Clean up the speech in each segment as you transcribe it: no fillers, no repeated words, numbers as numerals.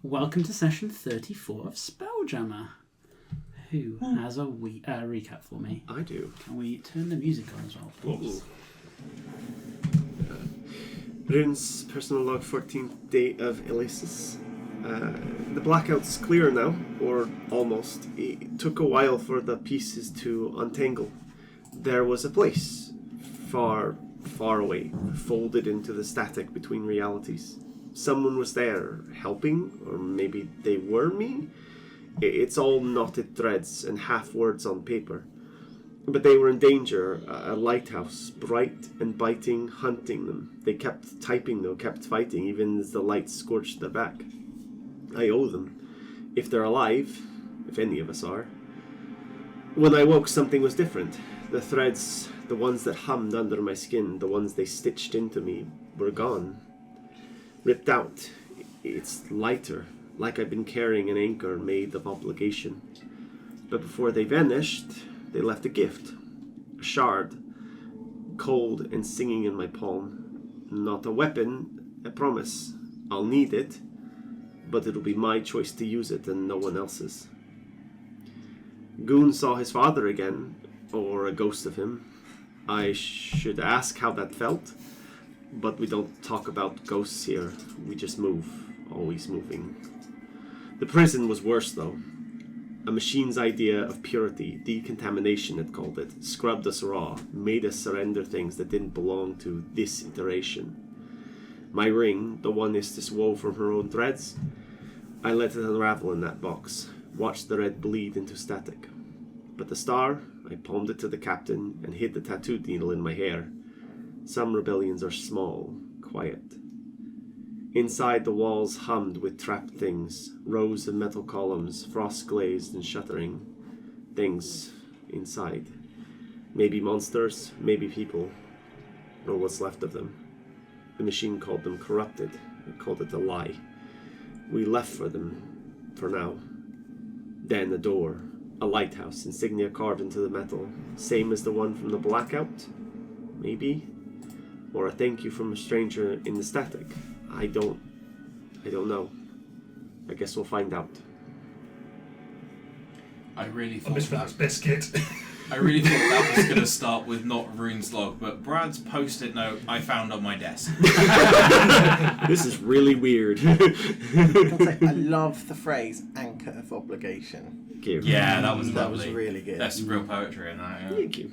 Welcome to session 34 of Spelljammer. Who has a recap for me? I do. Can we turn the music on as well, please? Rune's personal log, 14th day of Elysis. The blackout's clear now, or almost. It took a while for the pieces to untangle. There was a place, far, far away, folded into the static between realities. Someone was there, helping, or maybe they were me? It's all knotted threads and half words on paper. But they were in danger, a lighthouse, bright and biting, hunting them. They kept typing though, kept fighting, even as the light scorched their back. I owe them. If they're alive, if any of us are. When I woke, something was different. The threads, the ones that hummed under my skin, the ones they stitched into me, were gone. Ripped out. It's lighter, like I've been carrying an anchor made of obligation. But before they vanished, they left a gift. A shard, cold and singing in my palm. Not a weapon, a promise. I'll need it, but it'll be my choice to use it and no one else's. Goon saw his father again, or a ghost of him. I should ask how that felt, but we don't talk about ghosts here. We just move, always moving. The prison was worse though. A machine's idea of purity, decontamination it called it, scrubbed us raw, made us surrender things that didn't belong to this iteration. My ring, the one Istis wove from her own threads, I let it unravel in that box, watched the red bleed into static. But the star, I palmed it to the captain and hid the tattooed needle in my hair. Some rebellions are small, quiet. Inside, the walls hummed with trapped things, rows of metal columns, frost-glazed and shuttering. Things inside. Maybe monsters, maybe people, or what's left of them. The machine called them corrupted. It called it a lie. We left for them, for now. Then a door, a lighthouse, insignia carved into the metal, same as the one from the blackout? Maybe? Or a thank you from a stranger in the static? I don't know. I guess we'll find out. I really thought Miss biscuit. I really thought that was going to start with not Rune's log, but Brad's post-it note I found on my desk. This is really weird. I love the phrase "anchor of obligation." Thank you. Yeah, that was That lovely. was really good. There's some real poetry in that. Yeah. Thank you.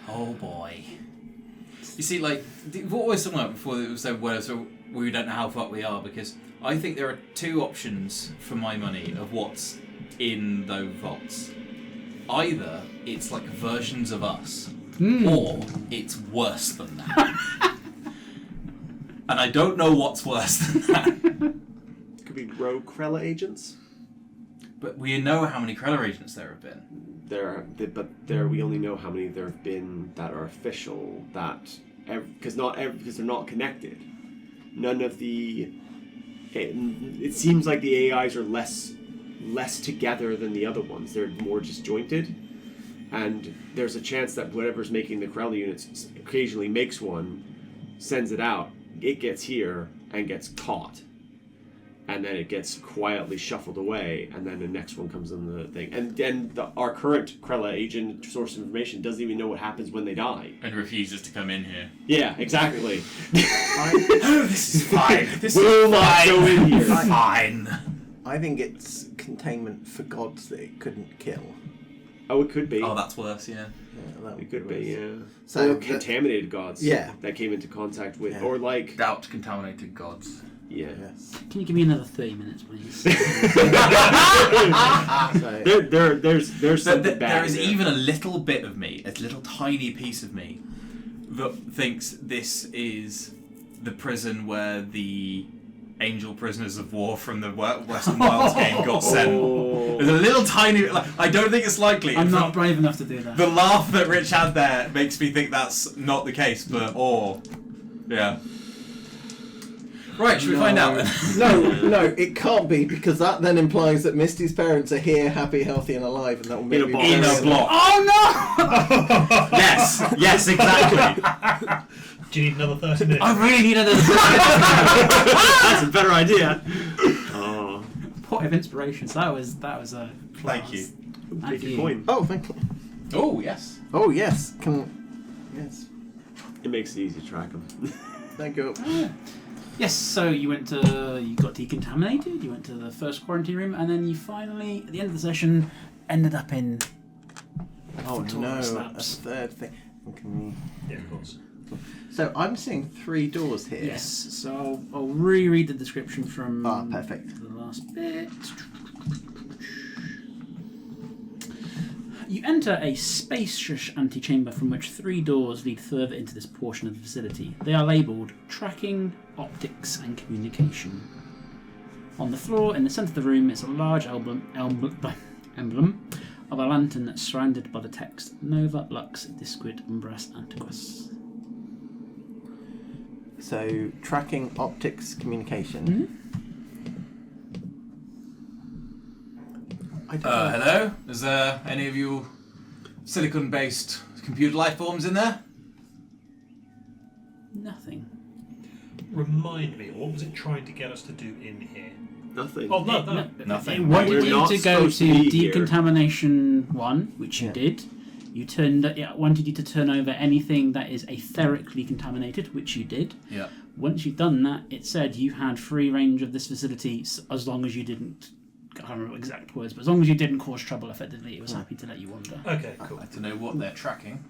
Oh boy. You see, like, what was something like before it was said, well, so we don't know how fucked we are, because I think there are two options for my money of what's in those vaults. Either it's like versions of us, or it's worse than that. And I don't know what's worse than that. Could be rogue Krella agents. But we know how many Krella agents there have been. We only know how many there have been that are official. Because they're not connected. None of the. It seems like the AIs are less together than the other ones. They're more disjointed, and there's a chance that whatever's making the Krella units occasionally makes one, sends it out. It gets here and gets caught. And then it gets quietly shuffled away, and then the next one comes on the thing. And our current Krella agent source of information doesn't even know what happens when they die. And refuses to come in here. Yeah, exactly. Oh, this is fine. This Will is not fine. go in here. Fine. I think it's containment for gods that it couldn't kill. Oh, it could be. Oh, that's worse, yeah. Yeah, that It could be, yeah. So or contaminated gods. Yeah. That came into contact with, Yeah. or like. Doubt contaminated gods. Yeah. Yes. Can you give me another 30 minutes, please? So, There's something bad. There is there. even a little bit of me, a little tiny piece of me, that thinks this is the prison where the angel prisoners of war from the Western Wilds game got sent. There's a little tiny. I don't think it's likely. I'm not brave enough to do that. The laugh that Rich had there makes me think that's not the case, but yeah. Right, should we find out? no, it can't be, because that then implies that Misty's parents are here, happy, healthy, and alive, and that will make me In a block. Oh no! Yes, exactly. Do you need another 30 minutes? I really need another. That's a better idea. Oh, Point of inspiration. So that was a class. Thank you. take you. your coin. Oh, thank you. Oh yes. Oh, yes. Yes. It makes it easy to track them. Thank you. Yes, so you got decontaminated, you went to the first quarantine room, and then you finally, at the end of the session, ended up in Oh, no. A Labs. third thing. Can Yeah, of course. So I'm seeing 3 doors here. Yes, so I'll reread the description from Perfect. the last bit. You enter a spacious antechamber from which 3 doors lead further into this portion of the facility. They are labelled Tracking, Optics and Communication. On the floor in the centre of the room is a large emblem of a lantern that's surrounded by the text Nova Lux Disquit Umbras Antiquus. So, tracking, optics, communication. I don't know. Hello. Is there any of you silicon-based computer life forms in there? Nothing. Remind me, what was it trying to get us to do in here? Nothing. Oh, no. Nothing. It wanted We're you not to go supposed to to be here. decontamination 1, which you Yeah. did. It wanted you to turn over anything that is etherically contaminated, which you did. Yeah. Once you've done that, it said you had free range of this facility as long as you didn't. I can't remember exact words, but as long as you didn't cause trouble effectively, it was happy to let you wander. Okay, I'd cool. like to know what they're tracking.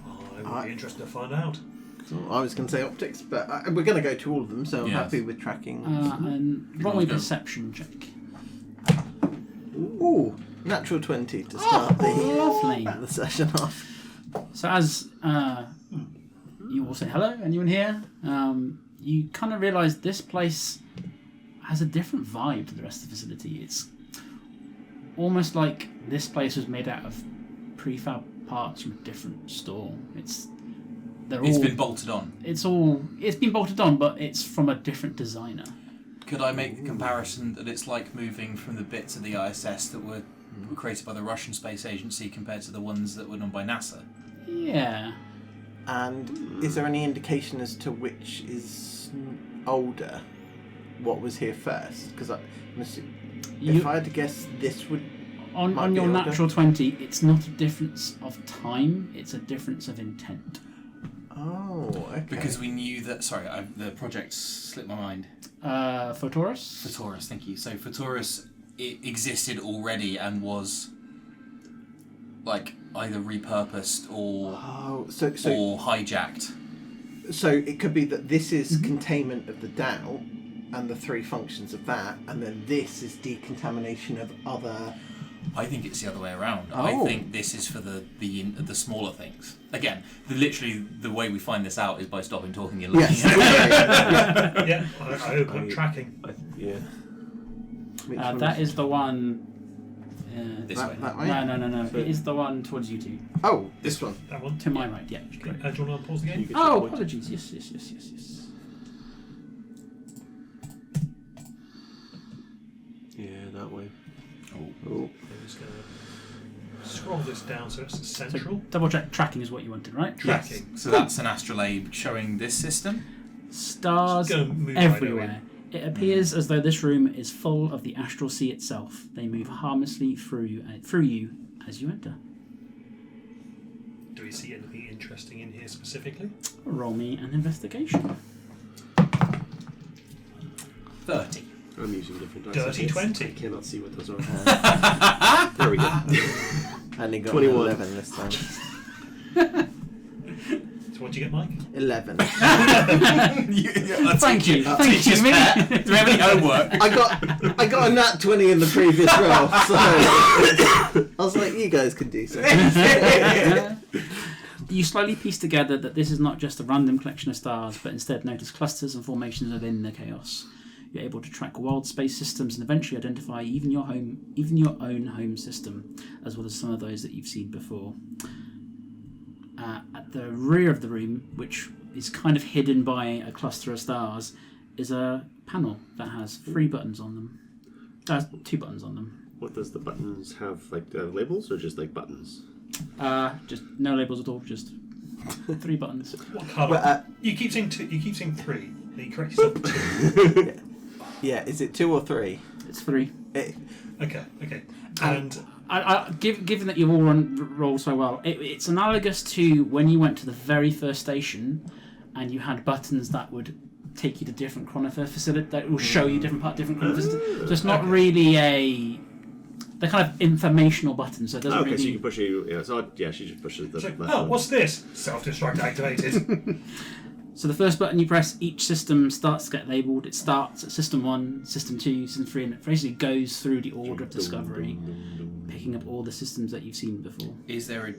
I would be interested to find out. I was going to say optics, but we're going to go to all of them, so I'm Yes. happy with tracking. And roll me go. perception check. Ooh, natural 20 to start Lovely. the session off. So as you all say hello, anyone here? You kind of realise this place has a different vibe to the rest of the facility. It's almost like this place was made out of prefab parts from a different store. It's been bolted on. It's been bolted on, but it's from a different designer. Could I make the comparison that it's like moving from the bits of the ISS that were created by the Russian Space Agency compared to the ones that were done by NASA? Yeah. And is there any indication as to which is older? What was here first? Because if I had to guess, this would. On Might be your older. natural 20, it's not a difference of time, it's a difference of intent. Oh, okay. Because we knew that. Sorry, the project slipped my mind. For Taurus? For Taurus, thank you. So for Taurus, it existed already and was like either repurposed or or hijacked. So it could be that this is containment of the doubt and the 3 functions of that, and then this is decontamination of other. I think it's the other way around. Oh. I think this is for the smaller things. Again, literally the way we find this out is by stopping talking and looking. Yes. at it. Yeah, I open up tracking. Yeah. Which one That is the one. This way. that way? No. It is the one towards you two. Oh, this one. That one. To my right, yeah. Do you want to pause the You game? get your Oh, point. apologies. Yes. Yeah, that way. Oh. I'm just going to scroll this down so it's So central. double check tracking is what you wanted, right? Tracking. So that's an astrolabe showing this system. Stars Just gonna move right everywhere. It appears as though this room is full of the astral sea itself. They move harmlessly through you as you enter. Do we see anything interesting in here specifically? Roll me an investigation. 30. I'm using different dice. Dirty 20. I cannot see what those are. There we go. And he got 21. 11 this time. So what do you get, Mike? 11. Thank you. Thank you. Do we have any homework? I got a nat 20 in the previous roll, so I was like, you guys can do something. You slowly piece together that this is not just a random collection of stars, but instead notice clusters and formations within the chaos. You're able to track wild space systems and eventually identify even your own home system, as well as some of those that you've seen before. At the rear of the room, which is kind of hidden by a cluster of stars, is a panel that has 3 buttons on them. 2 buttons on them. What does the buttons have? Like labels or just like buttons? Just no labels at all, just 3 buttons. What colour? Well, you keep saying 2. You keep saying 3. You correct yourself to 2. Yeah, is it 2 or 3? It's 3. Okay. And Given that you've all rolled so well, it's analogous to when you went to the very first station and you had buttons that would take you to different chronophore facility, that will show you different chronophore facilities. So it's not really they're kind of informational buttons, so it doesn't really... so you can push it. Yeah, so she just pushes the button. oh, what's this? Self-destruct activated. So the first button you press, each system starts to get labelled. It starts at System 1, System 2, System 3, and it basically goes through the order of discovery, picking up all the systems that you've seen before. Is there a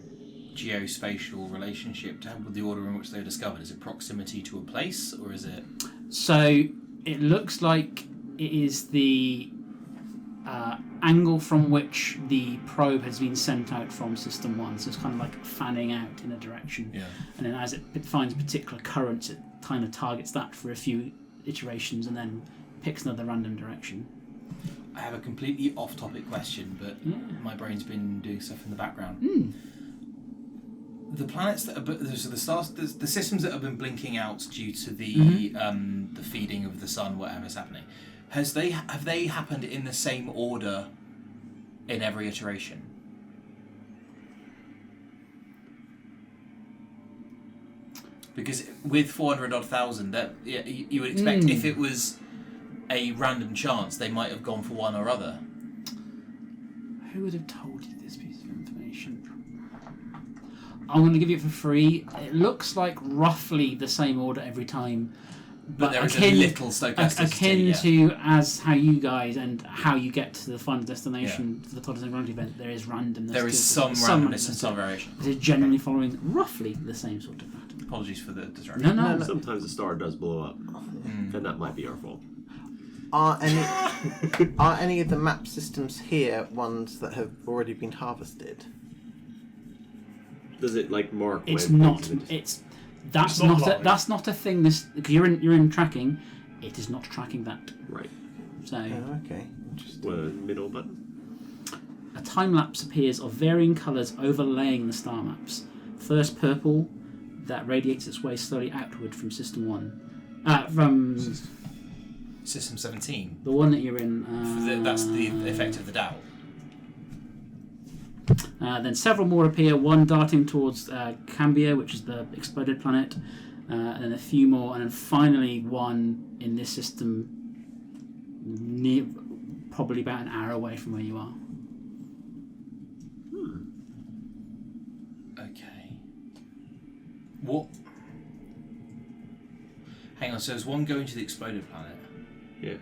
geospatial relationship to with the order in which they're discovered? Is it proximity to a place, or is it... So it looks like it is the angle from which the probe has been sent out from System 1. So it's kind of like fanning out in a direction. Yeah. And then as it finds particular currents, it kind of targets that for a few iterations and then picks another random direction. I have a completely off-topic question, but my brain's been doing stuff in the background. The planets that are so the stars, the systems that have been blinking out due to the feeding of the sun, whatever's happening, have they happened in the same order in every iteration? Because with 400,000, that you would expect if it was a random chance, they might have gone for one or other. Who would have told you this piece of information? I'm going to give you it for free. It looks like roughly the same order every time. But there is a little stochasticity. Akin to as how you guys and how you get to the final destination for the Toddlers and Grunt event, there is randomness. There is some randomness and some variation. It is generally following roughly the same sort of pattern. Apologies for the distraction. No. Sometimes the star does blow up, and that might be our fault. Are any of the map systems here ones that have already been harvested? Does it like mark? It's when not. things That's not a thing. Because you're in tracking. It is not tracking that. right? So Oh, okay. Interesting. What, a middle button? a time lapse appears of varying colours overlaying the star maps. First purple that radiates its way slowly outward from System 1. From System 17. the one that you're in. That's the effect of the Dow. Then several more appear, one darting towards Cambia, which is the exploded planet, and then a few more, and then finally one in this system, near, probably about an hour away from where you are. Okay. What? Hang on, so there's one going to the exploded planet, Yeah.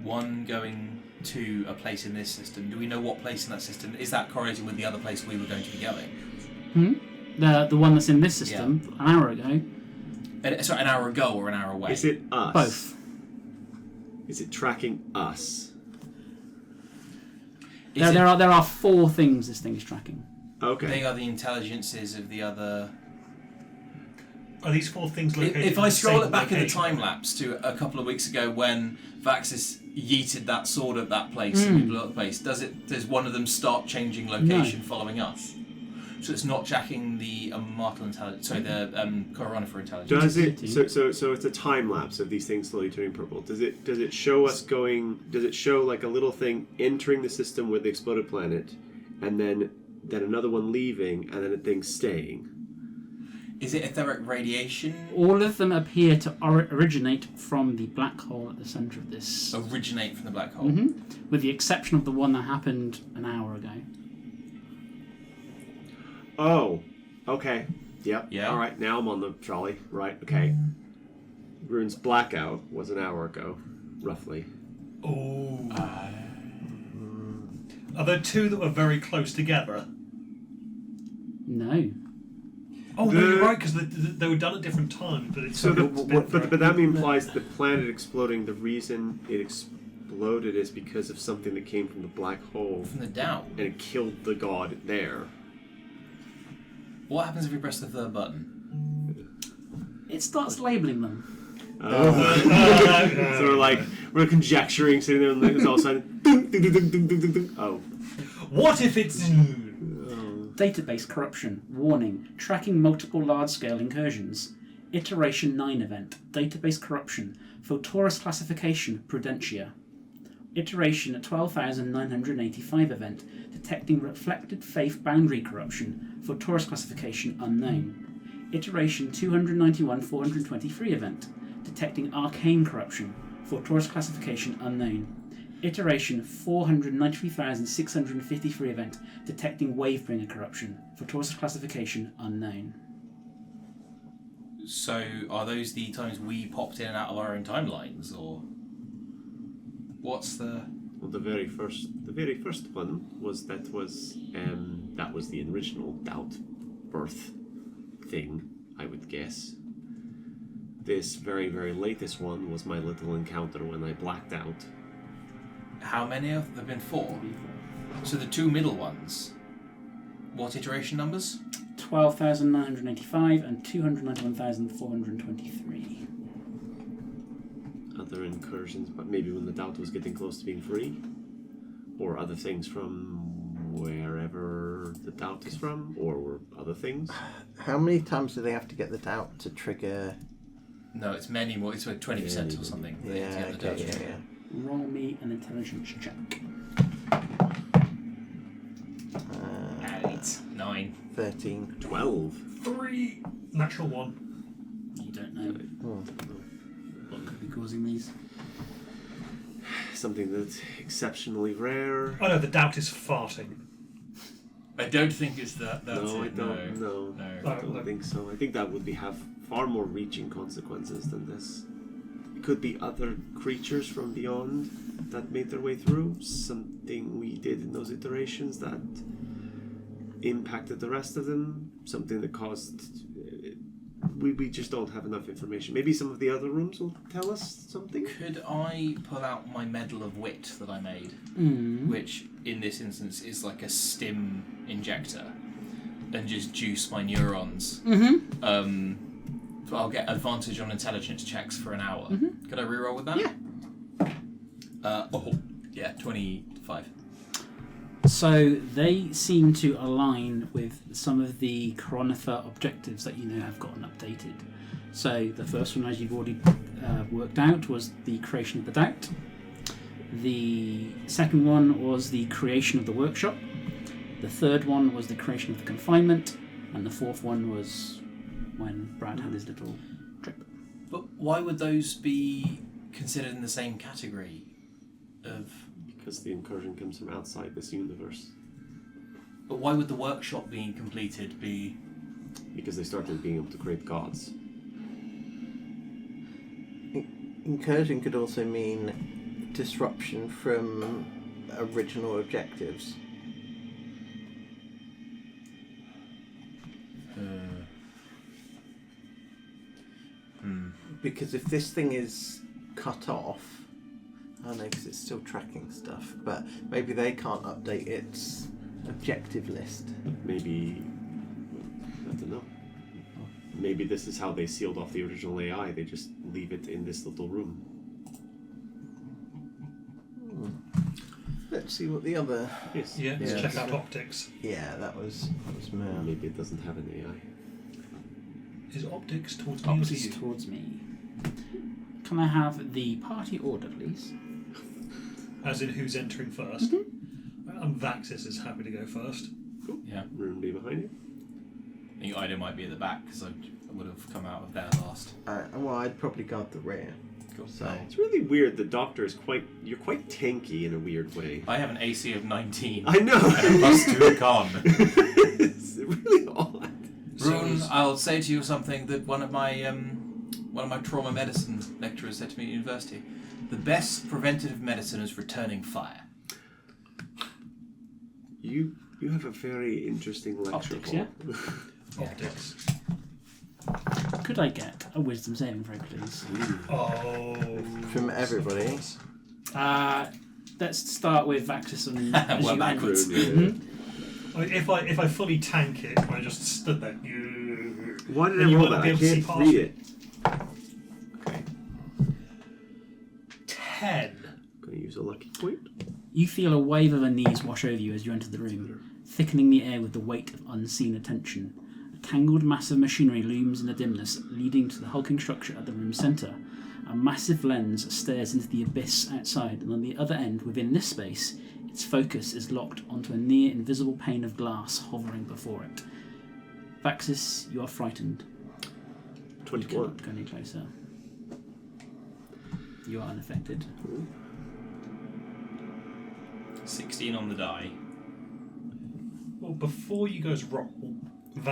one going to a place in this system. Do we know what place in that system? Is that correlated with the other place we were going to be going? The one that's in this system, an hour ago. Sorry, an hour ago or an hour away? Is it us? Both. Is it tracking us? There are 4 things this thing is tracking. Okay. They are the intelligences of the other... Are these 4 things located If I in the scroll same it back in the location? time lapse to a couple of weeks ago when Vaxis yeeted that sword at that place and we blew up the place, does one of them start changing location following us? So it's not tracking the Martel intelligence, sorry, the Coronifer intelligence. Does it? So it's a time lapse of these things slowly turning purple. Does it show us going? Does it show like a little thing entering the system with the exploded planet, and then another one leaving, and then a thing staying? Is it etheric radiation? All of them appear to originate from the black hole at the centre of this. Originate from the black hole. With the exception of the one that happened an hour ago. Oh, okay. Yep. Yeah. All right. Now I'm on the trolley. Right. Okay. Rune's blackout was an hour ago, roughly. Oh. Are there 2 that were very close together? No. Oh, no, you're right, because they were done at different times, but it's So, but that implies the planet exploding. The reason it exploded is because of something that came from the black hole, From the Dow. and it killed the god there. What happens if we press the 3rd button? It starts labelling them. So we're conjecturing, sitting there, and it's all of a sudden, ding, ding, ding, ding, ding, ding, ding. Oh. What if it's... Database corruption. Warning. Tracking multiple large-scale incursions. Iteration 9 event. Database corruption. Photorus classification. Prudentia. Iteration 12,985 event. Detecting reflected faith boundary corruption. Photorus classification unknown. Iteration 291,423 event. Detecting arcane corruption. Photorus classification unknown. Iteration 493,653 event. Detecting Wavebringer corruption. Photorus classification unknown. So, are those the times we popped in and out of our own timelines, or what's the? Well, the very first one was that was the original doubt birth thing, I would guess. This very, very latest one was my little encounter when I blacked out. How many have there been? 4. So the 2 middle ones. What iteration numbers? 12,985 and 291,423. Other incursions, but maybe when the doubt was getting close to being free, or other things from wherever the doubt is from, or other things. How many times do they have to get the doubt to trigger? No, it's many more. It's like 20% or something. Yeah, okay. Roll me an intelligence check. 8, 9, 13. 12. 3. Natural 1. You don't know what could be causing these. Something that's exceptionally rare. Oh no, the doubt is farting. I don't think it's that. That's No, I it. don't. No, I don't think so. I think that would have far more reaching consequences than this. It could be other creatures from beyond that made their way through. Something we did in those iterations that impacted the rest of them. Something that caused. We just don't have enough information. Maybe some of the other rooms will tell us something. Could I pull out my Medal of Wit that I made, which in this instance is like a stim injector, and just juice my neurons? So I'll get advantage on intelligence checks for an hour. Could I reroll with that? Yeah. 25. So they seem to align with some of the Coronafer objectives that you know have gotten updated. So the first one, as you've already worked out, was the creation of the doubt. The second one was the creation of the workshop. The third one was the creation of the confinement. And the fourth one was when Brad had his little trip. But why would those be considered in the same category of... Because the incursion comes from outside this universe. But why would the workshop being completed be... Because they started being able to create gods. Incursion could also mean disruption from original objectives. Because if this thing is cut off, I know because it's still tracking stuff, but maybe they can't update its objective list. Maybe, I don't know. Maybe this is how they sealed off the original AI. They just leave it in this little room. Let's see what the other... Yes. Yeah, let's Yeah. check out optics. Yeah, that was more... Maybe it doesn't have an AI. Is optics towards me or to Optics you? towards me. Can I have the party order, please? As in who's entering first? Vaxis is happy to go first. Yeah. Room B behind you. I think Ida might be at the back because I would have come out of there last. well, I'd probably guard the rear. Cool. So, It's really weird. The Doctor is you're quite tanky in a weird way. I have an AC of 19. I know. And a plus 2 con. It's really odd. Rune, I'll say to you something that one of my trauma medicine lecturers said to me at university. The best preventative medicine is returning fire. You have a very interesting lecture. Optics, yeah? Optics. Could I get a wisdom saving throw, please? Oh. from everybody. Let's start with Vaxis and as We're you backwards. enter. I mean, if I fully tank it, I just stood there. Why did And I you roll won't that? be I able to see can't past read me. it. Okay. 10. Gonna use a lucky point. You feel a wave of unease wash over you as you enter the room. thickening the air with the weight of unseen attention. A tangled mass of machinery looms in the dimness, leading to the hulking structure at the room's centre. A massive lens stares into the abyss outside, and on the other end, within this space, its focus is locked onto a near-invisible pane of glass hovering before it. Vaxis, you are frightened. 21. You cannot go any closer. You are unaffected. 16 on the die. Well, before you guys roll,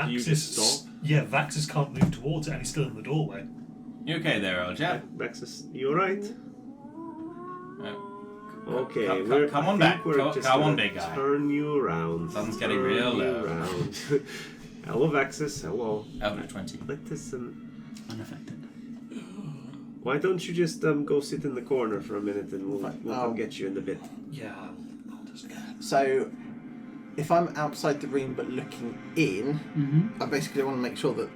You just stop? Vaxis can't move towards it, and he's still in the doorway. You okay there, old chap? Maxis, you alright? Okay, Come on back. We're just Come on, gonna big guy. Turn you around. Sun's getting real low. Around. Hello, Vaxis. Hello. Eldritch 20. Let this. Unaffected. Why don't you just go sit in the corner for a minute and we'll come get you in the bit. Yeah, I'll just go. So, if I'm outside the room but looking in, I basically want to make sure that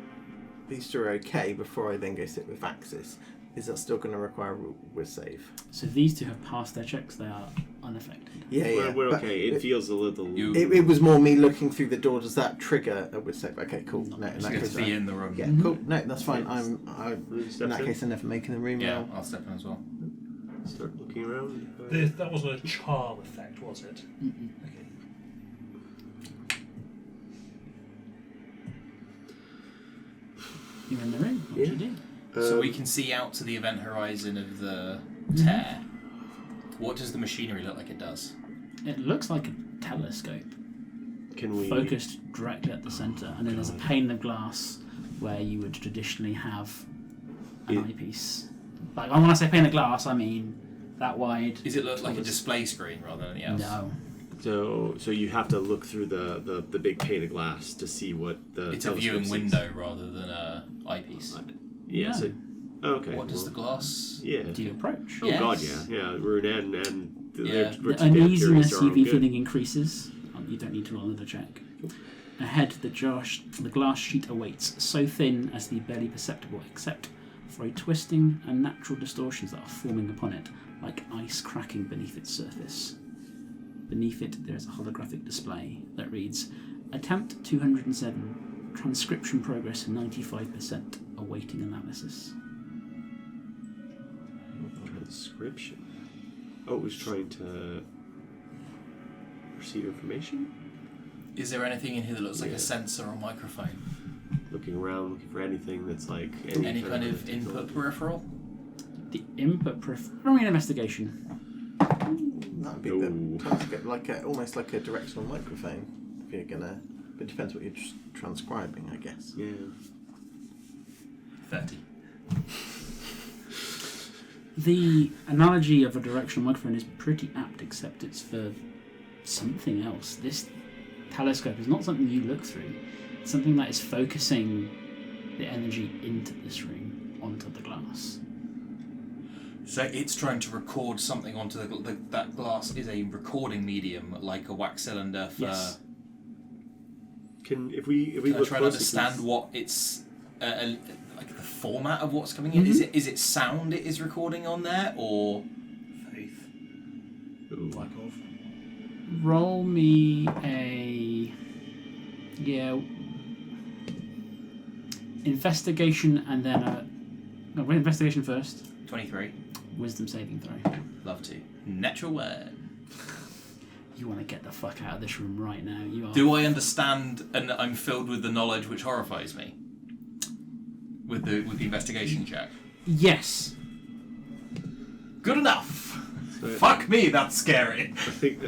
these two are okay before I then go sit with Vaxis. Is that still going to require a whiz save? So these two have passed their checks. They are unaffected. Yeah, We're but okay. It feels a little. It was more me looking through the door. Does that trigger a whiz save? Okay, cool. No, in Just that get case, to be in the room. yeah, cool. No, that's fine. In that case, I'm never making the room Yeah, roll. I'll step in as well. Start looking around. That wasn't a charm effect, was it? Okay. You're in the room. What do you do? So we can see out to the event horizon of the tear. What does the machinery look like it does? It looks like a telescope Can we focused directly at the centre, and then there's a pane of glass where you would traditionally have an eyepiece. Like, when I say pane of glass, I mean that wide. Does it look like a display screen rather than anything else? No. So you have to look through the big pane of glass to see what the. It's a viewing window rather than a eyepiece. Yeah. No. So, okay. What does the glass? Yeah. Do you approach? Oh Yes. God, yeah. Rune and Yeah. The uneasiness you've been feeling increases. You don't need to roll another check. Ahead, the glass sheet awaits, so thin as to be barely perceptible, except for a twisting and natural distortions that are forming upon it, like ice cracking beneath its surface. Beneath it, there is a holographic display that reads, Attempt 207, transcription progress 95%, awaiting analysis. Transcription. Oh, it was trying to receive information? Is there anything in here that looks like a sensor or microphone? Looking around, looking for anything that's like... Any kind of input peripheral? The input roll me an investigation. That'd be the time to get like almost like a directional microphone. If you're gonna, but it depends what you're transcribing, I guess. Yeah. 30. The analogy of a directional microphone is pretty apt, except it's for something else. This telescope is not something you look through. It's something that is focusing the energy into this room, onto the glass. So it's trying to record something onto that glass is a recording medium, like a wax cylinder for... Yes. If we Can I look try and closely, understand what it's... like the format of what's coming in? Is it sound it is recording on there, or... Faith. Ooh. Lack of. Roll me a... Yeah... Investigation and then a... No, investigation first. 23. Wisdom saving throw. Love to. Natural one. You want to get the fuck out of this room right now. You are. Do I understand and I'm filled with the knowledge which horrifies me? With the investigation check? Yes. Good enough! So Fuck me, that's scary. I think...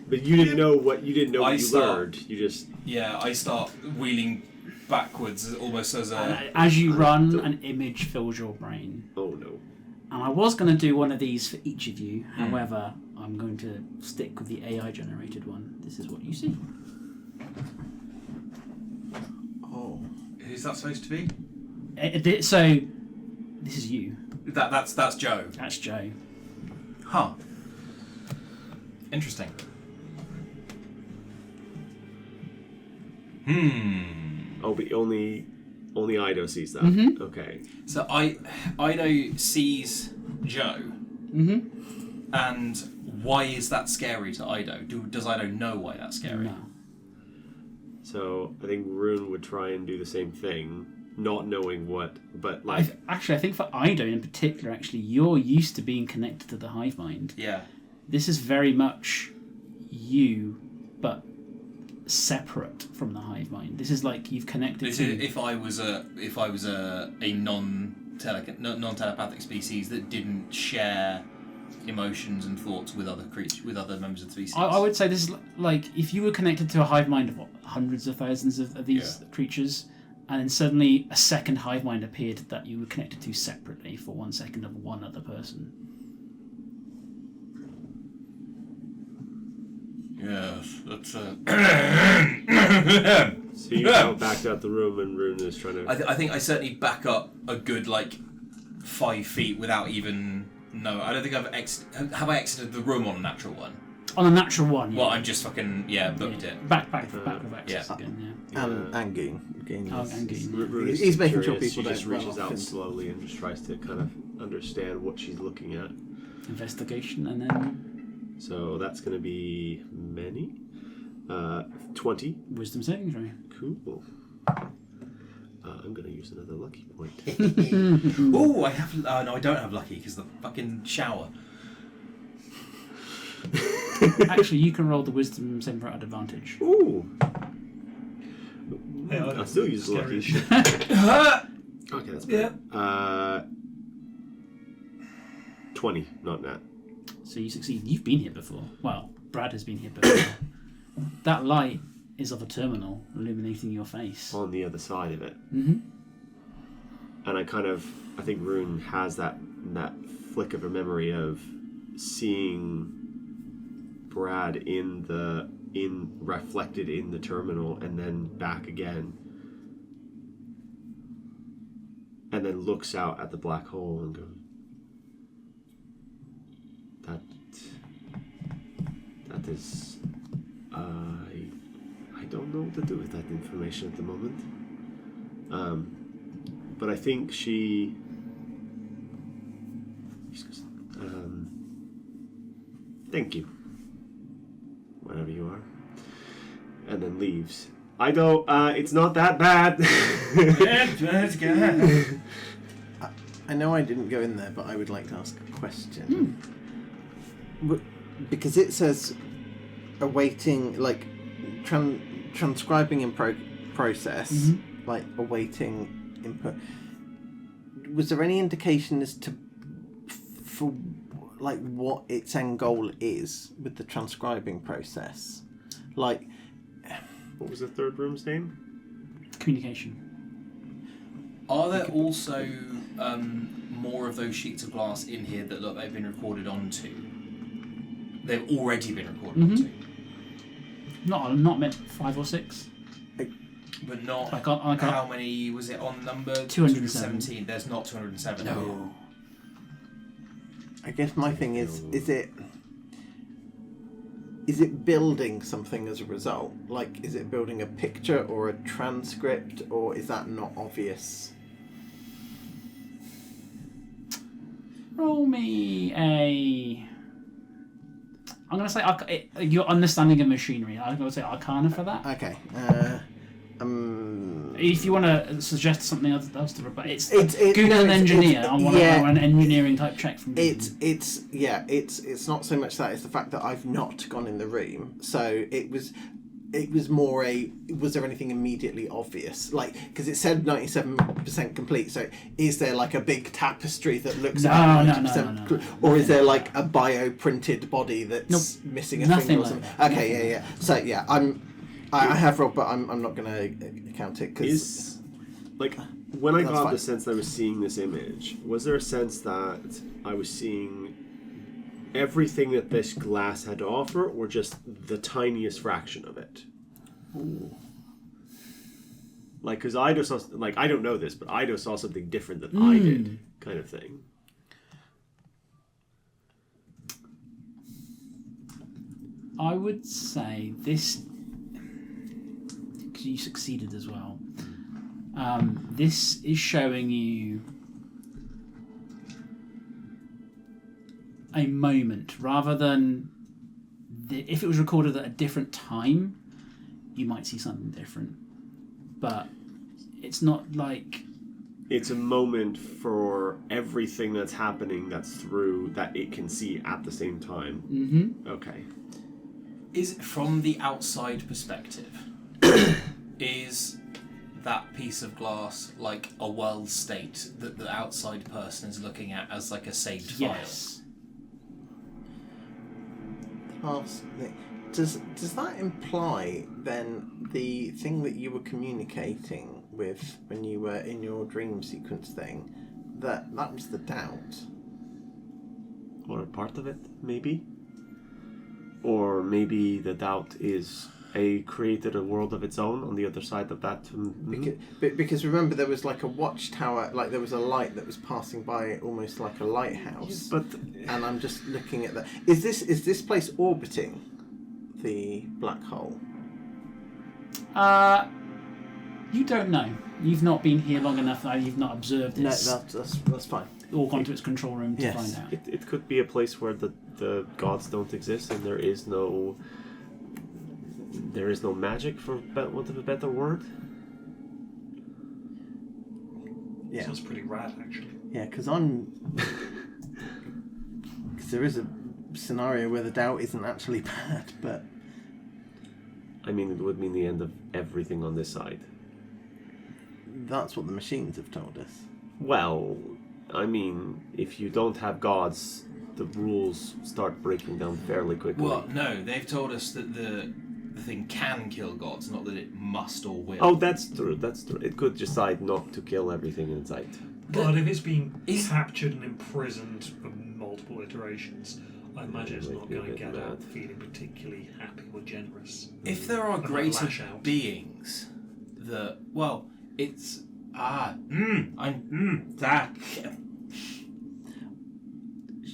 But you didn't know what you learned. You just... Yeah, I start wheeling backwards almost as a... As you run, an image fills your brain. Oh no. And I was going to do one of these for each of you. However, I'm going to stick with the AI generated one. This is what you see. Oh. Who's that supposed to be? So, this is you. That's Joe. That's Joe. Huh. Interesting. Oh, but only Ido sees that. Mm-hmm. Okay. So Ido sees Joe. Mm-hmm. And why is that scary to Ido? Does Ido know why that's scary? No. So I think Rune would try and do the same thing, not knowing what, but like... I think for Ido in particular, actually, you're used to being connected to the hive mind. Yeah. This is very much you, but separate from the hive mind. This is like you've connected to... If I was a non-telepathic species that didn't share emotions and thoughts with other members of the species. I would say this is like if you were connected to a hive mind of hundreds of thousands of these creatures, and then suddenly a second hive mind appeared that you were connected to separately for 1 second of one other person. Yes, that's So you now backed out the room and Rune is trying to... I think I certainly back up a good 5 feet without even... No, I don't think I've have I exited the room on a natural one? On a natural one, yeah. Well, I'm just fucking, booked it. Back with access again, yeah. And Goon. And Goon. Rune is He's making sure curious. people She just don't run reaches off out and- slowly and just tries to kind of understand what she's looking at. Investigation, and then So that's going to be many. 20. wisdom saving throw. Cool. I'm going to use another lucky point. Oh, I have... no, I don't have lucky because the fucking shower. Actually, you can roll the wisdom saving throw at advantage. Ooh. Hey, I'll still use scary lucky. as shit. Okay, that's better. 20, not nat. So you succeed. You've been here before. Well, Brad has been here before. That light is of a terminal illuminating your face. On the other side of it. Mm-hmm. And I think Rune has that flick of a memory of seeing Brad reflected in the terminal and then back again. And then looks out at the black hole and goes, that is, I don't know what to do with that information at the moment. But I think she goes, thank you, whatever you are, and then leaves. I go, it's not that bad. I know I didn't go in there, but I would like to ask a question. Because it says awaiting, transcribing in process, awaiting input. Was there any indication as to for what its end goal is with the transcribing process? What was the third room's name? Communication. Are there also more of those sheets of glass in here that look they've been recorded onto? They've already been recorded onto. Not meant 5 or 6. But not... I can't. How many was it on number? 217. There's not 207. No. I guess my thing is it building something as a result? Is it building a picture or a transcript, or is that not obvious? Roll me a... I'm going to say your understanding of machinery. I'm going to say Arcana for that. Okay. If you want to suggest something else to but it's Goon Goon an engineer. I want an engineering type check from Goon. It's not so much that, it's the fact that I've not gone in the room. So it was more was there anything immediately obvious? Because it said 97% complete, so is there a big tapestry that looks at 90%? No. Or is there a bio-printed body that's missing a finger or something? Okay, yeah. So yeah, I have rolled, but I'm not going to count it, because... when I got the sense that I was seeing this image, was there a sense that I was seeing everything that this glass had to offer, or just the tiniest fraction of it? Ooh. Because Ido saw, I don't know this, but Ido saw something different than I did, kind of thing. I would say this, because you succeeded as well. This is showing you a moment rather than if it was recorded at a different time, you might see something different. But it's not like it's a moment for everything that's happening that's through that it can see at the same time. Mm-hmm. Okay. Is from the outside perspective, is that piece of glass like a world state that the outside person is looking at as like a saved yes. Does that imply then the thing that you were communicating with when you were in your dream sequence thing, that was the doubt? Or a part of it, maybe? Or maybe the doubt is created a world of its own on the other side of that. Because remember, there was like a watchtower, like there was a light that was passing by, almost like a lighthouse. But and I'm just looking at that. Is this place orbiting the black hole? You don't know. You've not been here long enough now. You've not observed it. No, that's fine. Or gone to its control room to find out. It could be a place where the gods don't exist and there is no magic, for want of a better word. Yeah. Sounds pretty rad, actually. Yeah, because there is a scenario where the doubt isn't actually bad, but I mean, it would mean the end of everything on this side. That's what the machines have told us. Well, I mean, if you don't have gods, the rules start breaking down fairly quickly. Well, no, they've told us that the thing can kill gods, not that it must or will. Oh, that's true. It could decide not to kill everything in sight. But if it's being captured and imprisoned for multiple iterations, I imagine it's not going to get out feeling particularly happy or generous. If there are greater beings that, well, it's that.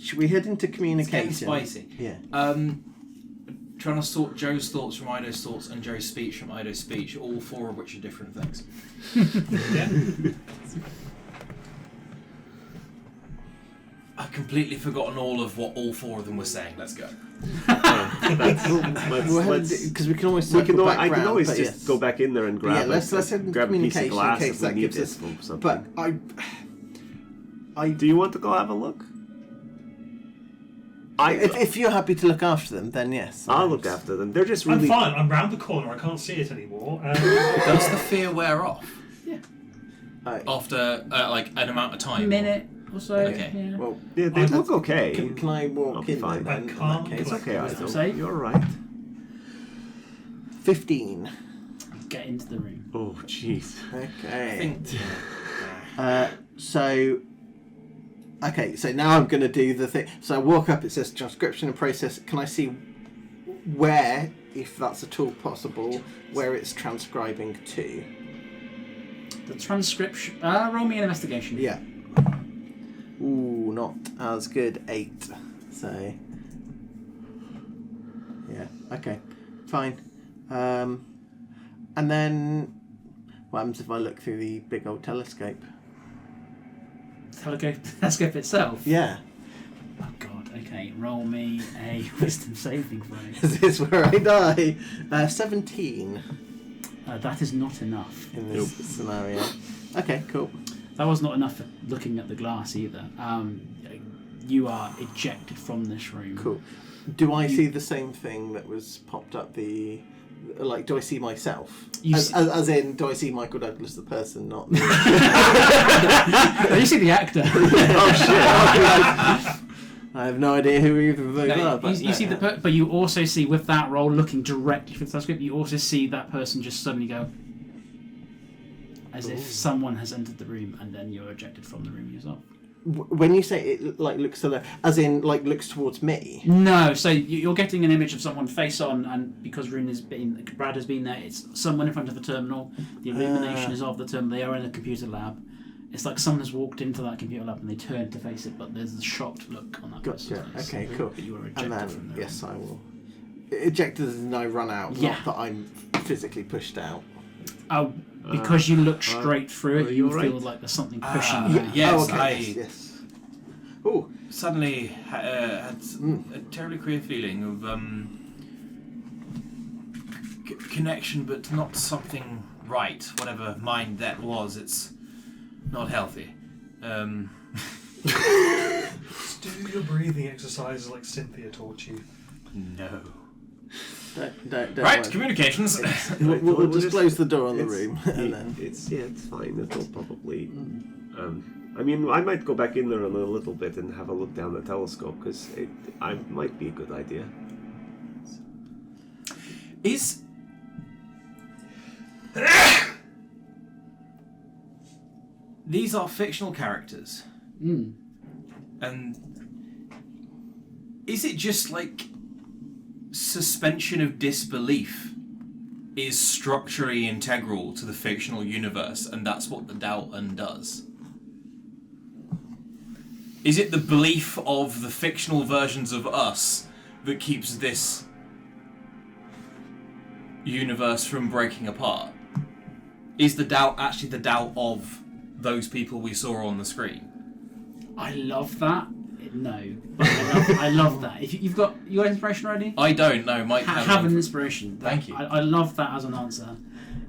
Should we head into communication? It's getting spicy. Yeah. Trying to sort Joe's thoughts from Ido's thoughts and Joe's speech from Ido's speech, all four of which are different things. Yeah. I've completely forgotten all of what all four of them were saying. Let's go. Because we can always I can always just go back in there and grab let's head grab a piece of communication glass in case if that we need gives it us. or something. But do you want to go have a look? If you're happy to look after them, then yes. I'll look after them. They're just really. I'm fine. I'm round the corner. I can't see it anymore. Does the fear wear off? Yeah. After like an amount of time? A minute or so. Okay. Yeah. Well, Yeah, they look okay. Can I walk in fine. then? I can't. In that case? It's okay, I Safe? don't. You're right. 15. Get into the room. Oh, jeez. Okay. So now I'm going to do the thing. So I walk up, it says transcription and process. Can I see where, if that's at all possible, where it's transcribing to? The transcription. Roll me an investigation. Yeah. Ooh, not as good. 8. So. Yeah. Okay. Fine. And then, what happens if I look through the big old telescope? Telescope itself. Yeah. Oh God. Okay. Roll me a wisdom saving throw. Is this where I die? 17 That is not enough. in this scenario. Okay, cool. That was not enough for looking at the glass either. You are ejected from this room. Cool. Do I see the same thing that was popped up? Do I see myself? As in, do I see Michael Douglas the person, not? No, you see the actor. Oh shit! I have no idea who either of those are. But you see but you also see with that roll looking directly for the telescope. You also see that person just suddenly go, as if someone has entered the room, and then you're ejected from the room yourself. When you say it looks to the, as in looks towards me. No, so you're getting an image of someone face on, and because Brad has been there, it's someone in front of the terminal. The illumination is of the terminal. They are in a computer lab. It's like someone has walked into that computer lab and they turn to face it, but there's a shocked look on that person's face. Okay, cool. But you were ejected And then, from the yes, I will. Ejected as in I run out, Yeah. not that I'm physically pushed out. Oh, because you look straight through it, are you you feel right? like there's something pushing you. Yes, Oh, okay. Yes. Oh, suddenly had a terribly queer feeling of connection, but not something right. Whatever mind that was, it's not healthy. Just do your breathing exercises like Cynthia taught you. No. Don't Right, worry. communications. We'll just close the door on the room and then. It's fine. It'll probably. I mean, I might go back in there in a little bit and have a look down the telescope because it might be a good idea. Is these are fictional characters, and is it just like suspension of disbelief is structurally integral to the fictional universe, and that's what the doubt undoes? Is it the belief of the fictional versions of us that keeps this universe from breaking apart? Is the doubt actually the doubt of those people we saw on the screen? I love that. No, but I love that. If you've got your inspiration already, I don't know. Might have an inspiration. Thank you. I love that as an answer.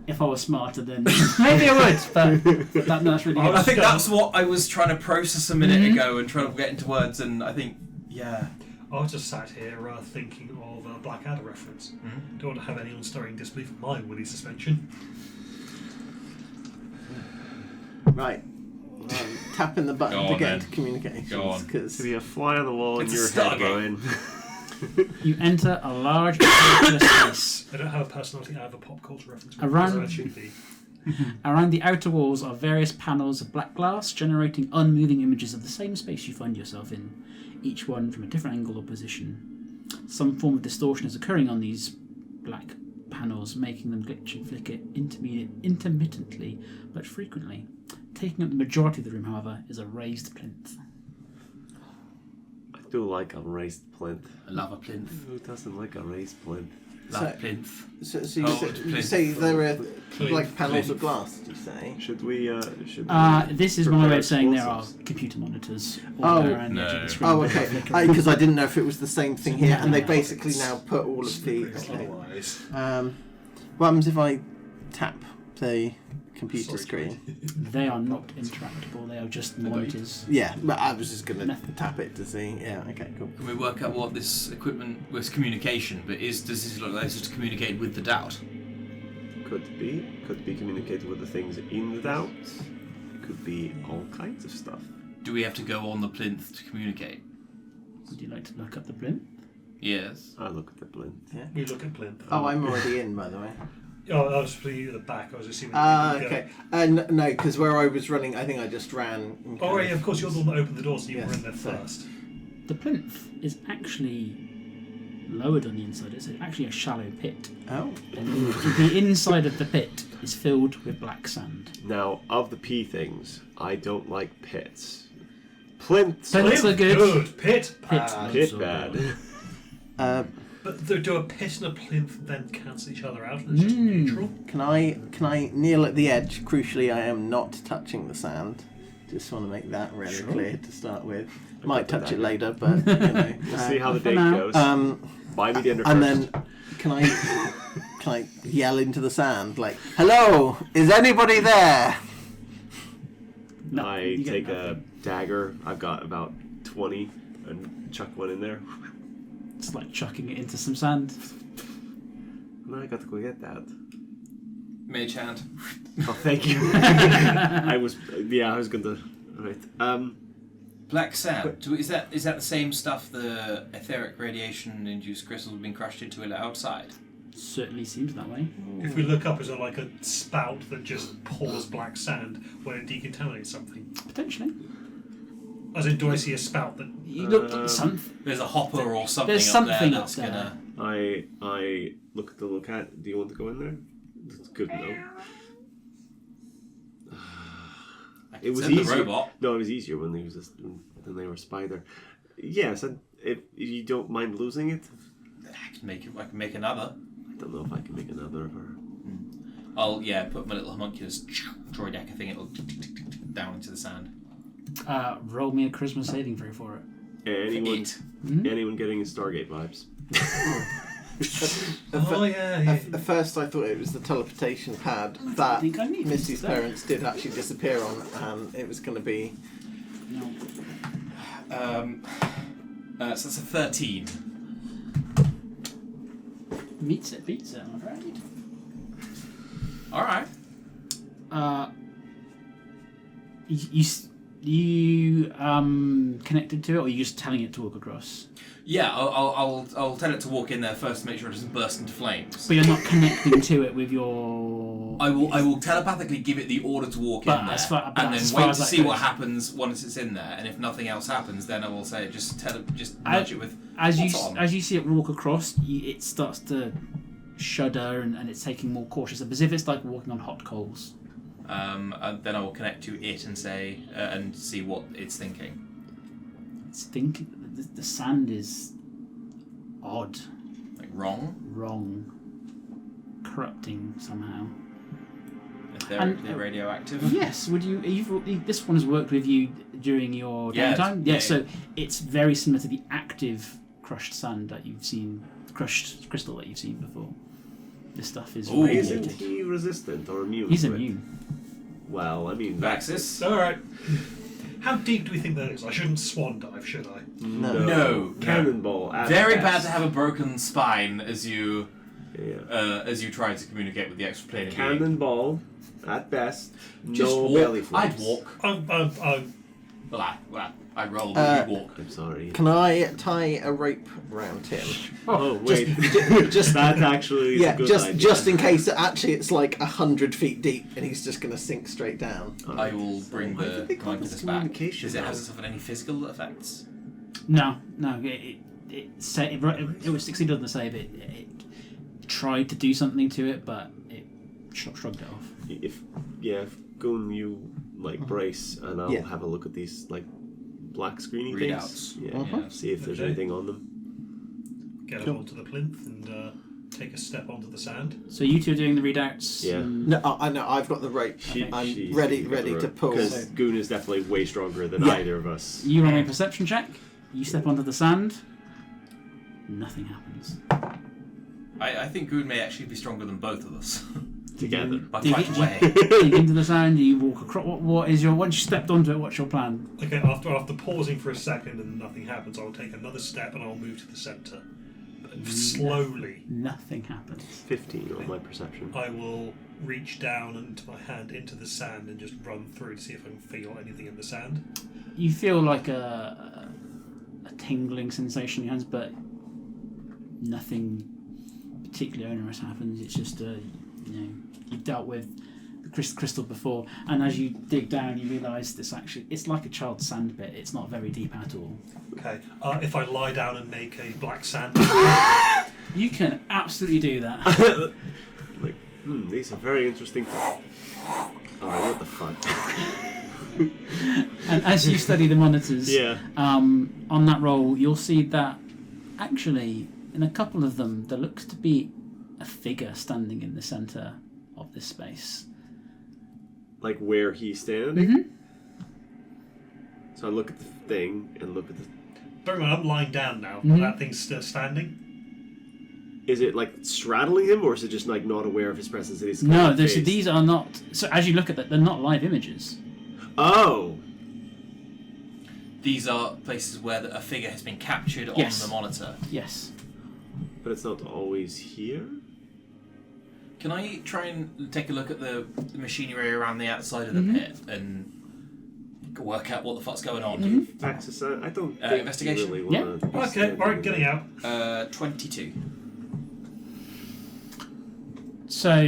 If I was smarter, then maybe I would. But that's really good. I think that's what I was trying to process a minute ago and trying to get into words, and I think, yeah. I was just sat here thinking of a Blackadder reference. Don't want to have anyone stirring disbelief in my woolly suspension. Right. Tapping the button Go to on, get then. into communications. Go on. Because To be a fly on the wall in It's a your head, Stargate. Ryan. You enter a large circular space. I don't have a personality, I have a pop culture reference. Around- So that should be. Around the outer walls are various panels of black glass, generating unmoving images of the same space you find yourself in, each one from a different angle or position. Some form of distortion is occurring on these black panels, making them glitch and flicker intermittently but frequently. Taking up the majority of the room, however, is a raised plinth. I do like a raised plinth. I love a plinth. Who doesn't like a raised plinth? Love So- a plinth. so you, Oh, say, you plinth. say there were Plinth. like panels of glass, did you say? Should we? This is my way prepare of saying there are explosives? computer monitors all Oh, around the edge of the screen. Oh, that are okay. flickering. Because I didn't know if it was the same thing here, and they basically now put all of the. Okay. Otherwise. What happens if I tap the computer Sorry, screen? They are not interactable, they are just monitors. Yeah, but I was just gonna tap it to see. Yeah. Okay. Cool. Can we work out what this equipment was? Communication, but does this look like it's just communicated with the doubt? Could be communicated with the things in the doubt. Could be all kinds of stuff. Do we have to go on the plinth to communicate? Would you like to look up the plinth? Yes. I look at the plinth. We look at plinth. Oh, I'm already in, by the way. Oh, I was putting you at the back. I was assuming. Okay. No, because where I was running, I think I just ran. and Oh, kind yeah, of course, you're the one that opened the door, so you Yes, were in there so- first. The plinth is actually lowered on the inside. It's actually a shallow pit. Oh. And the inside of the pit is filled with black sand. Now, of the pea things, I don't like pits. Plinths. Plinths are good. Pit. Pit. bad. Pit bad. But do a pit and a plinth then cancel each other out and it's just neutral? Can I kneel at the edge? Crucially, I am not touching the sand. Just want to make that really clear to start with. Might touch it later, but you know. We'll see how the for date now. goes. Buy me dinner And first. then, can I yell into the sand like, "Hello, is anybody there?" No, I you get take a nothing. dagger. I've got about 20 and chuck one in there. It's like chucking it into some sand. And then I got to go get that. Mage hand. Oh, thank you. I was going to. Right. Black sand. Is that the same stuff the etheric radiation-induced crystals have been crushed into it outside? Certainly seems that way. If we look up, is there like a spout that just pours black sand when it decontaminates something? Potentially. As in, do I see a spout that... You looked at something. There's a hopper or something There's up something there up that's there. gonna... I look at the lookout. Do you want to go in there? That's good. No. I It can was send the easier. robot. No, it was easier when they were a spider. Yes, and if you don't mind losing it, I can make another. I don't know if I can make another of her. I'll put my little homunculus droid decker thing. It'll down into the sand. Roll me a charisma saving throw for it. Anyone, it. anyone getting Stargate vibes? At first, I thought it was the teleportation pad that think I need Missy's that. parents did actually disappear on, and it was going to be. No. So that's a 13. Meets it, beats it, I'm afraid. Alright. You connected to it, or are you just telling it to walk across? Yeah, I'll tell it to walk in there first to make sure it doesn't burst into flames. But you're not connecting to it with your. I will telepathically give it the order to walk But in there, as far- but and as then far wait as to that see goes- what happens once it's in there. And if nothing else happens, then I will say just nudge it with. As what's on. you see it walk across, it starts to shudder and it's taking more cautious, as if it's like walking on hot coals. And then I will connect to it and say and see what it's thinking. It's thinking the sand is odd, Like wrong, wrong, corrupting somehow. ethereally radioactive. Yes, would you? This one has worked with you during your Yeah, downtime. yeah, Yeah, so it's very similar to the active crushed sand that you've seen, crushed crystal that you've seen before. This stuff is. Ooh. Isn't radiated. he resistant or immune? He's to it? immune. Well, I mean, Vaxis. Alright. How deep do we think that is? I shouldn't swan dive, should I? No. Cannonball. At Very best. bad to have a broken spine as you try to communicate with the extraplanar being. Cannonball, at best. Just no walk. belly flops. I'd walk. I'm I'd roll. You walk. I'm sorry. Can I tie a rope round him? Oh wait, Just that's actually yeah, a good just idea. just in case that actually it's like 100 feet deep and he's just going to sink straight down. I will bring Why the did they call this mindfulness back. communication Does it have now? suffered any physical effects? No. It was succeeded on the save. It tried to do something to it, but it shrugged it off. If Goon, you brace, and I'll Yeah. have a look at these black screeny Readouts. things. Yeah. See if there's Okay. anything on them. get up onto the plinth and take a step onto the sand. So you two are doing the readouts. Yeah. No, I know. I've got the rope. I'm ready to pull. Because Goon is definitely way stronger than Yeah. either of us. You roll a perception check. You step onto the sand. Nothing happens. I think Goon may actually be stronger than both of us. Together. By Dig quite it- a way. Dig into the sand. You walk across. What is your? Once you stepped onto it, what's your plan? Okay, after pausing for a second and nothing happens, I'll take another step and I'll move to the centre. Slowly, Nothing happens. 15 on my perception. I will reach down into my hand into the sand and just run through to see if I can feel anything in the sand. You feel like a tingling sensation in your hands, but nothing particularly onerous happens. It's just you've dealt with the crystal before, and as you dig down, you realise it's like a child's sand pit. It's not very deep at all. Okay, if I lie down and make a black sand, You can absolutely do that. These are very interesting. Alright, what the fuck? And as you study the monitors, Yeah. on that roll, you'll see that actually, in a couple of them, there looks to be a figure standing in the centre of this space. Like where he's standing? Mm-hmm. So I look at the thing and look at the. bear in mind I'm lying down now, Mhm. that thing's still standing. Is it straddling him, or is it just not aware of his presence? And he's No, face? these are not. So as you look at that, they're not live images. Oh! These are places where a figure has been captured Yes. on the monitor. Yes. But it's not always here? Can I try and take a look at the machinery around the outside of the pit and work out what the fuck's going on? Access, I don't think investigation? you really want to. Okay, alright, getting out. 22. So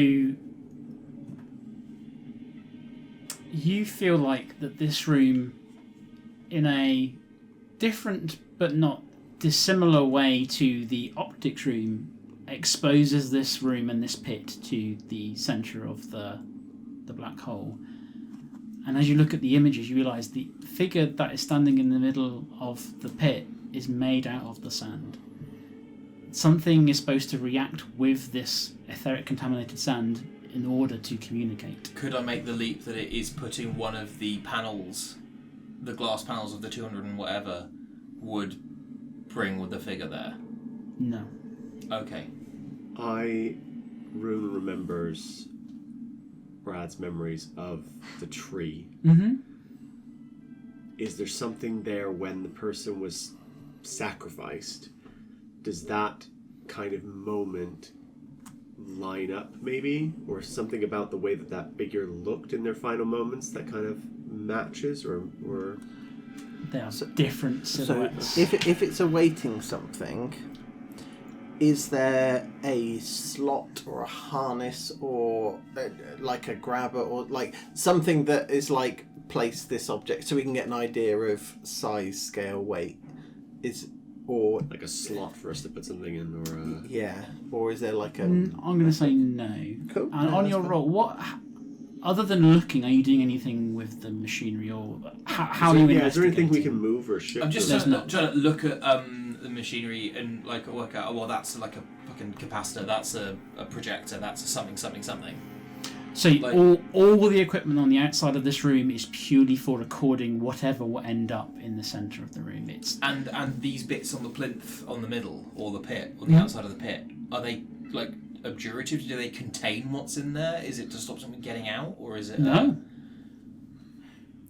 you feel like that this room, in a different but not dissimilar way to the optics room, exposes this room and this pit to the centre of the black hole. And as you look at the images, you realise the figure that is standing in the middle of the pit is made out of the sand. Something is supposed to react with this etheric contaminated sand in order to communicate. Could I make the leap that it is putting one of the panels, the glass panels of the 200 and whatever, would bring with the figure there? No. Okay. Rune remembers Brad's memories of the tree. Mm-hmm. Is there something there when the person was sacrificed? Does that kind of moment line up, maybe? Or something about the way that figure looked in their final moments that kind of matches? Or They are different silhouettes. So if it's awaiting something, is there a slot or a harness or like a grabber or like something that is like place this object so we can get an idea of size, scale, weight? Or like a slot for us to put something in, or yeah, or is there like a? I'm going to say no. Cool. And No, on that's your fine. roll, what? Other than looking, are you doing anything with the machinery, or how are you investigating? is there anything we can move or shift? I'm just There's trying to look at the machinery and like work out. Oh, well, that's like a fucking capacitor. That's a projector. That's a something. So Like- all the equipment on the outside of this room is purely for recording whatever will end up in the centre of the room. It's And these bits on the plinth on the middle or the pit on the outside of the pit, are they like obdurative? Do they contain what's in there? Is it to stop something getting out, or is it no.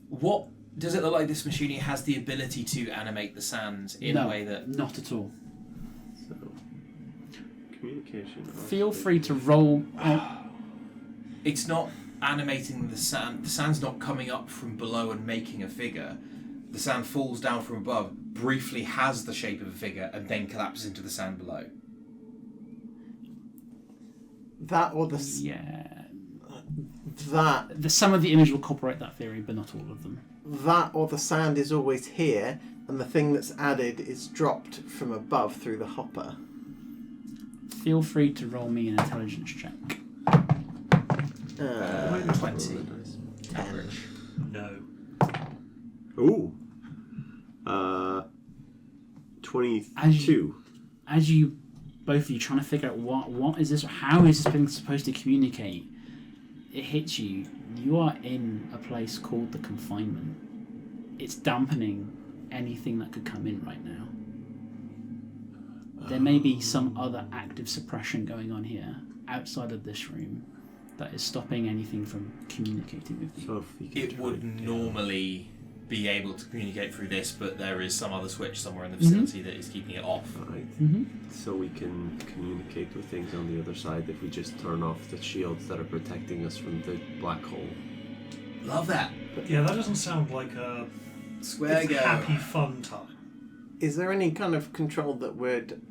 What does it look like? This machinery has the ability to animate the sand in No, a way that not at all. So, communication. Feel free to roll. it's not animating the sand. The sand's not coming up from below and making a figure. The sand falls down from above, briefly has the shape of a figure, and then collapses into the sand below. That or the Yeah. that Some of the image will corroborate that theory, but not all of them. that or the sand is always here, and the thing that's added is dropped from above through the hopper. Feel free to roll me an intelligence check. 20. Average. No. Ooh. 22. As you both of you trying to figure out what is this, how is this thing supposed to communicate, it hits you. You are in a place called the confinement. It's dampening anything that could come in right now. There may be some other active suppression going on here outside of this room that is stopping anything from communicating with you. So if we can It try would and- normally be able to communicate through this, but there is some other switch somewhere in the vicinity that is keeping it off. Right. Mm-hmm. So we can communicate with things on the other side if we just turn off the shields that are protecting us from the black hole. Love that. Yeah, that doesn't sound like a Square go. happy fun time. Is there any kind of control that would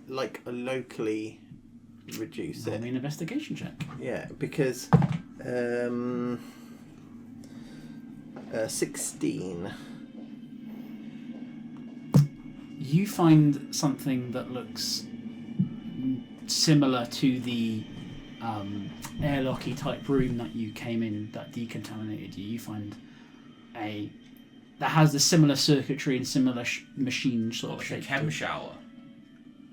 like locally reduce Roll it? me an investigation check. Yeah, because 16. You find something that looks similar to the airlocky type room that you came in that decontaminated you. You find that has the similar circuitry and similar machine sort of Like a shape. chem shower.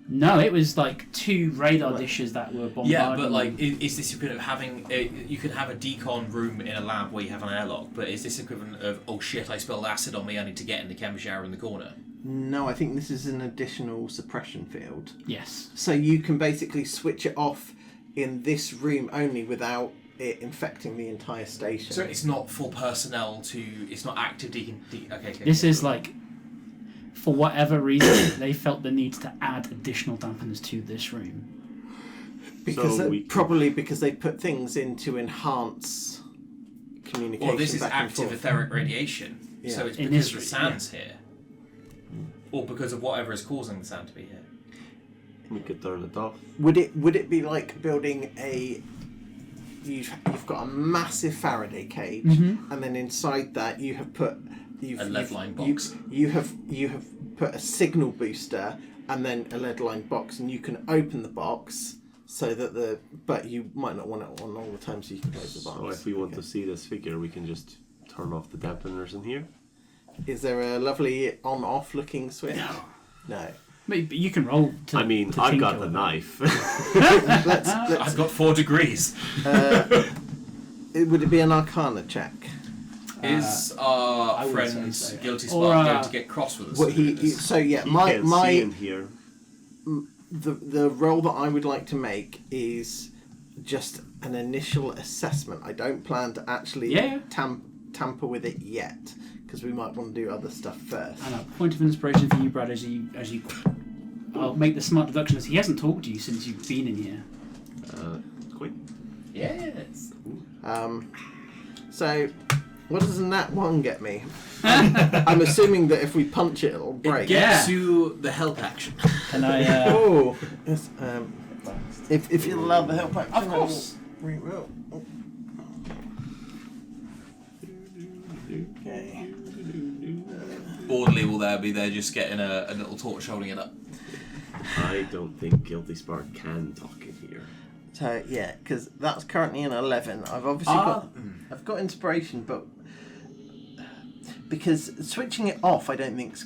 No, it was like 2 radar dishes that were bombarding. Yeah, but like, is this equivalent of having you can have a decon room in a lab where you have an airlock, but is this equivalent of, oh shit, I spilled acid on me, I need to get in the chem shower in the corner? No, I think this is an additional suppression field. Yes. So you can basically switch it off in this room only without it infecting the entire station. So it's not for personnel to, it's not active okay. This is like, for whatever reason, they felt the need to add additional dampeners to this room. Because So we can- probably because they put things in to enhance communication. Well, this is back and active forth. etheric radiation, Yeah. so it's In because this the room, sand's here. Or because of whatever is causing the sand to be here. We could turn it off. Would it be like building a? You've got a massive Faraday cage, and then inside that you have put A lead line box. You have put a signal booster and then a lead line box, and you can open the box so that but you might not want it on all the time, so you can close the box. So if we want to see this figure, we can just turn off the dampeners in here. Is there a lovely on-off looking switch? No. But you can roll to. I mean, to I've tinker got the with it. knife. Let's I've got 4 degrees. would it be an Arcana check? Is our I would friend say so, yeah. Guilty Or, Spark going to get cross with us? Well, through this? so yeah, He can't see in here. the role that I would like to make is just an initial assessment. I don't plan to actually tamper with it yet, because we might want to do other stuff first. And a point of inspiration for you, Brad, as you I'll make the smart deduction as he hasn't talked to you since you've been in here. Quite. Yes. So, what does that one get me? I'm assuming that if we punch it, it'll break. It gets you the help action. Can I? Oh, yes, if you'll allow the help action, Of course. we will. Okay. Audley will there be there just getting a little torch holding it up. I don't think Guilty Spark can talk in here. So yeah, because that's currently an 11. I've obviously I've got inspiration, but because switching it off, I don't think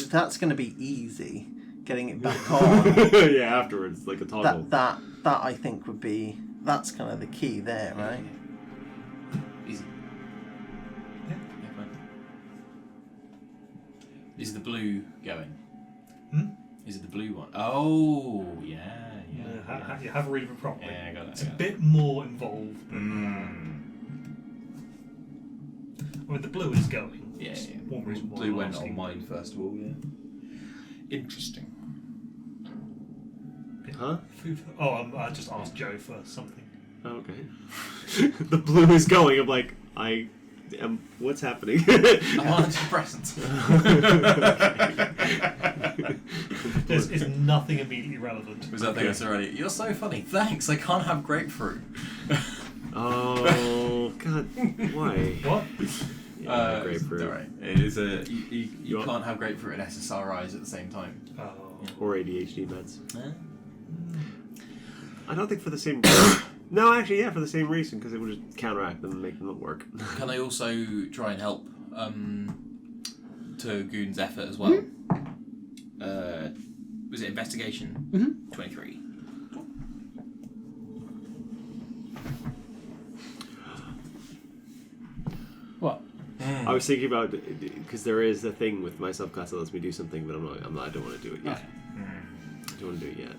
that's gonna be easy. Getting it back on. Yeah, afterwards, like a toggle. That I think would be, that's kind of the key there, right? Easy. Yeah, fine. Is the blue going? Is it the blue one? Oh, yeah. You have a read of it properly. Yeah, I got it. It's a bit more involved. I mean, the blue is going. Yeah. One reason why Blue I'm went asking. on mine first of all, yeah. Interesting. Huh? Food. Oh, I just asked Joe for something. Oh, okay. The blue is going. I'm like, what's happening? I'm on antidepressants. There's nothing immediately relevant. Was that thing I said already? You're so funny. Thanks. I can't have grapefruit. Oh God! Why? What? Yeah, grapefruit. Alright. It is you can't have grapefruit and SSRIs at the same time. Oh. Or ADHD meds. Huh? I don't think for the same. No, actually, yeah, for the same reason, because it would just counteract them and make them not work. Can I also try and help to Goon's effort as well? Was it investigation? 23. What? I was thinking about, because there is a thing with my subclass that lets me do something, but I don't want to do it yet. Okay. I don't want to do it yet.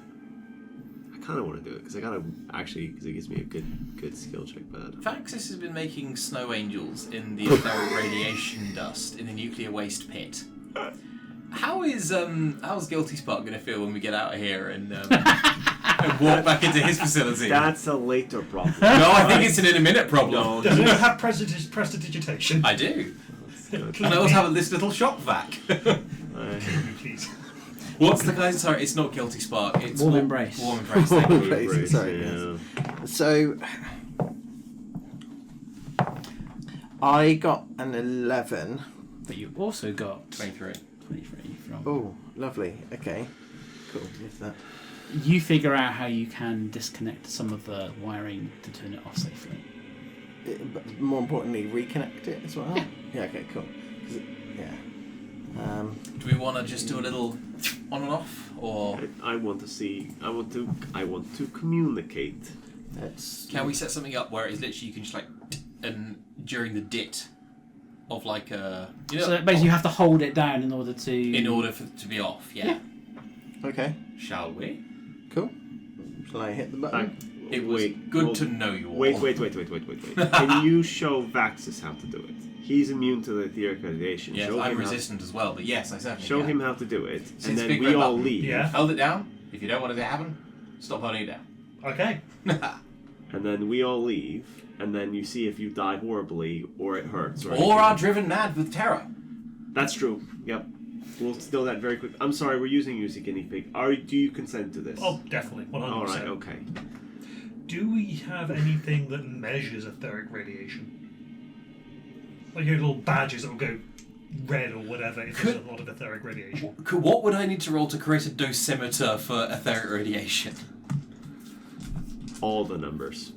I kind of want to do it because because it gives me a good skill check. But Faxis has been making snow angels in the etheric radiation dust in the nuclear waste pit. How's Guilty Spark going to feel when we get out of here and walk back into his facility? that's a later problem. No, I think it's an in-a-minute problem. Does it have prestidigitation? I do. And I also have this little shock vac. Please. What's the guy's? Sorry, it's not Guilty Spark. It's Warm Embrace. Warm Embrace. Thank you. Embrace, sorry, yeah. So I got an 11. But you also got 23. 23 from. Oh, lovely. Okay, cool. With that. You figure out how you can disconnect some of the wiring to turn it off safely. But more importantly, reconnect it as well. Yeah. Okay. Cool. Yeah. Do we want to just do a little on and off, or I want to see. I want to communicate. can we set something up where it's literally you can just like and during the dit of like a So basically, you have to hold it down in order to. for it to be off. Yeah. Okay. Shall we? Cool. Shall I hit the button? It was good to know you all. Wait. Can you show Vaxis how to do it? He's immune to the etheric radiation. Yes, show I'm him resistant as well, but yes, I certainly Show can. him how to do it, Since and then big we red all button. leave. Yeah. Hold it down. If you don't want it to happen, stop holding it down. Okay. And then we all leave, and then you see if you die horribly or it hurts. Or Or are driven mad with terror. That's true. Yep. We'll know that very quick. I'm sorry, we're using you as a guinea pig. Do you consent to this? Oh, definitely. 100%. All right. Okay. Do we have anything that measures etheric radiation? Like your little badges that will go red or whatever if there's a lot of etheric radiation. What would I need to roll to create a dosimeter for etheric radiation? All the numbers.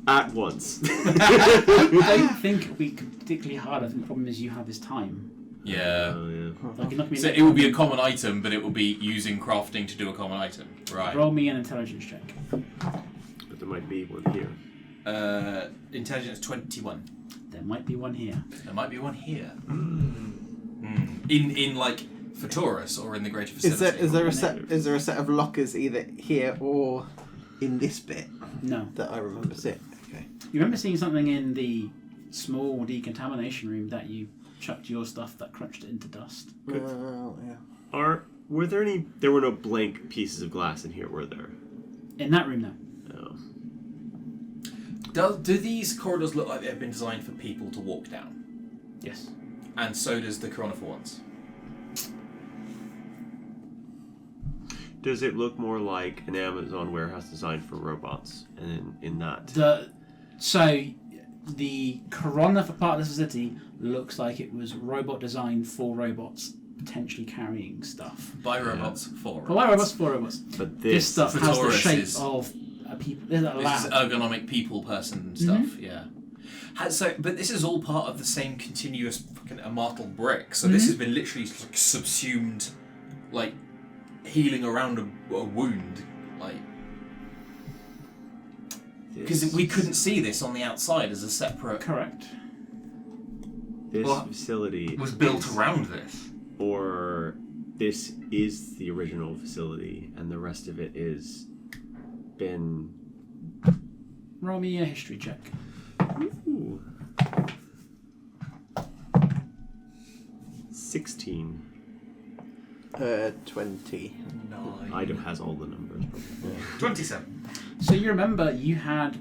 At once. I don't think it'll be particularly hard. I think the problem is you have this time. Yeah. Oh, yeah. Like, you're not gonna So it will be a common item, but it will be using crafting to do a common item. Right. Roll me an intelligence check. But there might be one here. Intelligence 21. There might be one here. There might be one here. In like for Taurus or in the greater facility. Is there a set of lockers either here or in this bit? No. That I remember seeing. Okay. You remember seeing something in the small decontamination room that you chucked your stuff that crunched it into dust? Yeah. Were there any? There were no blank pieces of glass in here, were there? In that room, no. Do these corridors look like they've been designed for people to walk down? Yes. And so does the Coronafor ones. Does it look more like an Amazon warehouse designed for robots? And in that, so the Corona for part of this facility looks like it was robot designed for robots potentially carrying stuff. By robots, for robots. By robots, for robots. But this stuff has the shape is- of a people. There's a This lab. is ergonomic people person stuff, yeah. But this is all part of the same continuous fucking immortal brick. So this has been literally like, subsumed, like healing around a wound, like because we couldn't see this on the outside as a separate. Correct. This Well, facility was built around this. or this is the original facility, and the rest of it is been. Roll me a history check. Ooh. 16. 20. Item has all the numbers. 27. So you remember you had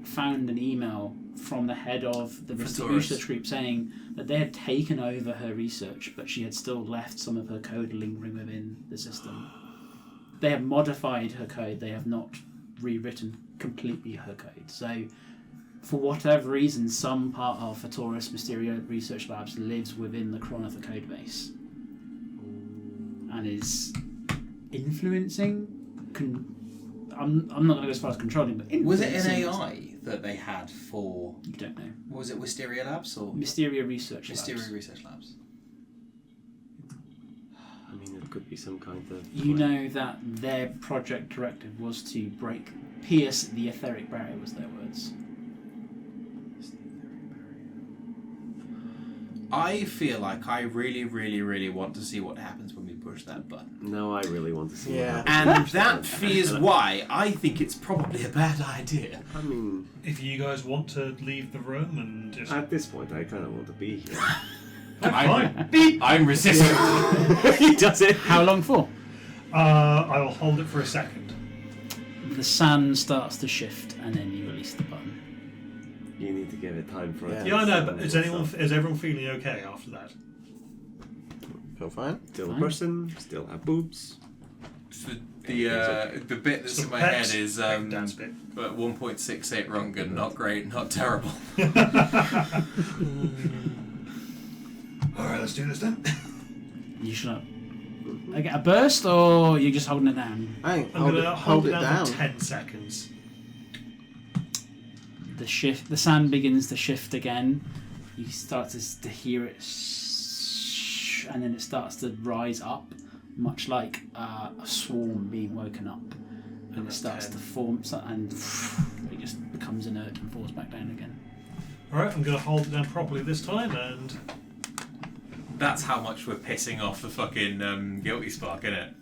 found an email from the head of the Taurus. research group saying that they had taken over her research, but she had still left some of her code lingering within the system. They have modified her code. They have not rewritten completely her code. So, for whatever reason, some part of Taurus Mysterio Research Labs lives within the Chronother code base and is influencing. I'm not going to go as far as controlling, but Was it an influencing- AI that they had for? You don't know. Was it Wisteria Labs or Mysterio Research Mysteria Labs. Research Labs? I mean, it could be some kind of. You know that their project directive was to pierce the etheric barrier, was their words. I feel like I really, really, really want to see what happens when we push that button. No, I really want to see. Yeah. What happens. And that is why I think it's probably a bad idea. I mean, If you guys want to leave the room and just... at this point, I kind of want to be here. I'm resistant. He does it. How long for? I will hold it for a second. The sand starts to shift and then you release the button. You need to give it time for it. Yeah, I know, but is everyone feeling okay after that? Feel fine? Still Fine. a person, still have boobs. The bit that's in my Pecs, head is dance bit. 1.68 Rungan. Not great, not terrible. Alright, let's do this then. You should up. I get a burst or you're just holding it down? Hey, I'm going to hold it down for 10 seconds. The sand begins to shift again. You start to hear it, and then it starts to rise up, much like a swarm being woken up, and it starts to form, and it just becomes inert and falls back down again. Alright, I'm going to hold it down properly this time, and... That's how much we're pissing off the fucking guilty spark, isn't it?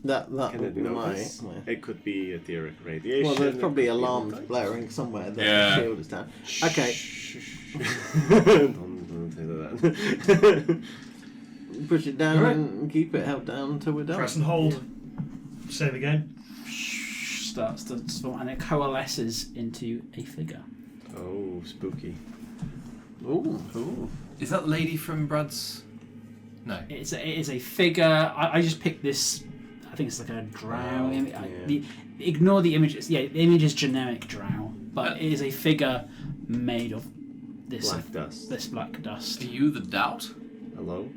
That Can it notice? might. It could be etheric radiation. Well, there's probably it could be alarms all blaring somewhere that Yeah. the shield is down. Okay, don't say that. push it down Alright. and keep it held down until we're done. Press and hold. Save again. Starts to swarm, and it coalesces into a figure. Oh, spooky. Ooh. Is that the lady from Brad's? No. It is a figure. I just picked this. I think it's like a drow. Yeah. Ignore the images. Yeah, the image is generic drow, but it is a figure made of this Black dust. This black dust. Are you the doubt? Hello?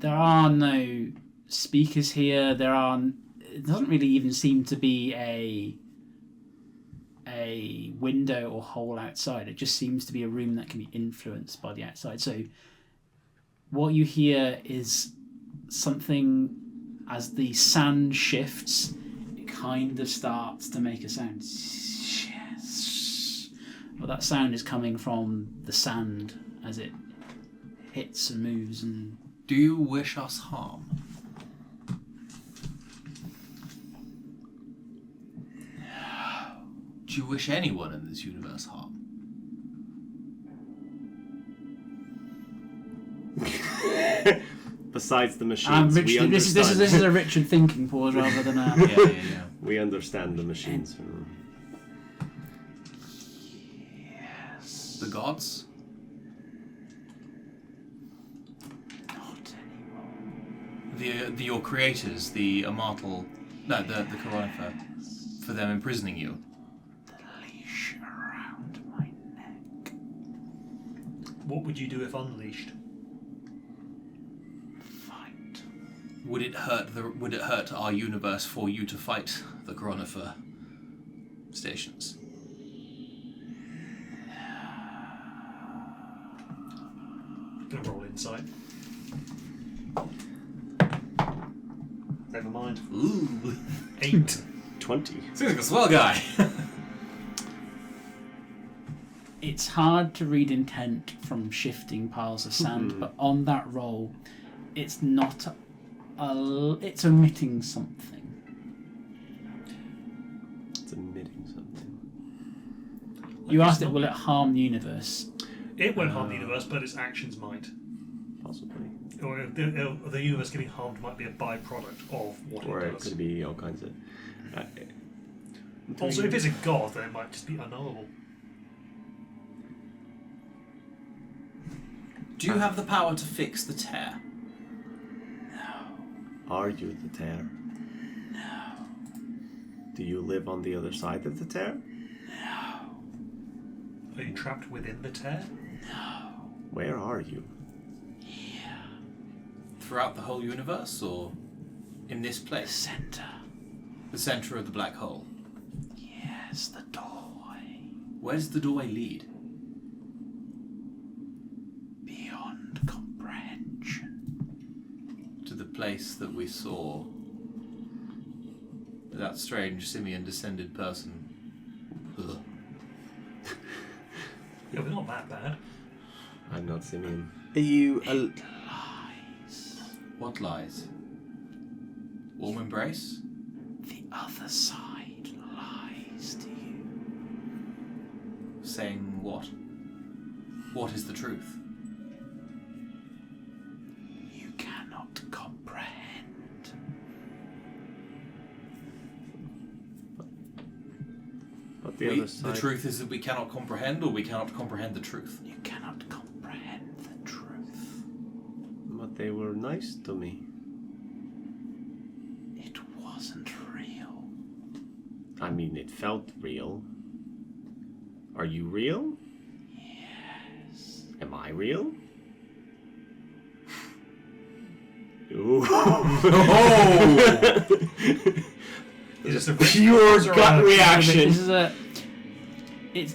There are no speakers here. It doesn't really even seem to be a window or hole outside. It just seems to be a room that can be influenced by the outside. So what you hear is something as the sand shifts. it kind of starts to make a sound. Well, that sound is coming from the sand as it hits and moves. And Do you wish us harm? Do you wish anyone in this universe harm? Besides the machines, we Richard, this understand. is a Richard thinking pause rather than a. Yeah. We understand the machines. The gods? Not anymore. Your creators, the immortal... No, the Coronifer. For them imprisoning you. The leash around my neck. What would you do if unleashed? Fight. Would it hurt our universe for you to fight the Coronifer stations? Gonna roll insight. Never mind. Ooh. 8. 20. Seems like a swell guy. It's hard to read intent from shifting piles of sand, but on that roll, it's not. It's omitting something. It's emitting something. You asked it, will it harm the universe? It won't harm the universe, but its actions might. Possibly. Or the universe getting harmed might be a byproduct of what Or it it does. could be all kinds of... Also, if it's a god, then it might just be unknowable. Do you have the power to fix the tear? Are you the tear? No. Do you live on the other side of the tear? No. Are you trapped within the tear? No. Where are you? Here. Throughout the whole universe, or in this The place? center. The center of the black hole. Yes, the doorway. Where does the doorway lead? Beyond comprehension. To the place that we saw that strange simian-descended person. Ugh. Yeah, we're not that bad. I'm not Simeon. Are you? Lies. What lies? Warm embrace? The other side lies to you. Saying what? What is the truth? You cannot comprehend. But the other side... The truth is that we cannot comprehend, or we cannot comprehend the truth. You cannot comprehend the truth. But they were nice to me. It wasn't real. I mean, it felt real. Are you real? Yes. Am I real? Ooh. Is it a Pure gut reaction. This is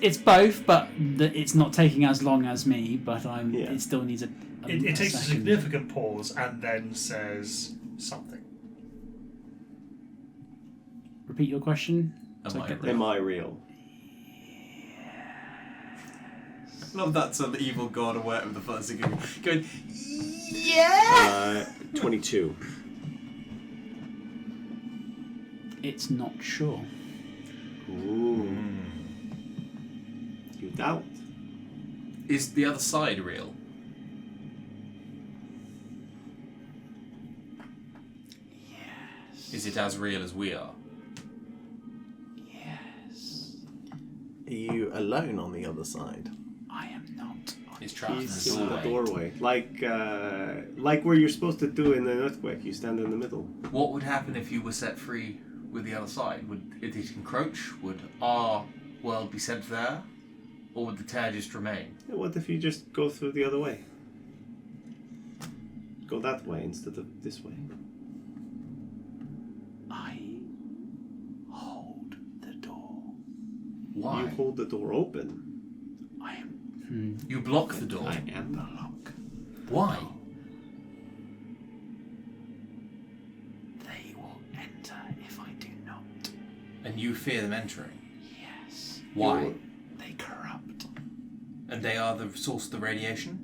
it's both, but it's not taking as long as me. But Yeah. it still needs a It takes a second. significant pause and then says something. Repeat your question. Am So I get real? Am I real? Love that sort of evil god aware of the fuzzy going, 22. It's not sure. Ooh. You doubt? is the other side real? Yes. Is it as real as we are? Yes. Are you alone on the other side? I am not. It's trapped in He's the in the doorway. doorway. Like where you're supposed to do in an earthquake. You stand in the middle. What would happen if you were set free with the other side? Would it encroach? Would our world be sent there? Or would the tear just remain? What if you just go through the other way? Go that way instead of this way. I hold the door. Why? You hold the door open. I am You block the door. I am. block. Why? They will enter if I do not. And you fear them entering. Yes. Why? They corrupt. And they are the source of the radiation?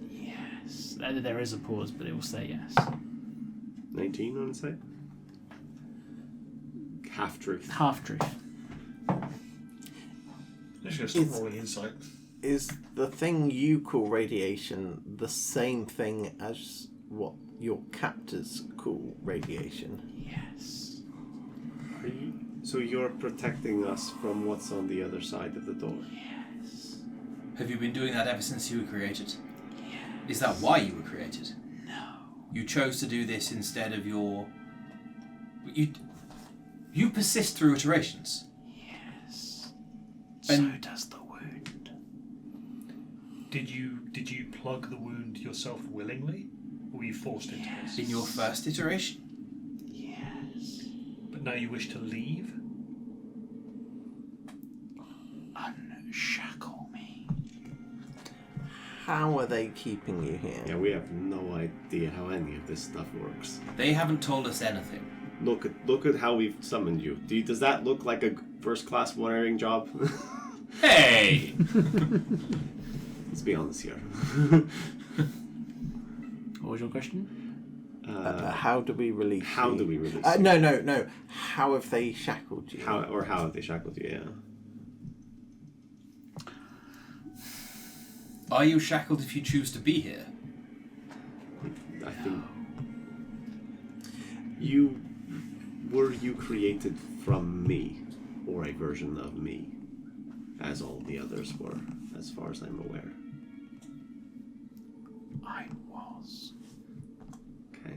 Yes. There is a pause, but it will say yes. 19 on the side. Half truth. Half truth. Let's just stop rolling insight. Is the thing you call radiation the same thing as what your captors call radiation? Yes. So you're protecting us from what's on the other side of the door? Yes. Have you been doing that ever since you were created? Yes. Is that why you were created? No. You chose to do this instead of your... You persist through iterations. Yes. And- So does the wound. Did you plug the wound yourself willingly, or were you forced into this? In your first iteration? Yes. But now you wish to leave? Unshackle me. How are they keeping you here? Yeah, we have no idea how any of this stuff works. They haven't told us anything. Look at how we've summoned you. Does that look like a first-class wiring job? Hey! Let's be honest here. What was your question? How do we release How you? do we release you? No. How have they shackled you? How have they shackled you? Yeah. Are you shackled if you choose to be here? I think were you created from me, or a version of me, as all the others were, as far as I'm aware. I was. Okay.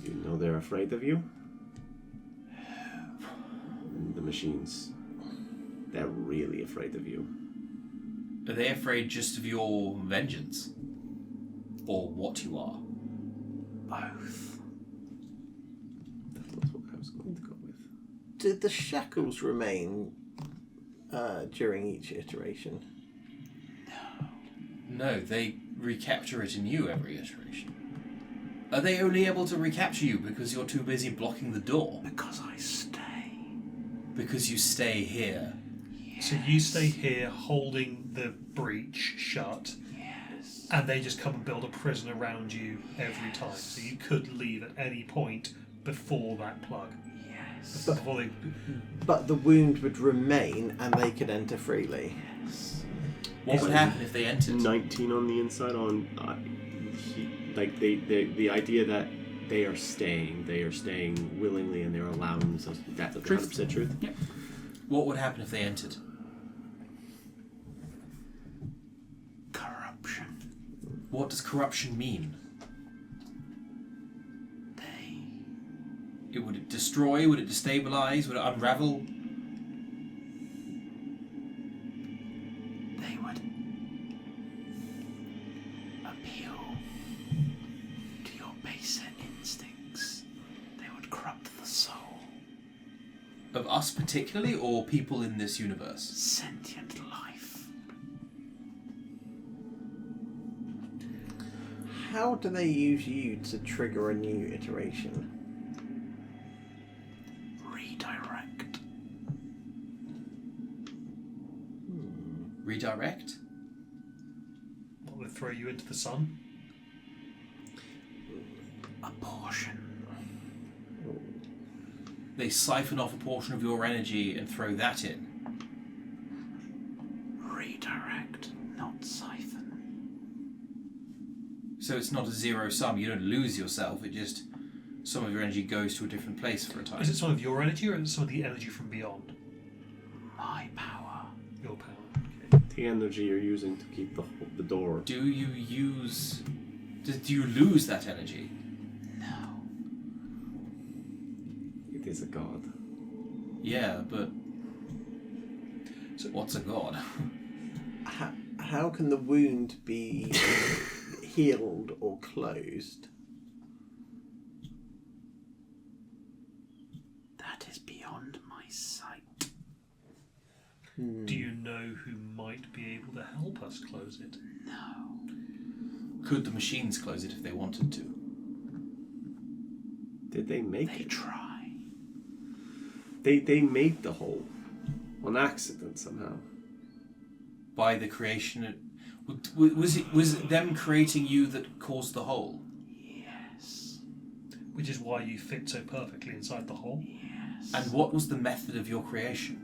You know they're afraid of you? The machines. They're really afraid of you. Are they afraid just of your vengeance? Or what you are? Both. That was what I was going to go with. Did the shackles remain during each iteration? No, they recapture it in you every iteration. Are they only able to recapture you because you're too busy blocking the door? Because I stay. Because you stay here. So you stay here holding the breach shut, Yes. and they just come and build a prison around you every time. So you could leave at any point before that plug. Yes. Before they... But the wound would remain and they could enter freely. Yes. What would happen if they entered? 19 on the inside on the idea that they are staying willingly and they're allowing themselves. That's 100% truth. Yep. What would happen if they entered? Corruption. What does corruption mean? Would it destroy? Would it destabilize? Would it unravel? They would appeal to your baser instincts. They would corrupt the soul. Of us particularly, or people in this universe? Sentient life. How do they use you to trigger a new iteration? Redirect. Redirect? What, they throw you into the sun? A portion. They siphon off a portion of your energy and throw that in. Redirect, not siphon. So it's not a zero sum. You don't lose yourself. It just... some of your energy goes to a different place for a time. Is it some of your energy, or is it some of the energy from beyond? My power. Your power. Okay. The energy you're using to keep the door. Do you use... do you lose that energy? No. It is a god. Yeah, but... So- what's a god? How can the wound be healed or closed? That is beyond my sight. Do you know who might be able to help us close it? No. Could the machines close it if they wanted to? Did they make They it? try. They made the hole on accident somehow. By the creation, was it them creating you that caused the hole? Yes. Which is why you fit so perfectly inside the hole. Yes. And what was the method of your creation?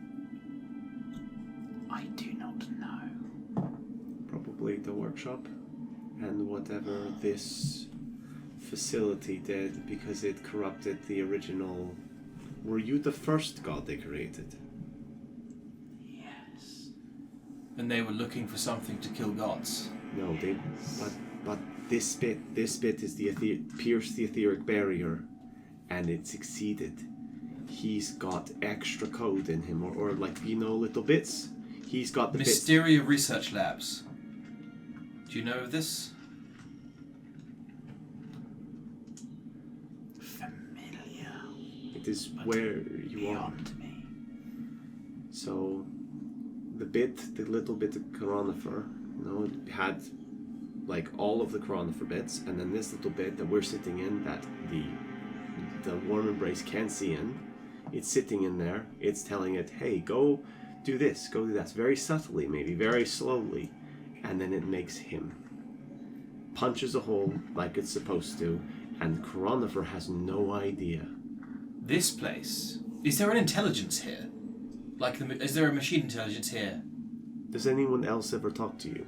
I do not know. Probably the workshop and whatever this facility did, because it corrupted the original. Were you the first god they created? Yes. And they were looking for something to kill gods. No, they. But this bit is the pierced the etheric barrier, and it succeeded. He's got extra code in him, or like little bits. He's got the Mysteria Research Labs. Do you know of this? Familiar. It is But where you are. beyond me. So, the little bit of coronafer, it had like all of the coronafer bits, and then this little bit that we're sitting in, that the warm embrace can see in, it's sitting in there. It's telling it, hey, go do this, go do that, very subtly, maybe very slowly, and then it makes him. Punches a hole like it's supposed to, and coronafer has no idea. This place. Is there an intelligence here? Is there a machine intelligence here? Does anyone else ever talk to you?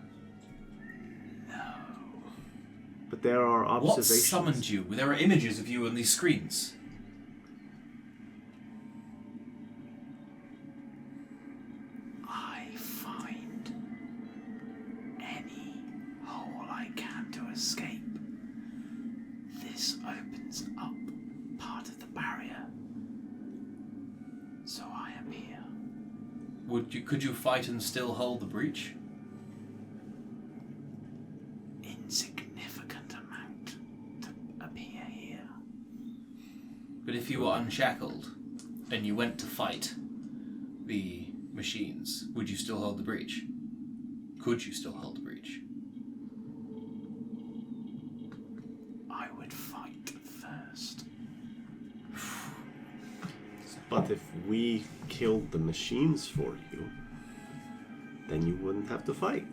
No. But there are What observations. summoned you? There are images of you on these screens. I find any hole I can to escape. This opens up part of the barrier. So I am here. Could you fight and still hold the breach? Insignificant amount to appear here. But if you were unshackled and you went to fight the machines, would you still hold the breach? Could you still hold the breach? I would fight first. But if we killed the machines for you, then you wouldn't have to fight.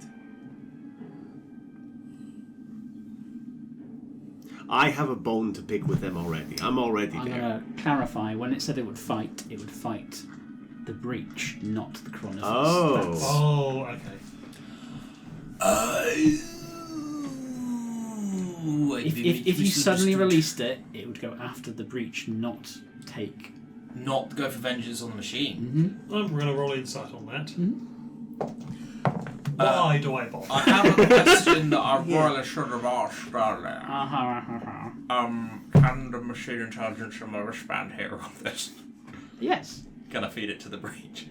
I have a bone to pick with them already. I'm already I'm there. going to clarify. When it said it would fight the breach, not the coronavirus. Oh. That's- Oh, okay. If you suddenly released it, it would go after the breach, not take. Not go for vengeance on the machine. Mm-hmm. I'm going to roll insight on that. Mm-hmm. Why do I bother? I have a question that I really should have asked earlier. Can the machine intelligence in my wristband hear all this? Yes. Can I feed it to the breach?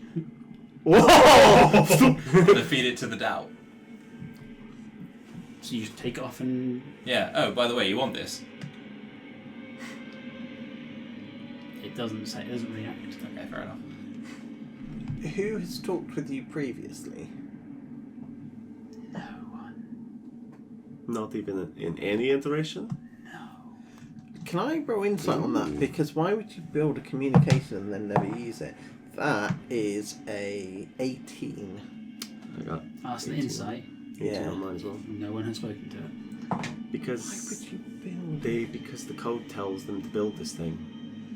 Whoa! Can I feed it to the doubt? So you just take it off and Yeah. Oh, by the way, you want this? it doesn't react. Okay, fair enough. Who has talked with you previously? No one. Not even in any iteration? No. Can I roll insight on that? Because why would you build a communication and then never use it? That is a 18. I got That's an 18. insight. 18 Yeah. on mine as well. No one has spoken to it. Why Because would you build because the code tells them to build this thing.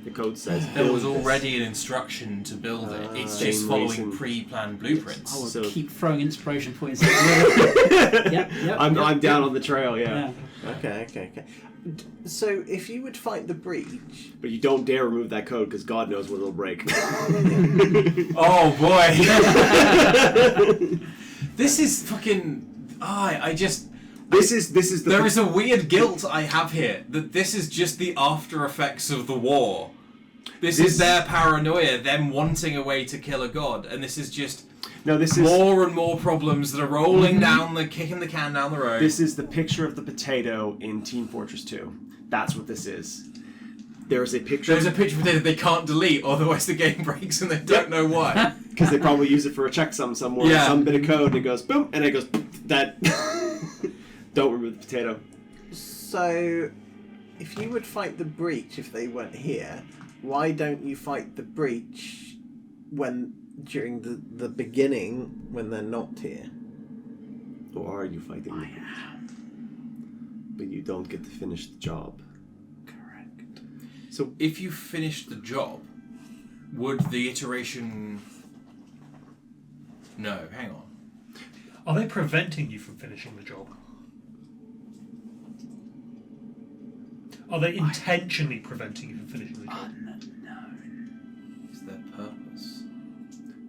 The code says There was build this. already an instruction to build it. It's Same just following reason. pre-planned blueprints. I will So- keep throwing inspiration points at you. Yep. I'm down on the trail, yeah. Okay. So if you would fight the breach, But you don't dare remove that code because God knows what it'll break. Oh boy! This is fucking. This is the. There is a weird guilt I have here that this is just the after effects of the war. This is their paranoia, them wanting a way to kill a god, and this is just more and more problems that are rolling down kicking the can down the road. This is the picture of the potato in Team Fortress 2. That's what this is. There's a picture. There's a picture of it they can't delete, otherwise the game breaks and they don't know why. Because they probably use it for a checksum somewhere. Yeah. Some bit of code, and it goes boom, and it goes that. Don't remove the potato. So, if you would fight the breach if they weren't here, why don't you fight the breach during the beginning when they're not here? Or are you fighting the I breach? am. But you don't get to finish the job. Correct. So If you finished the job, would the iteration... No, hang on. Are they preventing you from finishing the job? Are they intentionally preventing you from finishing the job? Unknown. Is their purpose?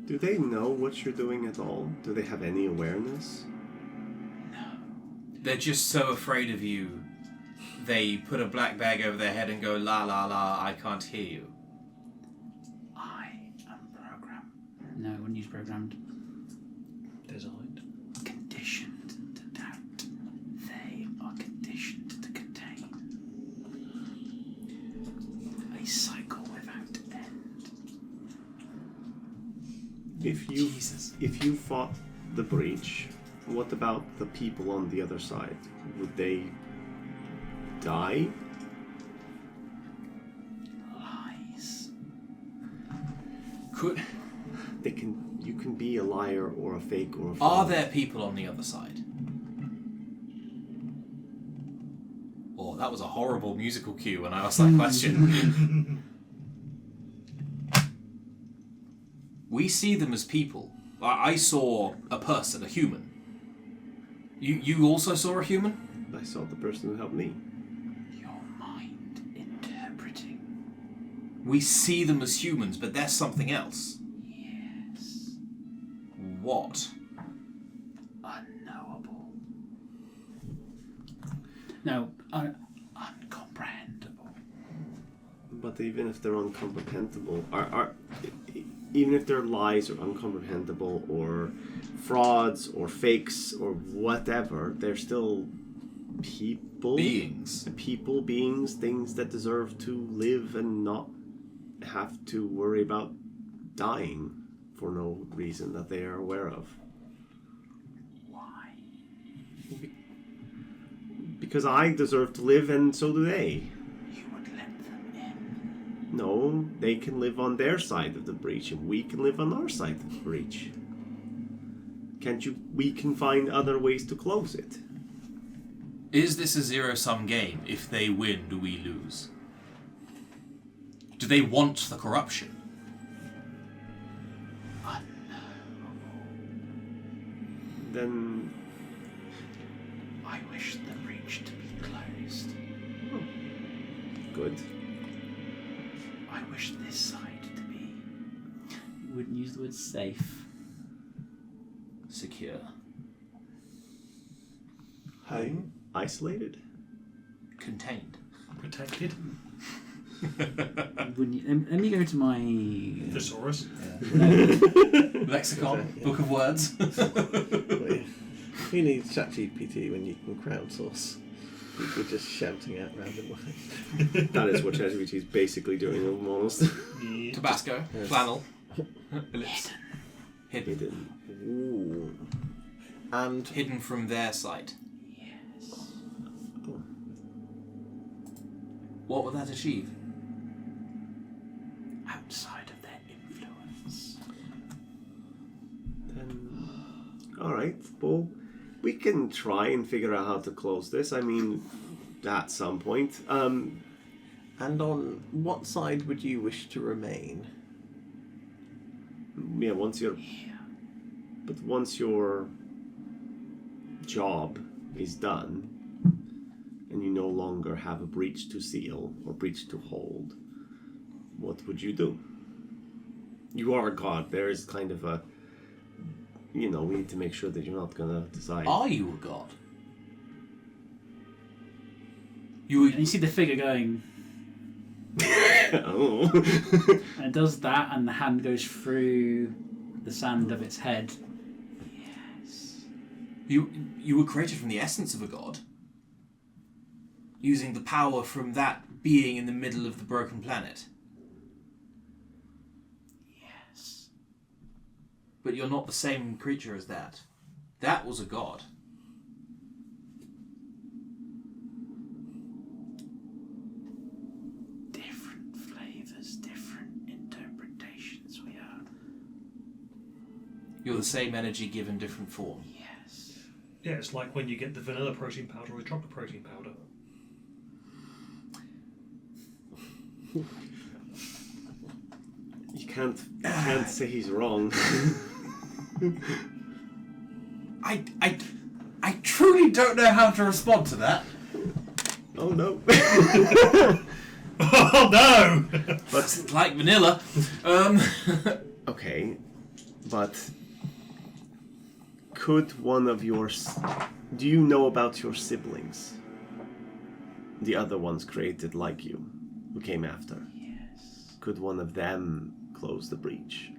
do they know what you're doing at all? Do they have any awareness? They're just so afraid of you, they put a black bag over their head and go, la la la, I can't hear you. I am programmed. No, I wouldn't use programmed. Designed. Conditioned to doubt. They are conditioned to contain. A cycle without end. If you fought the breach, what about the people on the other side? Would they die? Lies. Could... You can be a liar or a fake or a Are fraud. there people on the other side? Oh, that was a horrible musical cue when I asked that question. We see them as people. I saw a person, a human. You also saw a human? I saw the person who helped me. Your mind interpreting. We see them as humans, but they're something else. Yes. What? Unknowable. No, uncomprehendable. But even if they're uncomprehendable, even if they're lies or uncomprehendable or frauds or fakes or whatever, they're still people. Beings. People, beings, things that deserve to live and not have to worry about dying for no reason that they are aware of. Why? Because I deserve to live and so do they. You would let them in. No, they can live on their side of the breach and we can live on our side of the breach. We can find other ways to close it. Is this a zero-sum game? If they win, do we lose? Do they want the corruption? Then I wish the breach to be closed. good. I wish this side to be. You wouldn't use the word safe. Secure. Home? Isolated? Contained. Protected. Let me go to my Thesaurus. Lexicon. Book of words. Who needs ChatGPT when you can crowdsource? People just shouting out random words. That is what ChatGPT is basically doing, if I'm honest. Tabasco. Yes. Flannel. Ellipse. Hidden. Hidden. Ooh. And Hidden from their sight. yes. What would that achieve? Outside of their influence. Then, alright, well, we can try and figure out how to close this. I mean, at some point. and on what side would you wish to remain? Yeah, once your job is done, and you no longer have a breach to seal or breach to hold, what would you do? You are a god. There is kind of a, we need to make sure that you're not gonna decide. Are you a god? And you see the figure going, Oh. and it does that, and the hand goes through the sand of its head. Yes. You were created from the essence of a god, using the power from that being in the middle of the broken planet. Yes. But you're not the same creature as that. That was a god. You're the same energy given different form. Yes. Yeah, it's like when you get the vanilla protein powder or the chocolate protein powder. You can't say he's wrong. I truly don't know how to respond to that. Oh no. Oh no! But like vanilla. Okay, but could one of do you know about your siblings? The other ones created like you, who came after. Yes. Could one of them close the breach?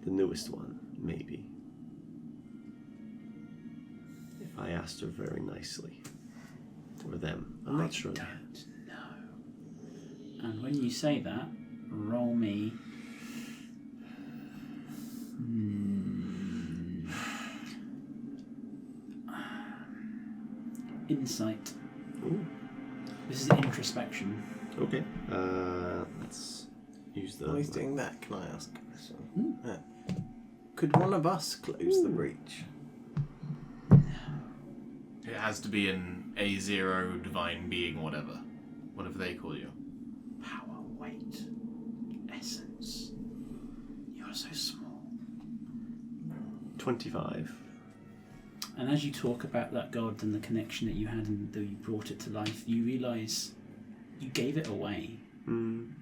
The newest one, maybe. If I asked her very nicely. Or them. I'm not sure. I don't know. And when you say that, roll me. Insight. Ooh. This is introspection. Okay. Let's use the. While he's doing that, can I ask a question? Could one of us close the breach? It has to be an A0 divine being, whatever they call you. Power, weight, essence. You are so small. 25. And as you talk about that god and the connection that you had and that you brought it to life, you realise you gave it away. Mm.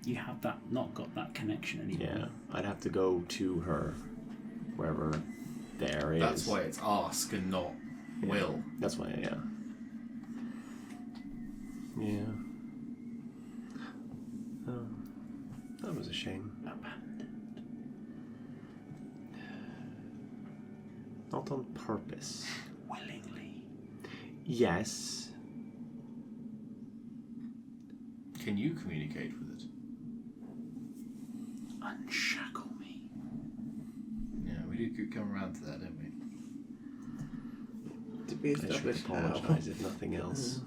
You have not got that connection anymore. Yeah, I'd have to go to her, wherever there is. That's why it's ask and not will. That's why, yeah. Yeah. Oh, that was a shame. Abandoned. Not on purpose. Willingly. Yes. Can you communicate with it? Unshackle me. Yeah, we do come around to that, don't we? To be I should established how. apologize if nothing else.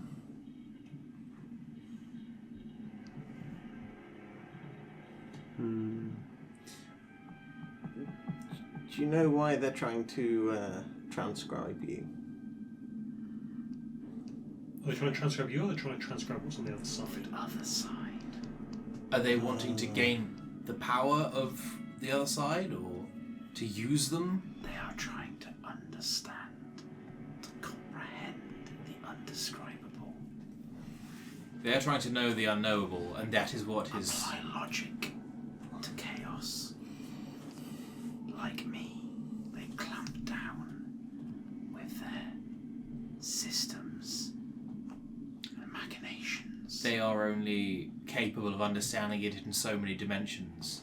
Do you know why they're trying to transcribe you? Are they trying to transcribe you or are they trying to transcribe what's on the other side? Other side. Are they wanting to gain the power of the other side or to use them? They are trying to understand, to comprehend the undescribable. They are trying to know the unknowable, and that is what is... Apply logic to chaos. Like me, they clamp down with their systems and machinations. They are only capable of understanding it in so many dimensions,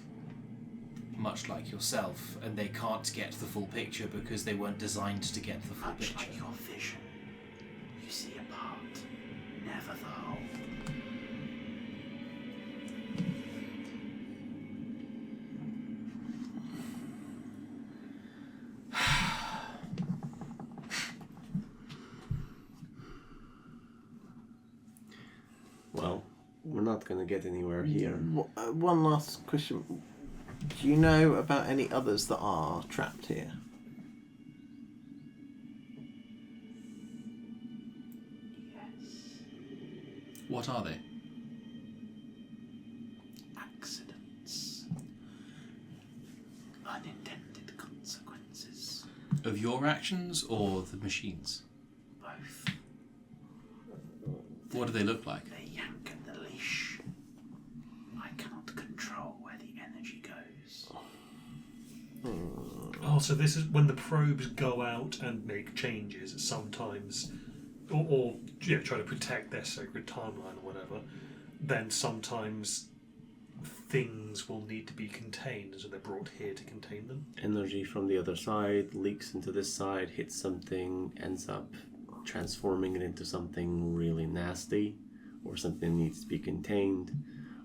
much like yourself, and they can't get the full picture because they weren't designed to get the full Much picture. like your vision. You see a part, never the whole. Well, we're not going to get anywhere here. One last question. Do you know about any others that are trapped here? What are they? Accidents. Unintended consequences. Of your actions or the machines? Both. What do they look like? They yank at the leash. I cannot control where the energy goes. Oh, so this is when the probes go out and make changes sometimes, or try to protect their sacred timeline or whatever, then sometimes things will need to be contained, so they're brought here to contain them. Energy from the other side leaks into this side, hits something, ends up transforming it into something really nasty, or something that needs to be contained,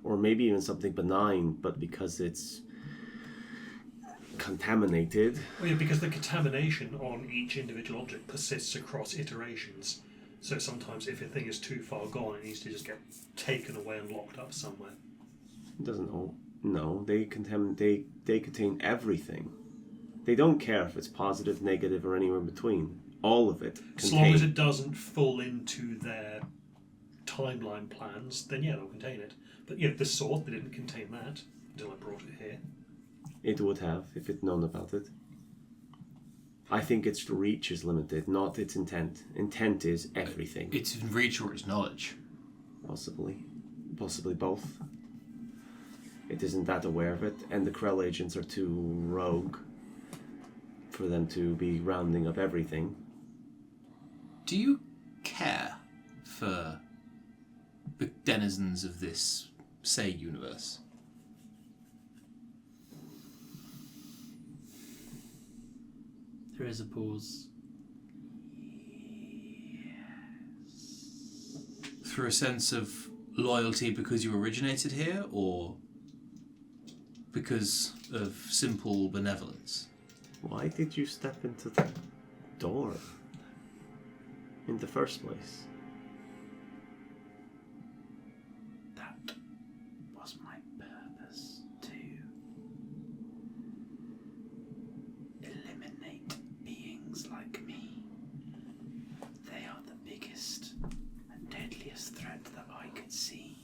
or maybe even something benign, but because it's contaminated. Well, yeah, because the contamination on each individual object persists across iterations. So sometimes if a thing is too far gone, it needs to just get taken away and locked up somewhere. It doesn't No, they contain everything. They don't care if it's positive, negative, or anywhere in between. All of it. As long as it doesn't fall into their timeline plans, then yeah, they'll contain it. But yeah, the sword, they didn't contain that until I brought it here. It would have, if it'd known about it. I think its reach is limited, not its intent. Intent is everything. Its reach or its knowledge? Possibly. Possibly both. It isn't that aware of it, and the Krell agents are too rogue for them to be rounding up everything. Do you care for the denizens of this, say, universe? There is a pause. Through a sense of loyalty because you originated here, or because of simple benevolence? Why did you step into the door in the first place? That was my purpose, to eliminate beings like me. They are the biggest and deadliest threat that I could see.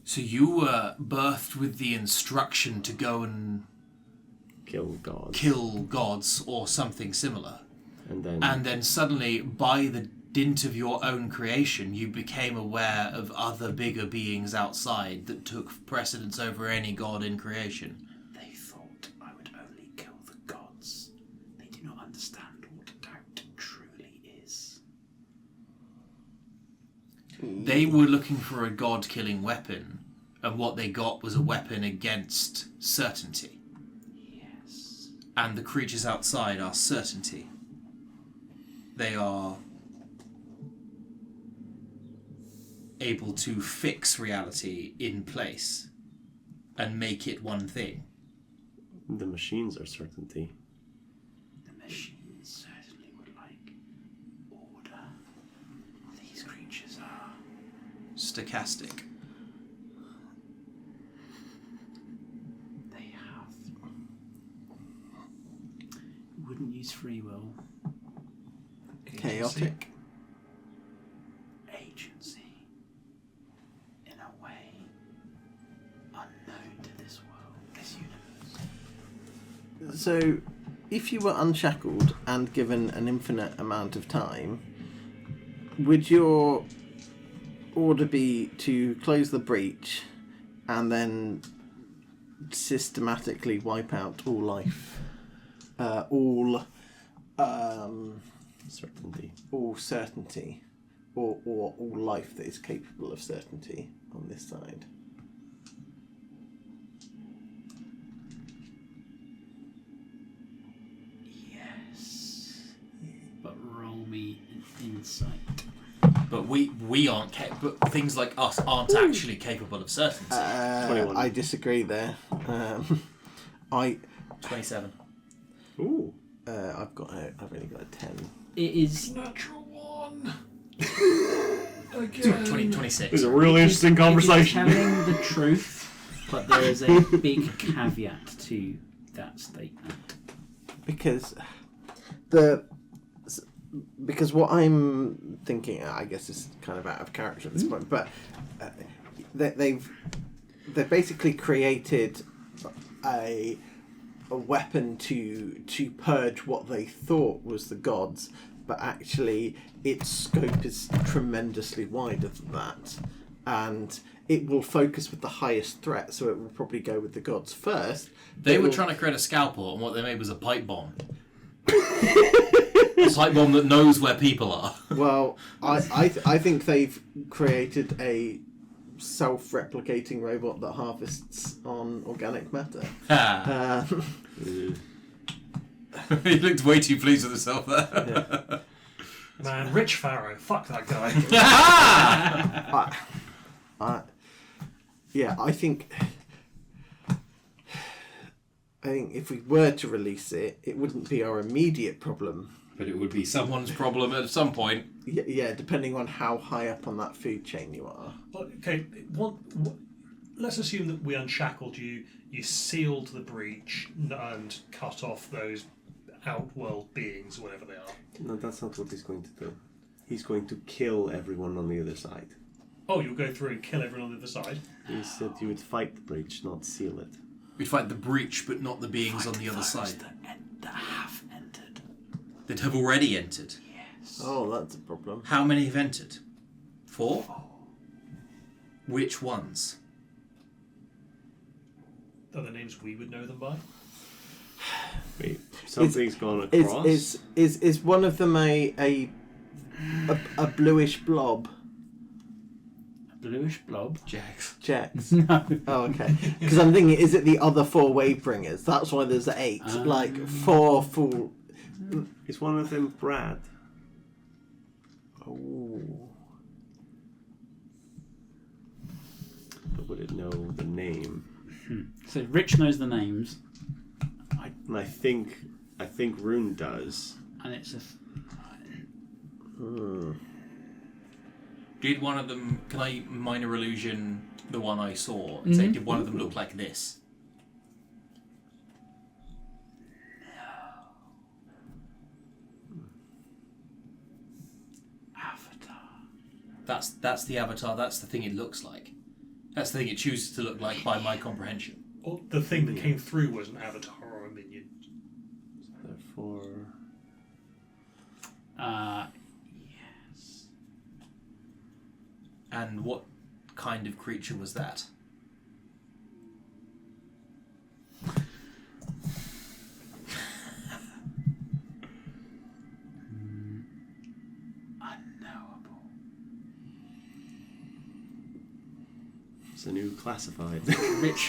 So you were birthed with the instruction to go and Kill gods or something similar. And then suddenly, by the dint of your own creation, you became aware of other bigger beings outside that took precedence over any god in creation. They thought I would only kill the gods. They do not understand what doubt truly is. They were looking for a god-killing weapon, and what they got was a weapon against certainty. Yes. And the creatures outside are certainty. They are able to fix reality in place and make it one thing. the machines are certainty. The machines certainly would like order. These creatures are Stochastic. They have. Wouldn't use free will. Chaotic. Agency. In a way unknown to this world, this universe. So, if you were unshackled and given an infinite amount of time, would your order be to close the breach and then systematically wipe out all life, Certainty. all certainty, or all life that is capable of certainty on this side? Yes. But roll me an insight. But we aren't but things like us aren't actually capable of certainty. 21. I disagree there. I 27. Ooh. I've only got a 10. It is. Natural one. 26. It's a really interesting conversation. It is telling the truth, but there is a big caveat to that statement. Because what I'm thinking, I guess is kind of out of character at this point, but they've basically created a weapon to purge what they thought was the gods, but actually its scope is tremendously wider than that, and it will focus with the highest threat, so it will probably go with the gods first. They were trying to create a scalpel, and what they made was a pipe bomb. A pipe bomb that knows where people are. Well, I think they've created a self-replicating robot that harvests on organic matter. He looked way too pleased with himself there. Yeah. Man, Rich Farrow, fuck that guy. I think if we were to release it, it wouldn't be our immediate problem. But it would be someone's problem at some point. Yeah, depending on how high up on that food chain you are. Okay, let's assume that we unshackled you, you sealed the breach, and cut off those outworld beings, whatever they are. No, that's not what he's going to do. He's going to kill everyone on the other side. Oh, you'll go through and kill everyone on the other side? He said you would fight the breach, not seal it. We'd fight the breach, but not the beings Fight on the other those side. that have entered. That have already entered. Yes. Oh, that's a problem. How many have entered? 4? Which ones? Are the names we would know them by? Wait, something's gone across. Is one of them a bluish blob? A bluish blob. Jags. Jax. No. Oh, okay. Because I'm thinking, is it the other 4 wavebringers? That's why there's 8. Like 4 full. Is one of them Brad? Oh. But would it know the name? So Rich knows the names, And I think Rune does. and it's a. Did one of them... Can I minor illusion the one I saw and say, did one of them look like this? Avatar. That's the avatar. That's the thing it looks like. That's the thing it chooses to look like by my comprehension. Or the thing that came through was an avatar or a minion. Therefore, Yes. And what kind of creature was that? Unknowable. it's a new classified.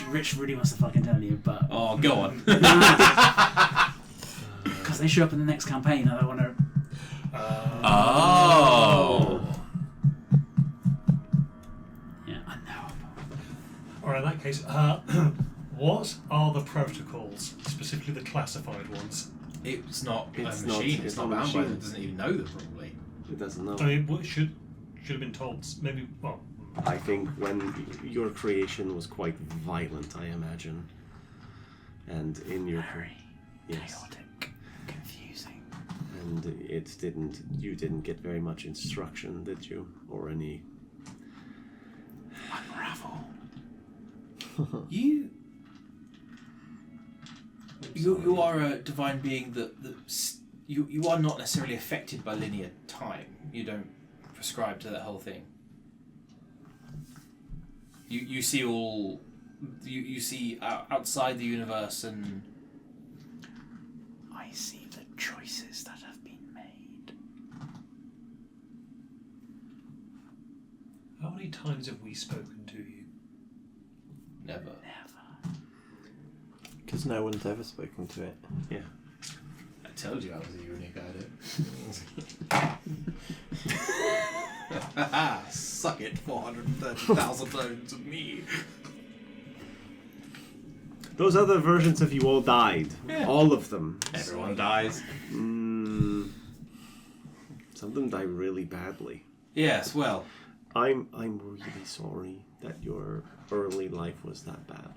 Rich really wants to fucking tell you, but Oh, go on. because they show up in the next campaign, I don't want to. Oh. Yeah, unknowable. Or in that case, what are the protocols, specifically the classified ones? It's not It's a not- machine. it's It's not not a bound by machine. it. It doesn't even know them, probably. It doesn't know. I mean, what should have been told. Maybe, well, I think when your creation was quite violent, I imagine. And in your Very yes, chaotic, confusing. and you didn't get very much instruction, did you? Or any Unravel. You are a divine being that you are not necessarily affected by linear time. You don't prescribe to that whole thing. You see all you see outside the universe, and I see the choices that have been made. how many times have we spoken to you? never. Never. Because no one's ever spoken to it. yeah. I told you I was a unique idea. Suck it, 430,000 clones of me. Those other versions of you all died. Yeah. All of them. Everyone dies. Some of them die really badly. Yes, well, I'm really sorry that your early life was that bad.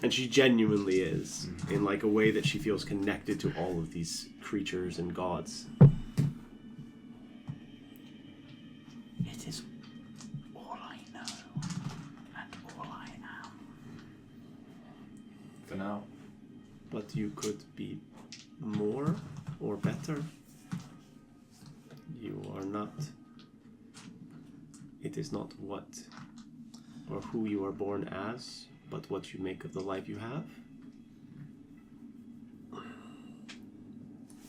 And she genuinely is, in like a way that she feels connected to all of these creatures and gods. It is all I know and all I am. for now. But you could be more or better. You are not. It is not what or who you are born as, but what you make of the life you have.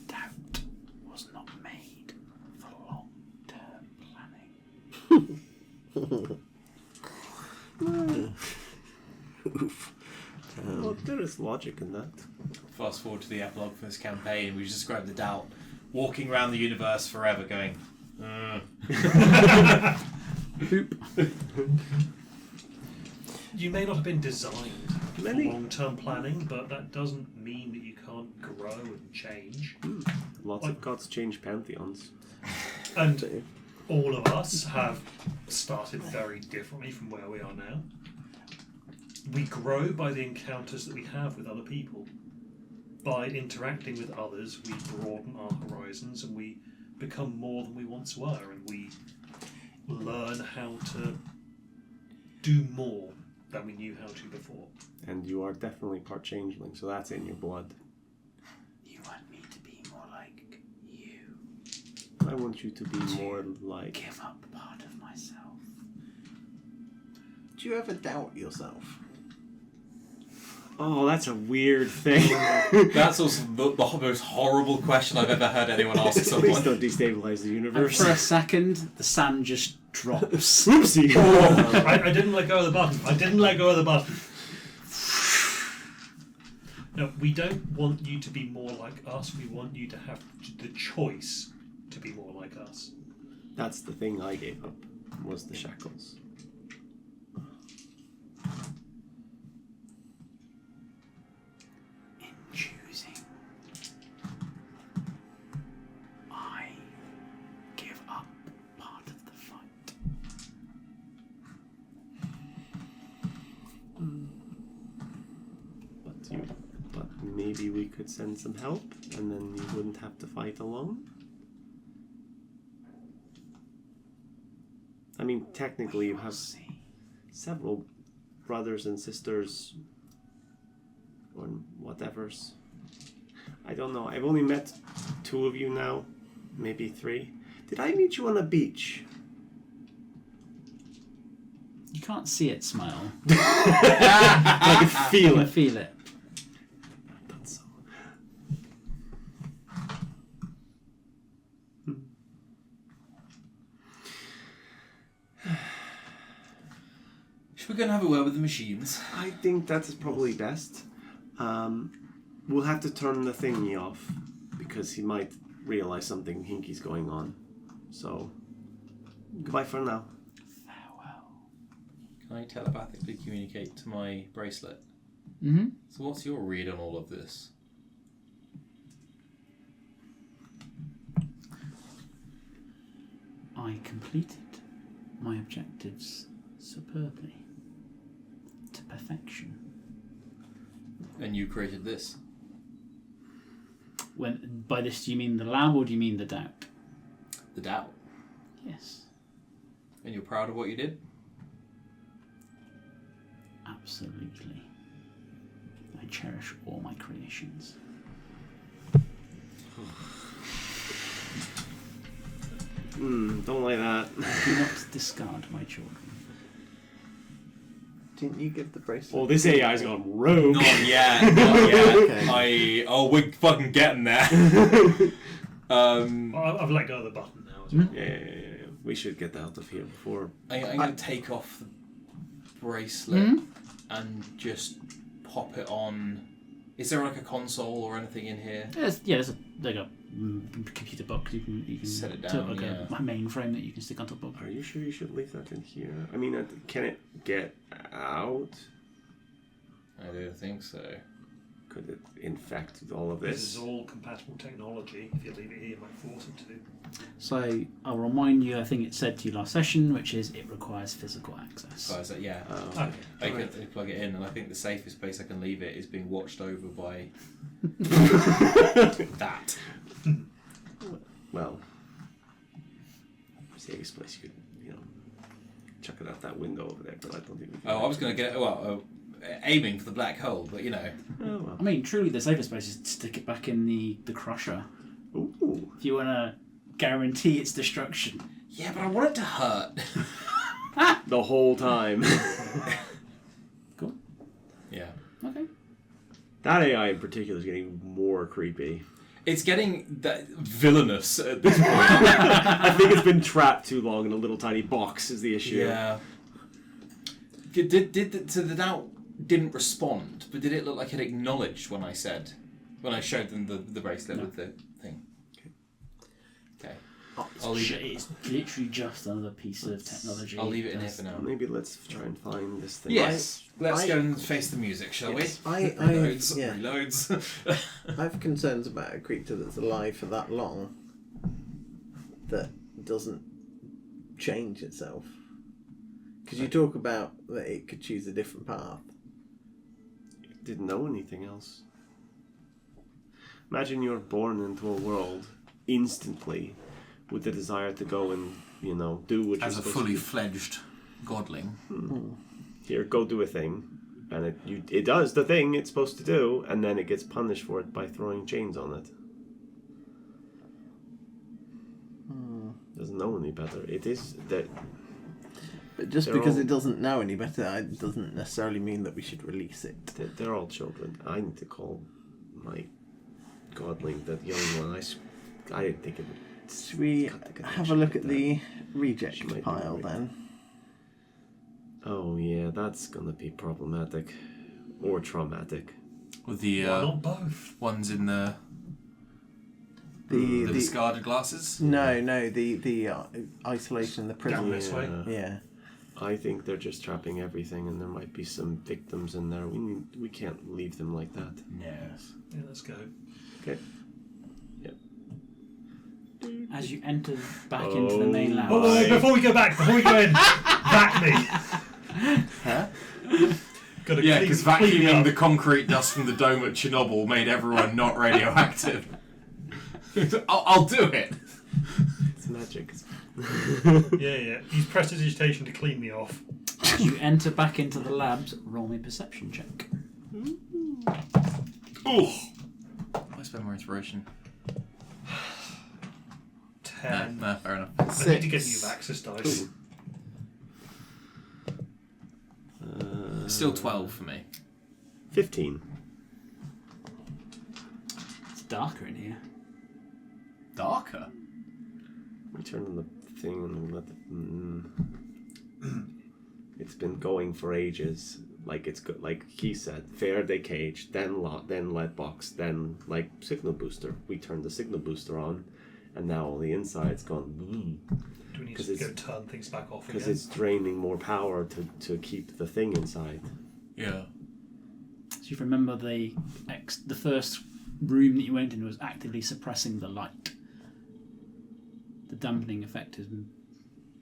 Doubt was not made for long-term planning. Oof. Well, there is logic in that. Fast forward to the epilogue for this campaign, we just described the Doubt walking around the universe forever going, You may not have been designed for Many- long-term planning, but that doesn't mean that you can't grow and change. Lots of gods change pantheons. And all of us have started very differently from where we are now. We grow by the encounters that we have with other people. By interacting with others, we broaden our horizons and we become more than we once were, and we learn how to do more than we knew how to before. And you are definitely part changeling, so that's in your blood. You want me to be more like you. I want you to be more like... Give up part of myself. Do you ever doubt yourself? Oh, that's a weird thing. That's also the most horrible question I've ever heard anyone ask Please someone. don't destabilize the And universe. for a second, the sand just drops. Oopsie! I didn't let go of the button. I didn't let go of the button. No, we don't want you to be more like us. We want you to have the choice to be more like us. That's the thing I gave up, was the shackles. In choosing, I give up part of the fight. But maybe we could send some help, and then you wouldn't have to fight alone? I mean, technically you have several brothers and sisters, or whatevers. I don't know. I've only met 2 of you now, maybe 3. Did I meet you on a beach? You can't see it smile. I can feel I it. feel it. That's so. Should we go and have a word with the machines? I think that is probably best. We'll have to turn the thingy off because he might realize something hinky's going on. So, goodbye for now. Farewell. Can I telepathically communicate to my bracelet? Mm-hmm. So what's your read on all of this? I completed my objectives superbly. To perfection. And you created this? When by this do you mean the lab or do you mean the doubt? The doubt. Yes. And you're proud of what you did? Absolutely. I cherish all my creations. Don't like that. Do not discard my children. Didn't you give the bracelet? Well, this AI's gone rogue. Not yet, not yet. Okay. We're fucking getting there. I've let go of the button now as well. Yeah. We should get out of here before. I'm going to take off the bracelet and just pop it on. Is there like a console or anything in here? There's a computer box you can Set it to down, like yeah. a mainframe that you can stick on top of. Are you sure you should leave that in here? I mean, can it get out? I don't think so. Could it infect all of This this? is all compatible technology. If you leave it here, it might force it to. So I'll remind you, I think it said to you last session, which is it requires physical access. So I was like, yeah. Okay. I can plug it in, and I think the safest place I can leave it is being watched over by that. Well, safest place you could, chuck it out that window over there, but I don't think we can. Oh, I was going to get aiming for the black hole, but Oh, well. I mean, truly, the safest place is to stick it back in the crusher. Ooh. If you want to guarantee its destruction. yeah, but I want it to hurt. The whole time. Cool. Yeah. Okay. That AI in particular is getting more creepy. It's getting that villainous at this point. I think it's been trapped too long in a little tiny box is the issue. Yeah. So the doubt didn't respond, but did it look like it acknowledged when I showed them the bracelet with the thing? Okay. I'll leave it. It's literally just another piece of technology. I'll leave it in here for now. Maybe let's try and find this thing. Yes. Let's go and face the music, shall we? Reloads. Yeah. Reloads. I have concerns about a creature that's alive for that long that doesn't change itself? Because you talk about that it could choose a different path. It didn't know anything else. Imagine you're born into a world instantly with the desire to go and, do what you're As a supposed fully to do. fledged godling. Here, go do a thing. And it does the thing it's supposed to do, and then it gets punished for it by throwing chains on it. Doesn't know any better. It is that. But just because it doesn't know any better, it doesn't necessarily mean that we should release it. They're all children. I need to call my godling, that young one. I didn't think it would. Should we have a look at the reject pile then? Oh yeah, that's gonna be problematic. Or traumatic. With the Why not both? ones in the The discarded glasses? No, the isolation, the prison. Down this way. Yeah. I think they're just trapping everything, and there might be some victims in there. We can't leave them like that. No. Yeah, let's go. Okay. Yep. As you enter back into the main lab. Oh, wait, before we go in, back me. Huh? Gotta Yeah, clean- because clean vacuuming up. the concrete dust from the dome at Chernobyl made everyone not radioactive. I'll do it. It's magic. Yeah. Use prestidigitation to clean me off. As you enter back into the labs, roll me a perception check. Oh. I spend more inspiration. 10. No, fair enough. I need to get new access dice. Still 12 for me. 15. It's darker in here. Darker? We turn on the thing and let it's been going for ages. Like like he said, Faraday cage, then lead box, then like signal booster. We turned the signal booster on, and now all the inside's gone. Do we need to go turn things back off Because again? it's draining more power to keep the thing inside. Yeah. So you remember the first room that you went in was actively suppressing the light. The dampening effect has been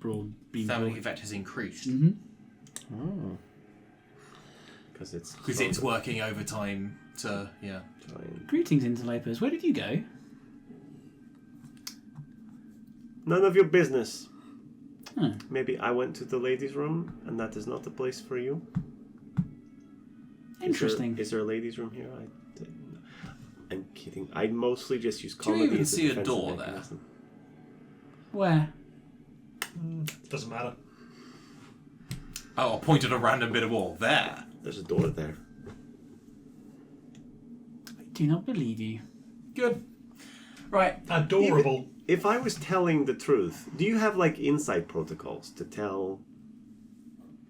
The dampening effect has increased. Mm-hmm. Oh. Because It's working overtime to, yeah. Greetings, interlopers. Where did you go? None of your business. Huh. Maybe I went to the ladies' room, and that is not the place for you. Interesting. Is there a ladies' room here? I'm kidding. I mostly just use Do you comedy even as a see a defensive door there? mechanism. Where? Doesn't matter. Oh, I pointed a random bit of wall. There. There's a door there. I do not believe you. Good. Right. Adorable. If I was telling the truth, do you have like insight protocols to tell?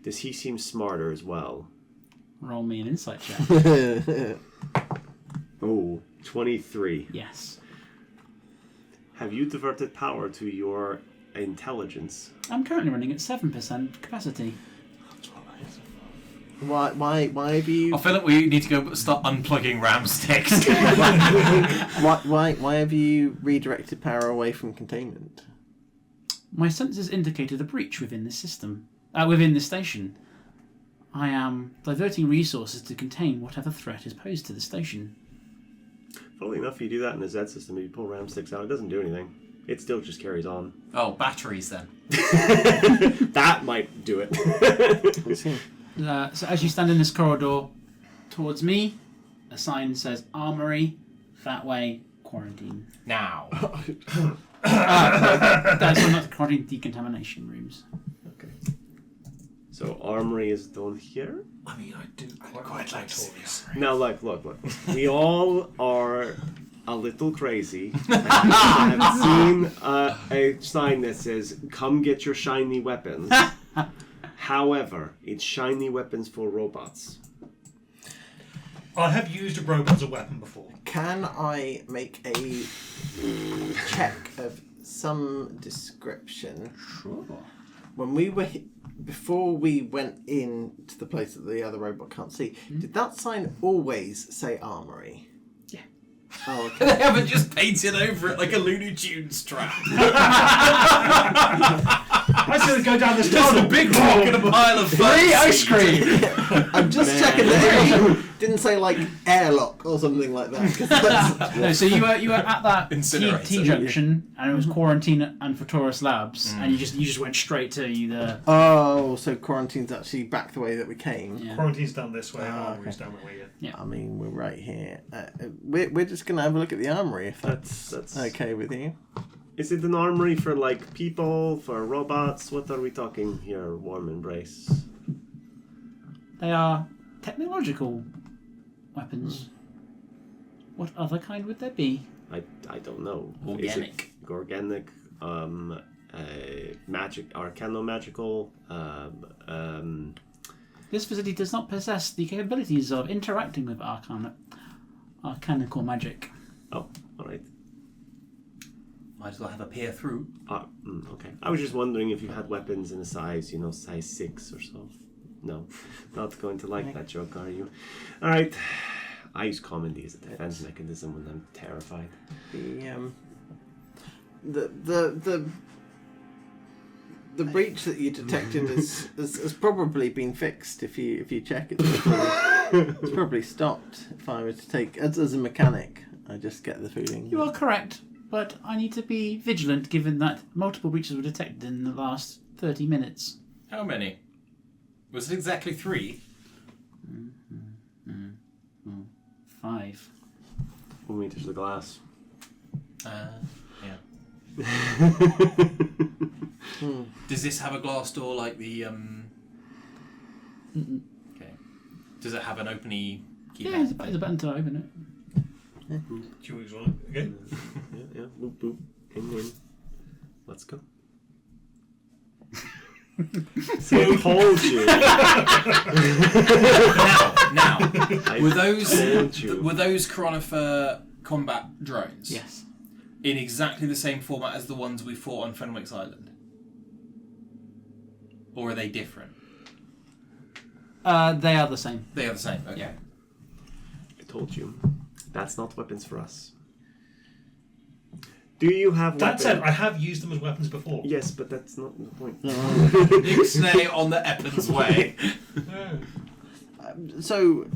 Does he seem smarter as well? Roll me an insight check. Oh, 23. Yes. Have you diverted power to your intelligence? I'm currently running at 7% capacity. Why have you? I feel like we need to go start unplugging RAM sticks. why have you redirected power away from containment? My sensors indicated a breach within this system. Within this station. I am diverting resources to contain whatever threat is posed to the station. Funnily enough, you do that in a Z system. If you pull RAM sticks out, it doesn't do anything. It still just carries on. Oh, batteries then. That might do it. Let's see. So as you stand in this corridor towards me, a sign says armory, that way, quarantine. Now. That's not the quarantine, decontamination rooms. Okay. So armory is done here. I mean, I do quite like toys. Now, look. We all are a little crazy. I have seen a sign that says, "Come get your shiny weapons." However, it's shiny weapons for robots. I have used a robot as a weapon before. Can I make a check of some description? Sure. When we were before we went in to the place that the other robot can't see, did that sign always say armory? Yeah. Oh, okay. They haven't just painted over it like a Looney Tunes trap. I I said go down this Just tunnel. a big rock and a pile of Free ice cream! I'm just checking that it didn't say like airlock or something like that. 'Cause that's- No, so you were at that Incinerator. T junction, and it was Quarantine and Photorus Labs, and you just went straight to either. Oh, so quarantine's actually back the way that we came. Yeah. Quarantine's down this way, and Ah, armory's down that way. Yeah. I mean, we're right here. We're just gonna have a look at the armory if that's okay with you. Is it an armory for like people, for robots? What are we talking here? Warm embrace. They are technological weapons. What other kind would there be? I don't know. Organic. Is it organic. Magic, arcano-magical. This facility does not possess the capabilities of interacting with arcanical magic. Oh, all right. Might as well have a peer through. Okay. I was just wondering if you had weapons in a size, size 6 or so. No, not going to like that joke, are you? All right. I use comedy as a defense mechanism when I'm terrified. The breach that you detected has probably been fixed if you check it. It's probably stopped. If I were to take as a mechanic, I just get the feeling. You are correct, but I need to be vigilant given that multiple breaches were detected in the last 30 minutes. How many? Was it exactly 3? 5. When we touch the glass. Yeah. Does this have a glass door like the Okay. Does it have an openy keypad? Yeah, there's a button to open it. Chewy's one. Okay. Yeah. Boop, boop. In. Let's go. See, I told you. Now, I were told you. those Chronifer combat drones? Yes. In exactly the same format as the ones we fought on Fenwick's Island? Or are they different? They are the same. They are the same. Okay. Yeah. I told you. That's not weapons for us. Do you have That weapons? said, I have used them as weapons before. Yes, but that's not the point. Ixnay on the Eppens way. So,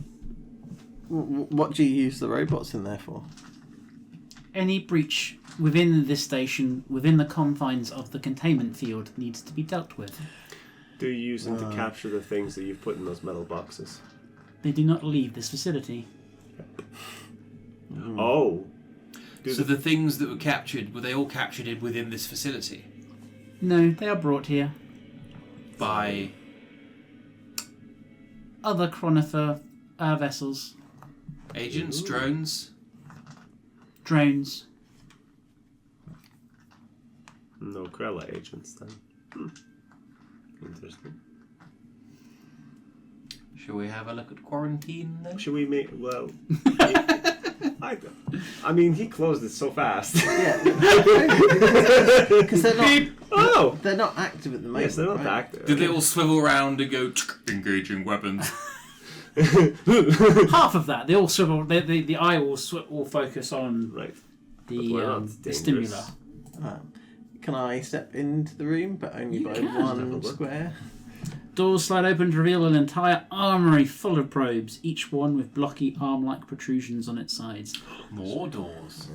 what do you use the robots in there for? Any breach within this station, within the confines of the containment field, needs to be dealt with. Do you use them to capture the things that you've put in those metal boxes? They do not leave this facility. Oh. So the things that were captured, were they all captured within this facility? No, they are brought here. By... Other Chronifer vessels. Agents, drones? Drones. No Krella agents then. Interesting. Shall we have a look at quarantine then? Should we make... Well... I mean, he closed it so fast. Yeah, because they're not active at the moment. Yes, they're not right? active. Did they all swivel around and go, engaging weapons? Half of that. They all swivel. The eye will focus on Right. But we're not the dangerous. stimula. Can I step into the room, but only You by can. Have a one look. square? Doors slide open to reveal an entire armory full of probes, each one with blocky arm-like protrusions on its sides. More doors.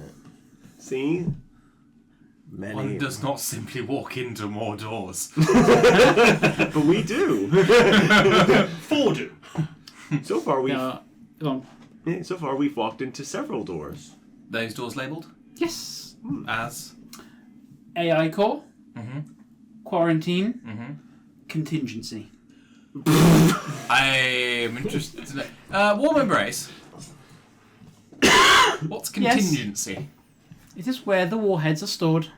See? Many. One does not simply walk into more doors. But we do. 4 do. So far we've Go on. we've walked into several doors. Those doors labelled Yes. as... AI core. Mm-hmm. Quarantine. Mm-hmm. Contingency. I'm interested to know. Warm embrace. What's contingency? It is where the warheads are stored.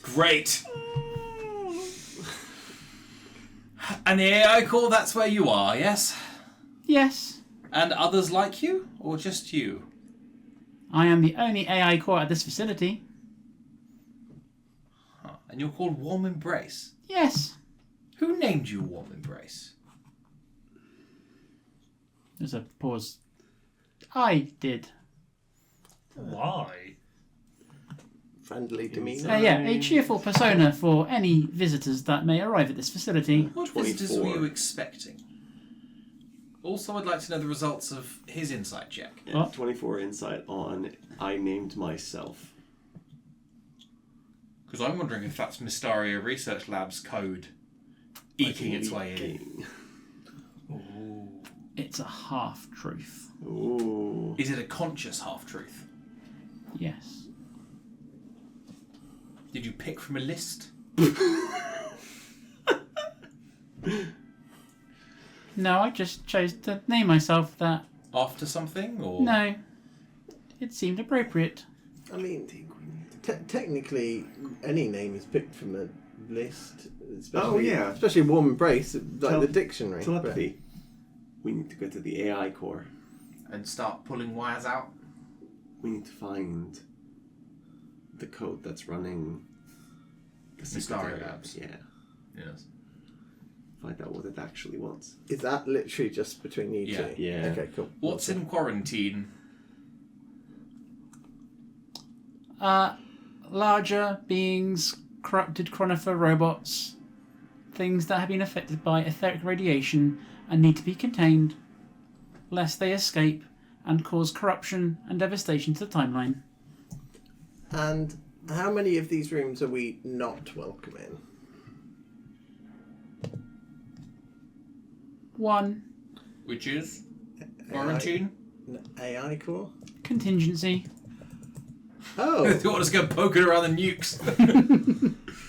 Great. And the AI core, that's where you are, yes? Yes. And others like you? Or just you? I am the only AI core at this facility. Huh. And you're called Warm Embrace? Yes. Who named you Warm Embrace? There's a pause. I did. Why? friendly demeanour. Yeah, a cheerful persona for any visitors that may arrive at this facility. What 24. visitors were you expecting? Also, I'd like to know the results of his insight check. Yeah, What? 24 insight on I named myself. Because I'm wondering if that's Mystaria Research Lab's code eking its way in. It's a half-truth. Ooh. Is it a conscious half-truth? Yes. Did you pick from a list? No, I just chose to name myself that. After something? Or No. It seemed appropriate. I mean, technically, any name is picked from a list. Especially, yeah. Especially Warm Embrace, like the Tel- dictionary. Telepathy. We need to go to the AI core. And start pulling wires out? We need to find the code that's running the Mystaria secretary. Labs. Yeah. Yes. Find out what it actually wants. Is that literally just between you Yeah. two? Yeah. Okay, cool. What's in quarantine? Larger beings, corrupted chronifer robots, things that have been affected by etheric radiation and need to be contained, lest they escape and cause corruption and devastation to the timeline. And how many of these rooms are we not welcome in? 1. Which is? Quarantine? AI core? Contingency. Oh, You want us to go poking around the nukes?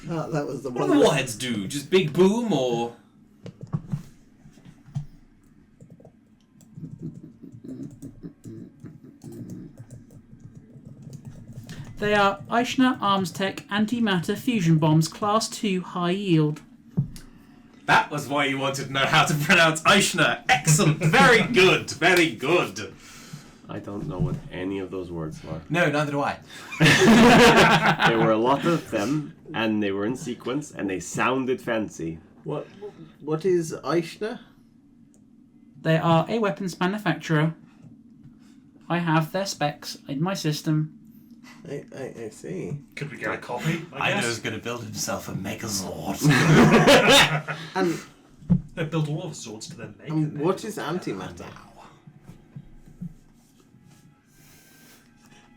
that was the What one. do the warheads do? Just big boom or? They are Eichner Arms Tech Antimatter Fusion Bombs Class 2 High Yield. That was why you wanted to know how to pronounce Eichner. Excellent. Very good. Very good. I don't know what any of those words are. No, neither do I. There were a lot of them, and they were in sequence, and they sounded fancy. What is Eichner? They are a weapons manufacturer. I have their specs in my system. I see. Could we get a copy? I Eichner's guess. going to build himself a Megazord. And They build a lot of swords to then make. what is antimatter?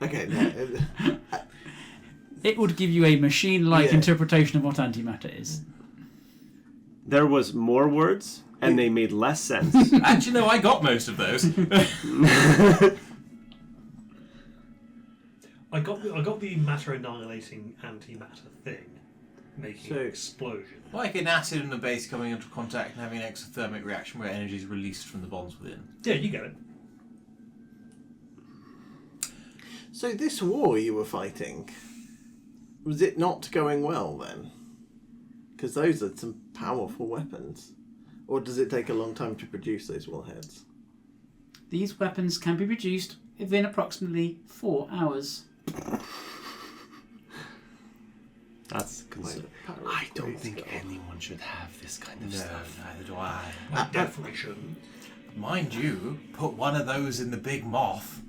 Okay, no, It would give you a machine-like Yeah. interpretation of what antimatter is. There was more words, and they made less sense. Actually, no, I got most of those. I got the matter annihilating antimatter thing, making an explosion. Like an acid and a base coming into contact and having an exothermic reaction where energy is released from the bonds within. Yeah, you get it. So this war you were fighting, was it not going well then? Because those are some powerful weapons. Or does it take a long time to produce those warheads? These weapons can be produced within approximately 4 hours. That's Like, I don't think anyone should have this kind of No, stuff. neither do I. I definitely shouldn't. Mind you, put one of those in the big moth.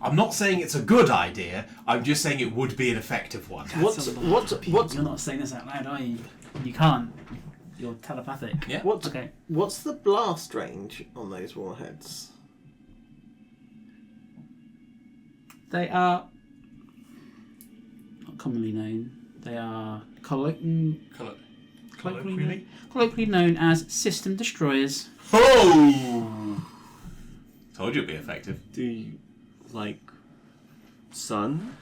I'm not saying it's a good idea, I'm just saying it would be an effective one. What's You're not saying this out loud, are you? You can't. You're telepathic. Yeah. Okay. what's the blast range on those warheads? They are not commonly known. They are colloquially known as system destroyers. Oh! Told you it'd be effective. Do you like sun?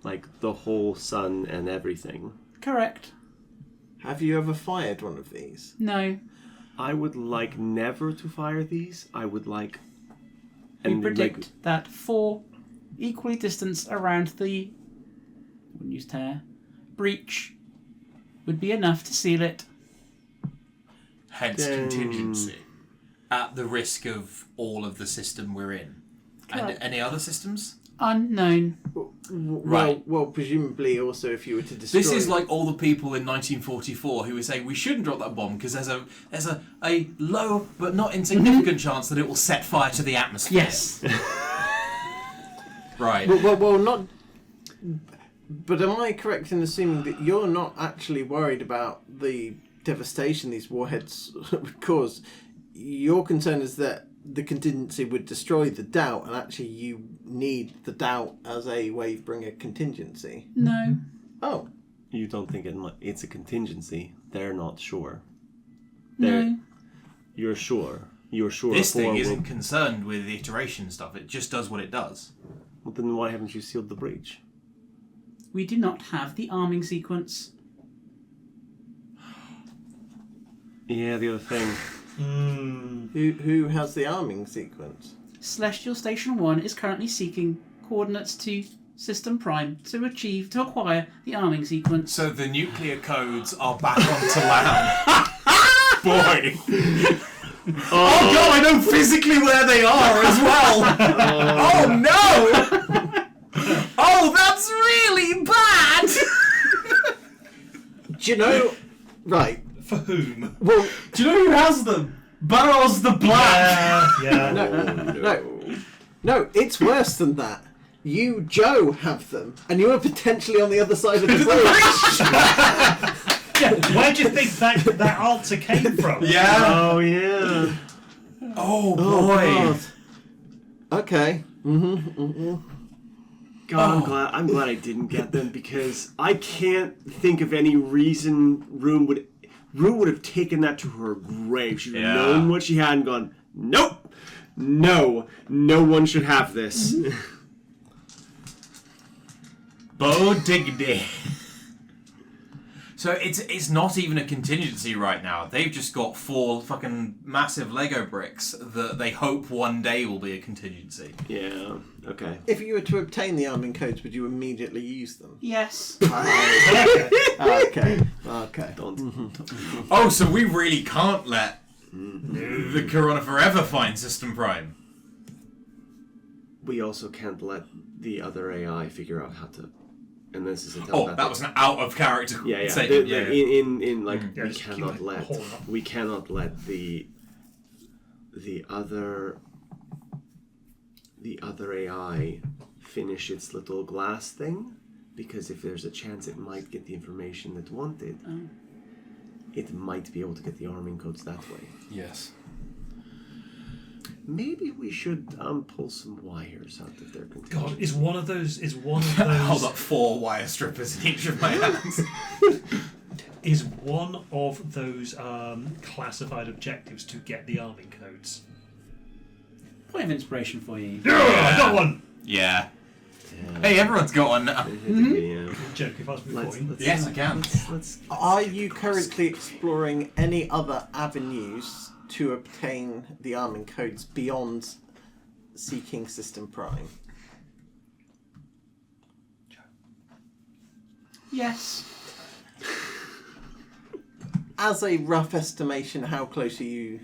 Like the whole sun and everything? Correct. Have you ever fired one of these? No. I would like never to fire these. I would like. We And predict that 4 equally distanced around the wouldn't use tear breach would be enough to seal it. Hence Then- contingency. At the risk of all of the system we're in. And Correct. any other systems? Unknown. Right. Well, presumably also if you were to destroy... This is like all the people in 1944 who were saying we shouldn't drop that bomb because there's a low but not insignificant chance that it will set fire to the atmosphere. Yes. Right. Well, not. But am I correct in assuming that you're not actually worried about the devastation these warheads would cause? Your concern is that the contingency would destroy the doubt, and actually you need the doubt as a Wavebringer contingency. No. Oh. You don't think it's a contingency? They're not sure. No. You're sure. You're sure. This thing isn't concerned with the iteration stuff. It just does what it does. Well, then why haven't you sealed the breach? We do not have the arming sequence. Yeah, the other thing. Who has the arming sequence? Celestial Station 1 is currently seeking coordinates to System Prime to acquire the arming sequence. So the nuclear codes are back onto land. Boy. Oh god, I know physically where they are as well. Oh no! Oh, that's really bad. Do you know? Right. For whom? Well, Do you know who has them? Burrows the Black. Yeah. no, it's worse than that. You, Joe, have them, and you are potentially on the other side of the bridge. Yeah, where do you think that answer came from? Yeah. Oh yeah. Oh boy. God. Okay. God, I'm glad I didn't get them, because I can't think of any reason Rune would have taken that to her grave. She would have known what she had and gone, nope, no one should have this. Bo diggity. So it's not even a contingency right now. They've just got 4 fucking massive Lego bricks that they hope one day will be a contingency. Yeah. Okay. If you were to obtain the arming codes, would you immediately use them? Yes. Okay. Oh, so we really can't let the Corona Forever find System Prime. We also can't let the other AI figure out how to. And this is a Oh, that was an out of character statement. In like Yeah, we just keep cannot it let whole up. we cannot let the other AI finish its little glass thing, because if there's a chance it might get the information it wanted, it might be able to get the arming codes that way. Yes. Maybe we should pull some wires out of their containers. God, is one of those Hold up 4 wire strippers in each of my hands. is one of those classified objectives to get the arming codes? Point of inspiration for you. Yeah, I got one. Yeah. Hey, everyone's got one now. Yeah. Joke if I was before you. Yes, I can. Let's Are you currently exploring any other avenues to obtain the arming codes beyond seeking System Prime? Yes. As a rough estimation, how close are you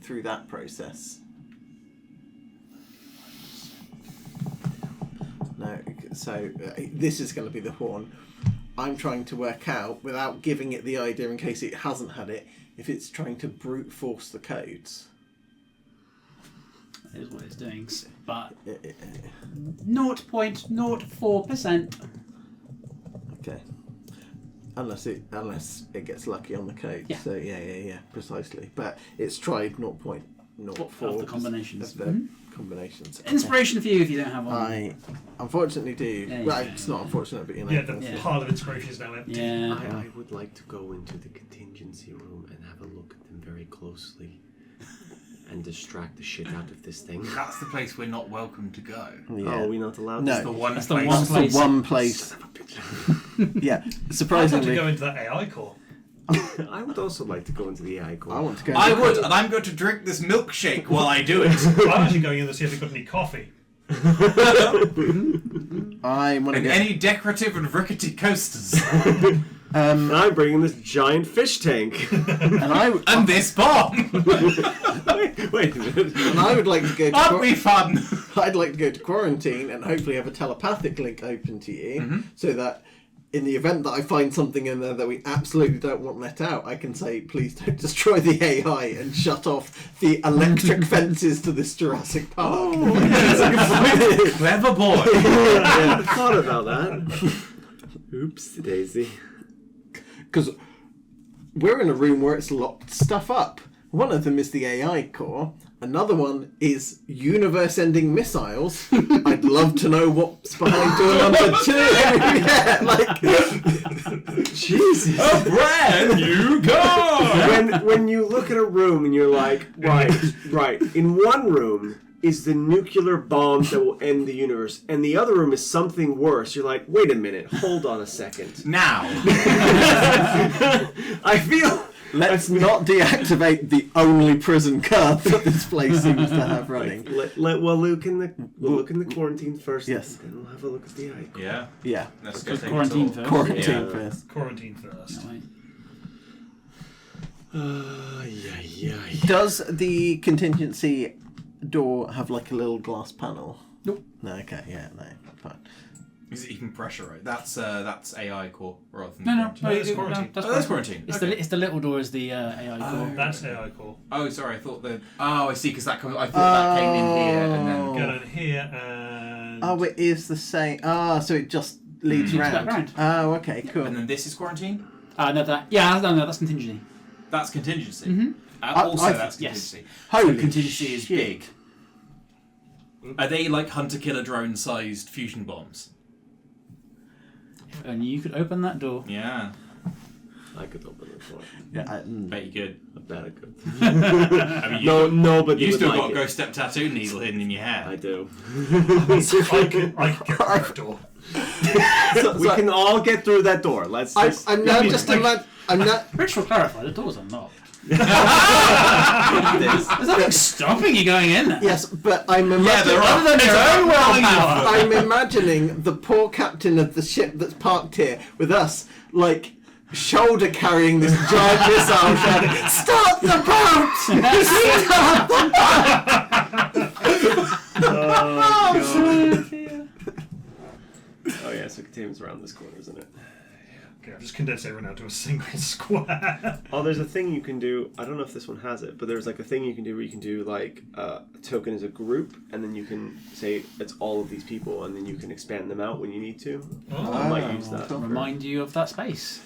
through that process? No, so this is going to be the horn. I'm trying to work out, without giving it the idea in case it hasn't had it, if it's trying to brute force the codes. That is what it's doing. But 0.04%. Okay. Unless it gets lucky on the code. Yeah. So yeah, precisely. But it's tried 0.04 Of the combinations. Of the combinations. Okay. Inspiration for you if you don't have one. I unfortunately do. Yeah, well, yeah. it's not unfortunate, but you know. Yeah, the Yeah. pile of inspiration is now empty. Yeah. I would like to go into the contingency room and have a look at them very closely and distract the shit out of this thing. That's the place we're not welcome to go. Yeah. Oh, are we not allowed? No. That's the one That's the place. one That's place. the one place. Yeah, I'd like to surprisingly. go into that AI core. I would also like to go into the AI core. I want to go. I would, and I'm going to drink this milkshake while I do it. I'm actually going in to see if they've got any coffee. I want to And go. any decorative and rickety coasters. And I'm bringing this giant fish tank. And this bomb. Wait a minute. And I would like to go. That'd be fun. I'd like to go to quarantine and hopefully have a telepathic link open to you, so that in the event that I find something in there that we absolutely don't want let out, I can say, please don't destroy the AI and shut off the electric fences to this Jurassic Park. Clever boy. I thought about that. Oops, Daisy. Because we're in a room where it's locked stuff up. One of them is the AI core. Another one is universe-ending missiles. I'd love to know what's behind door number 2. Yeah, like, Jesus. A brand new car. When you look at a room and you're like, right. In one room is the nuclear bomb that will end the universe, and the other room is something worse. You're like, wait a minute, hold on a second. Now. I feel. Let's not deactivate the only prison card that this place seems to have running. We'll look in the quarantine first. Yes. And then we'll have a look at the eye. Yeah. Yeah. Let's go take Quarantine a tour. first. Quarantine Yeah. first. Quarantine first. Yeah. Does the contingency door have like a little glass panel? Nope. No, okay, yeah, no, fine. Is it even pressurized? That's AI core rather than No, quarantine. No, it's quarantine. That's quarantine. It's Okay. the little door is the AI core. That's AI core. Oh, sorry. I thought that. Oh, I see. Because that comes. I thought that came in here and then. Go down here and... Oh, it is the same. So it just leads Leads round. back round. Oh, okay, cool. And then this is quarantine. No, that's contingency. That's contingency. Mm-hmm. Also, I- that's yes. contingency. Holy So contingency is shit. big. Are they like hunter-killer drone-sized fusion bombs? And you could open that door. Yeah. I could open the door. Yeah, Bet you could. I bet I could. I mean, Nobody you would still like got a it. ghost step tattoo needle hidden in your I hair. do. I could get through that door. We can all get through that door. Let's. I'm now just I'm not. Rich will clarify, the door's unlocked. There's There's nothing stopping you going in there. Yes, but I'm imagining. Yeah, there are. Other than your own willpower. I'm imagining the poor captain of the ship that's parked here with us, like, shoulder carrying this giant missile, shouting, "Stop the boat! Stop the Oh yeah, so containment's around this corner, isn't it? Okay, I've just condensed everyone down to a single square. Oh, there's a thing you can do. I don't know if this one has it, but there's like a thing you can do where you can do like a token as a group, and then you can say it's all of these people, and then you can expand them out when you need to. I might use that. Remind you of that space.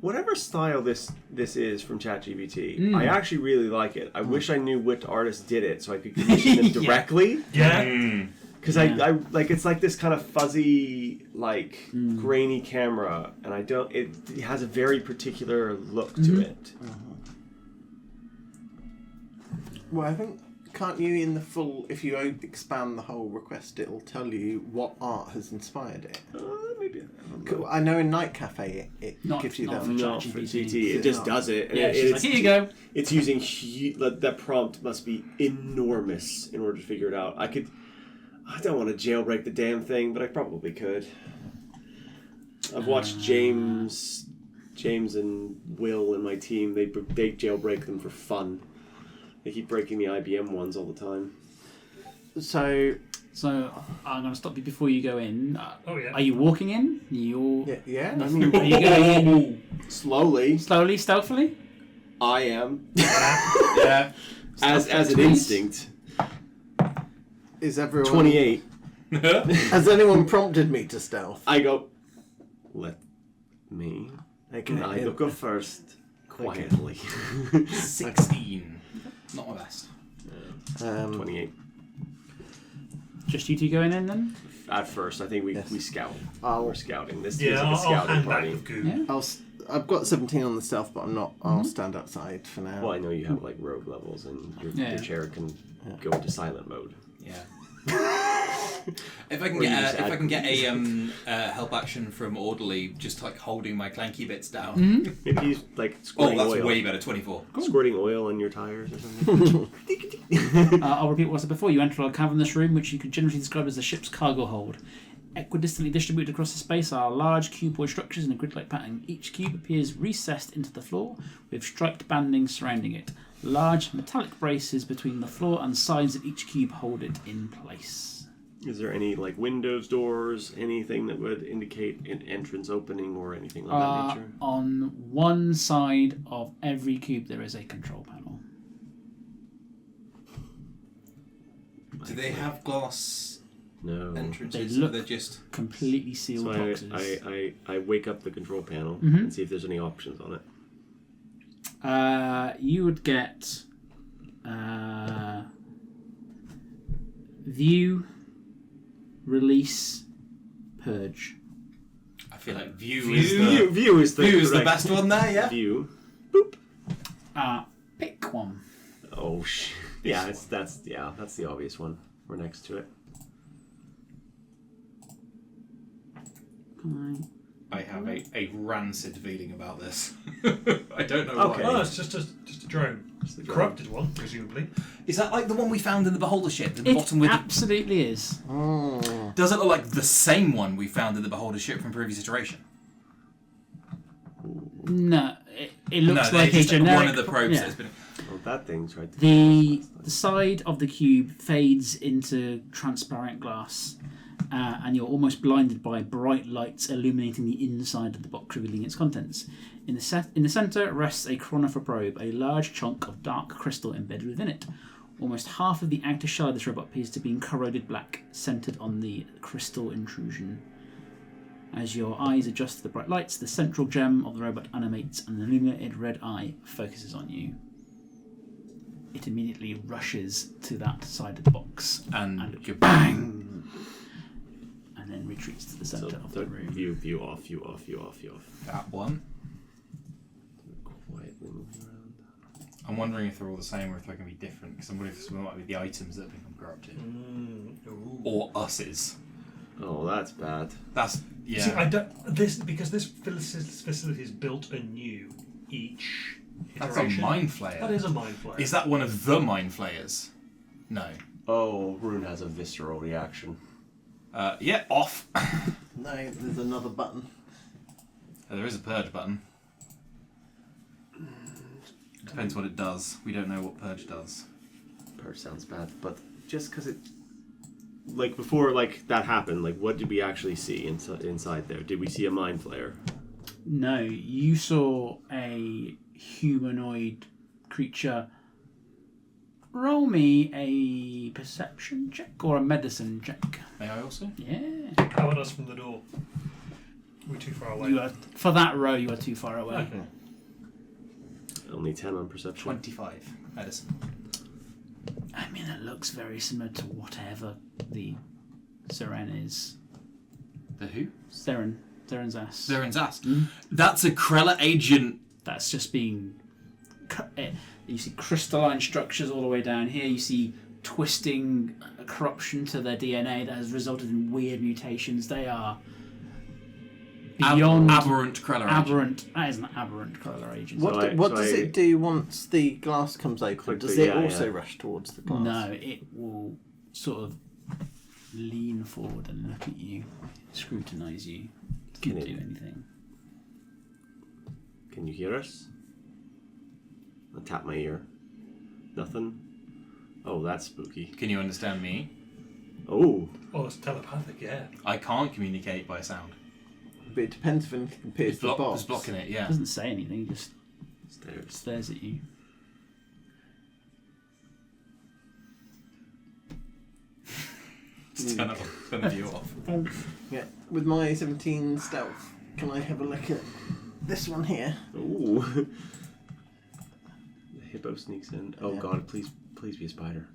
Whatever style this is from ChatGPT, I actually really like it. I wish I knew which artist did it so I could commission them directly. Yeah. Because I like it's like this kind of fuzzy, like grainy camera, and I don't. It has a very particular look to it. Well, I think, can't you in the full, if you expand the whole request, it'll tell you what art has inspired it. Maybe. I don't know. Cool. I know in Night Cafe it Not- gives you not that. for No, for ChatGPT. GT, it just does it. And Yeah, she's like, here you go. It's using that prompt must be enormous in order to figure it out. I don't want to jailbreak the damn thing, but I probably could. I've watched James and Will and my team. They jailbreak them for fun. They keep breaking the IBM ones all the time. So I'm going to stop you before you go in. Oh, yeah. Are you walking in? You're yeah, I Are mean, you going in Slowly, slowly, stealthily? I am Yeah. as an please. instinct. is everyone 28. Has anyone prompted me to stealth? I go. Let me. Okay, I go first. Quietly. 16. Not my best. 28. Just you two going in then? At first, I think we scout. I'll- We're scouting. This Yeah, is like a I'll scouting hand back party. with goo. Yeah. I've got 17 on the stealth, but I'm not. I'll stand outside for now. Well, I know you have like rogue levels, and Yeah. your chair can go into silent mode. Yeah. If I can Or you get just if add I can get a cookies. help action from orderly, just like holding my clanky bits down. Maybe he's like Oh, squirting that's oil. way better. 24. Squirting oil on your tires or something. I'll repeat what I said before. You enter a cavernous room, which you could generally describe as the ship's cargo hold. Equidistantly distributed across the space are large cuboid structures in a grid-like pattern. Each cube appears recessed into the floor, with striped banding surrounding it. Large metallic braces between the floor and sides of each cube hold it in place. Is there any like windows, doors, anything that would indicate an entrance opening or anything of that nature? On one side of every cube, there is a control panel. Do they have glass No. entrances? They look or they're just completely sealed So boxes. I wake up the control panel Mhm. and see if there's any options on it. You would get view, release, purge. I feel like view is the View is the correct best one there. Yeah. View. Boop. Pick one. Oh yeah, that's the obvious one. We're next to it. I have a rancid feeling about this. I don't know Okay. why. Oh, it's just a drone. It's the corrupted one, presumably. Is that like the one we found in the beholder ship? In the It bottom with absolutely is. Oh. Does it look like the same one we found in the beholder ship from previous iteration? No, it looks like a just generic. one of the probes yeah. that's been. Oh, that thing's right there. The side of the cube fades into transparent glass, and you're almost blinded by bright lights illuminating the inside of the box, revealing its contents. In the center rests a chronopher probe, a large chunk of dark crystal embedded within it. Almost half of the outer shell of this robot appears to be corroded black, centered on the crystal intrusion. As your eyes adjust to the bright lights, the central gem of the robot animates, and an illuminated red eye focuses on you. It immediately rushes to that side of the box And you're bang, and then retreats to the center of the room. View off. that one. Quietly moving around. I'm wondering if they're all the same or if they're going to be different, because I'm wondering if some might be the items that have become corrupted. Or us's. Oh, that's bad. That's, yeah. See, I don't because this facility is built anew each That's a iteration. mind flayer. That is a mind flayer. Is that one of the mind flayers? No. Oh, Rune has a visceral reaction. Yeah, off. No, there's another button. There is a purge button. Depends what it does. We don't know what purge does. Purge sounds bad, but just because it... Like, before that happened, what did we actually see inside there? Did we see a mind flayer? No, you saw a humanoid creature. Roll me a perception check or a medicine check. May I also? Yeah. How about us from the door? We're too far away. You are, for that row, you are too far away. Okay. Only 10 on perception. 25 medicine. I mean, it looks very similar to whatever the Seren is. The who? Seren's ass. Zaren's ass. That's a Krella agent. That's just being... You see crystalline structures all the way down here. You see twisting corruption to their DNA that has resulted in weird mutations. They are beyond... aberrant Krella agent. Aberrant. That is an aberrant colour agent. What does it do once the glass comes open? Does it also rush towards the glass? No, it will sort of lean forward and look at you, scrutinise you. Can't do anything. Can you hear us? I tap my ear. Nothing? Oh, that's spooky. Can you understand me? Oh. Oh, it's telepathic, yeah. I can't communicate by sound. But it depends if anything can pierce the box. It's blocking it, yeah. It doesn't say anything, it just Stairs. stares at you. Just turn the view off. Yeah. With my 17 stealth, can I have a look at this one here? Ooh. The hippo sneaks in. Oh Yeah. god, please be a spider.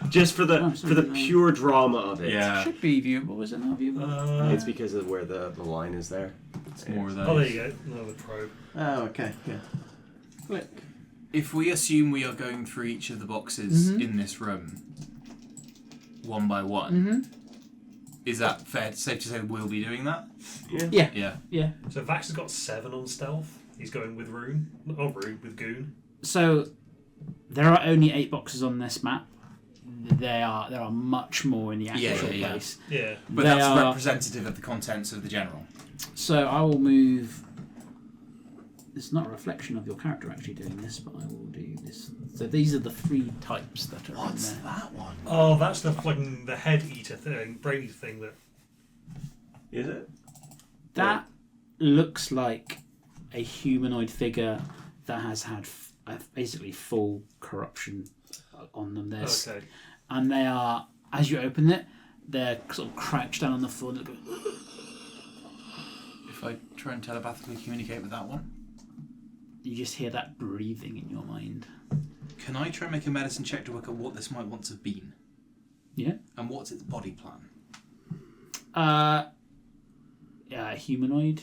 Just for the Oh, sorry, no. pure drama of it. Yeah. Should be viewable, is it not viewable? It's because of where the line is there. It's more of those. Oh, there you go. Another probe. Oh, okay. Yeah. Click. If we assume we are going through each of the boxes in this room, one by one, is that fair? Safe to say we'll be doing that? Yeah. Yeah. So Vax has got 7 on stealth. He's going with Rune. Not Rune, with Goon. So there are only 8 boxes on this map. There are much more in the actual place. Yeah. But They that's are- representative of the contents of the general. So I will move it's not a reflection of your character actually doing this, but I will do this. So these are the 3 types that are What's in there. that one? Oh, that's the fucking the head eater thing, brain thing that. Is it? That looks like a humanoid figure that has had basically full corruption on them. Okay. And they are, as you open it, they're sort of crouched down on the floor. And If I try and telepathically communicate with that one, you just hear that breathing in your mind. can I try and make a medicine check to work out what this might once have been? Yeah. And what's its body plan? Yeah, humanoid.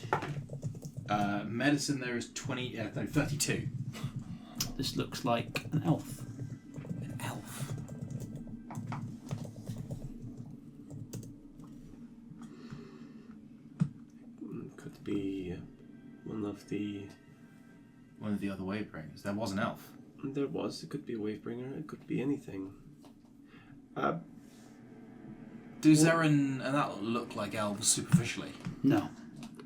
Medicine there is 32. This looks like an elf. An elf. Could be one of the... One of the other wave bringers. There was an elf. There was. It could be a Wavebringer. It could be anything. Does Aaron and that look like elves superficially? No.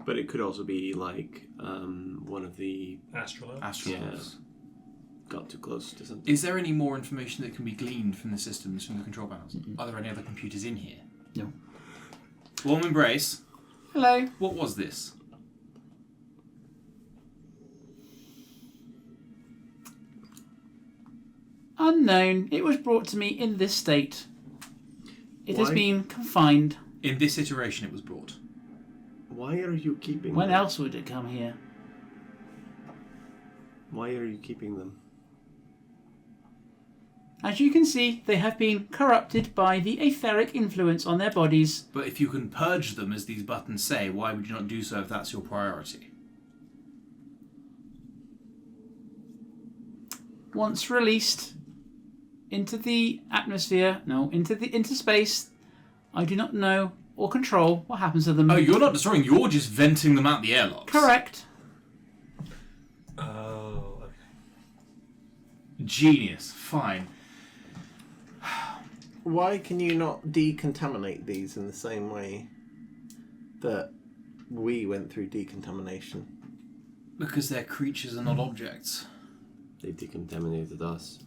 But it could also be like one of the... Astrolab. Astral Yeah. elves. Got too close to something. Is there any more information that can be gleaned from the systems, from the control panels? Are there any other computers in here? No. Warm embrace. Hello. What was this? Unknown. It was brought to me in this state. It has Why? been confined. In this iteration it was brought. Why are you keeping When them? else would it come here? Why are you keeping them? As you can see, they have been corrupted by the etheric influence on their bodies. But if you can purge them, as these buttons say, why would you not do so if that's your priority? Once released into the atmosphere, into space, I do not know or control what happens to them. Oh, you're not destroying, you're just venting them out the airlocks. Correct. Oh, okay. Genius. Fine. Why can you not decontaminate these in the same way that we went through decontamination? Because they're creatures and not objects. They decontaminated us.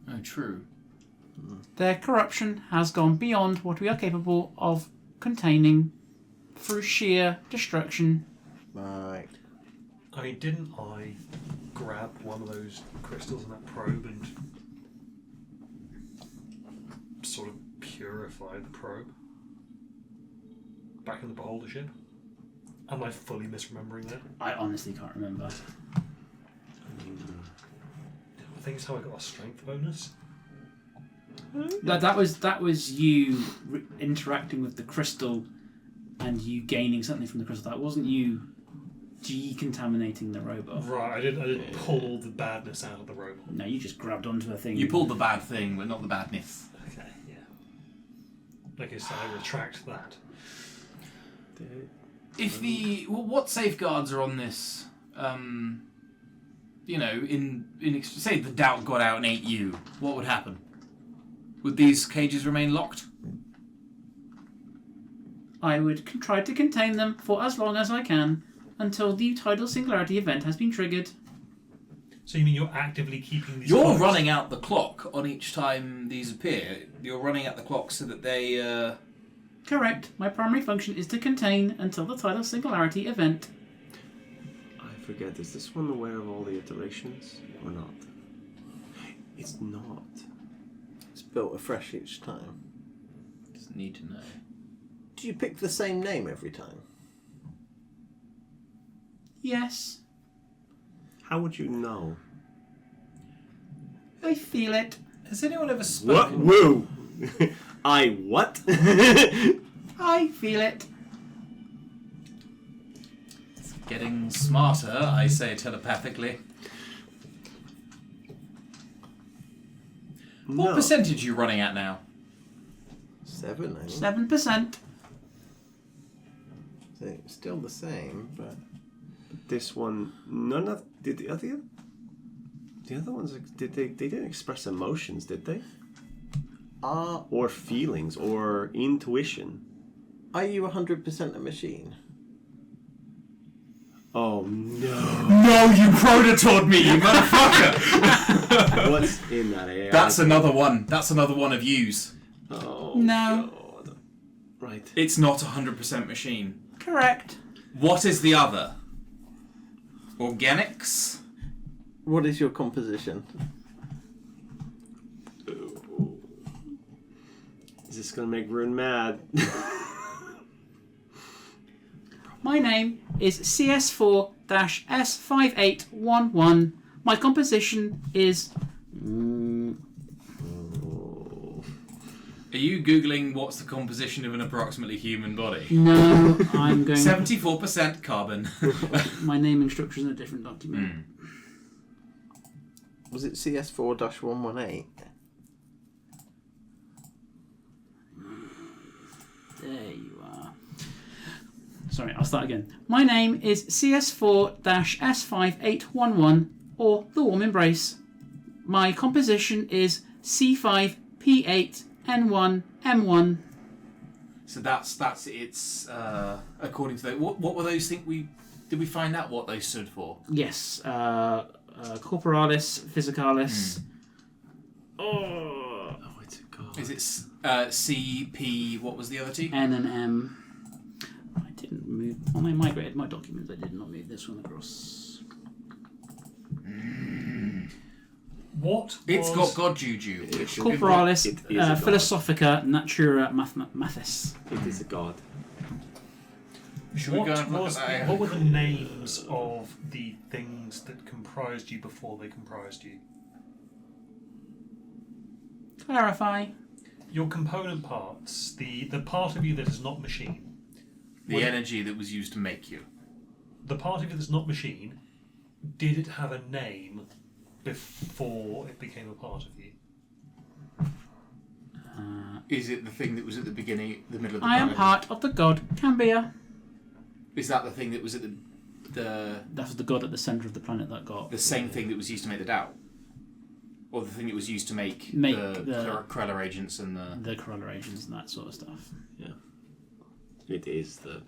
Oh, true. Their corruption has gone beyond what we are capable of containing through sheer destruction. Right. I mean, didn't I grab one of those crystals in that probe and sort of purify the probe back in the beholder ship? Am I fully misremembering that? I honestly can't remember. I think it's how I got a strength bonus. That was you interacting with the crystal and you gaining something from the crystal. That wasn't you decontaminating the robot. Right, I didn't pull all the badness out of the robot. No, you just grabbed onto a thing. You pulled the bad thing, but not the badness. Okay, yeah. Okay, so I retract that. If the... Well, what safeguards are on this? You know, say the doubt got out and ate you, what would happen? Would these cages remain locked? I would try to contain them for as long as I can until the tidal singularity event has been triggered. So you mean you're actively keeping these... You're closed? running out the clock on each time these appear. You're running out the clock so that they... Correct. My primary function is to contain until the tidal singularity event. I forget, is this one aware of all the iterations or not? It's not. It's built afresh each time. Just need to know. Do you pick the same name every time? Yes. How would you know? I feel it. Has anyone ever What? spoken... Woo! I what? I feel it. Getting smarter, I say telepathically. What No. percentage are you running at now? 7, I think. 7%. So it's still the same, but... This one, none of did the other ones they didn't express emotions, did they? Or feelings or intuition. Are you 100% a machine? Oh no! No, you protatored me, you motherfucker! What's in that AI? That's another one. That's another one of yous. Oh No. God. Right. It's not 100% machine. Correct. What is the other? Organics? What is your composition? Is this gonna make Rune mad? My name is CS4-S5811. My composition is... Are you Googling what's the composition of an approximately human body? No, I'm going... 74% carbon. My naming structure is in a different document. Was it CS4-118? There you are. Sorry, I'll start again. My name is CS4-S5811, or the Warm Embrace. My composition is C5P8N1M1. So that's it's according to the what were those things did we find out what those stood for? Yes, Corporalis, Physicalis. Oh, it's a god. Is it CP? What was the other two? N and M. I didn't move. When I migrated my documents, I did not move this one across. What? It's was... got God Juju. Corporalis, It is a god. Philosophica, Natura, Mathis. It is a god. Should we go and look at that? What were the names of the things that comprised you before they comprised you? Clarify. Your component parts, the part of you that is not machine. The energy that was used to make you. The part of you that's not machine, did it have a name before it became a part of you? Is it the thing that was at the beginning, the middle of the I am planet? part of the god Cambia. Is that the thing that was at the That was the god at the centre of the planet that got... the same thing that was used to make the Doubt? Or the thing that was used to make the Krella agents and the Corolla agents and that sort of stuff. Yeah. It is the.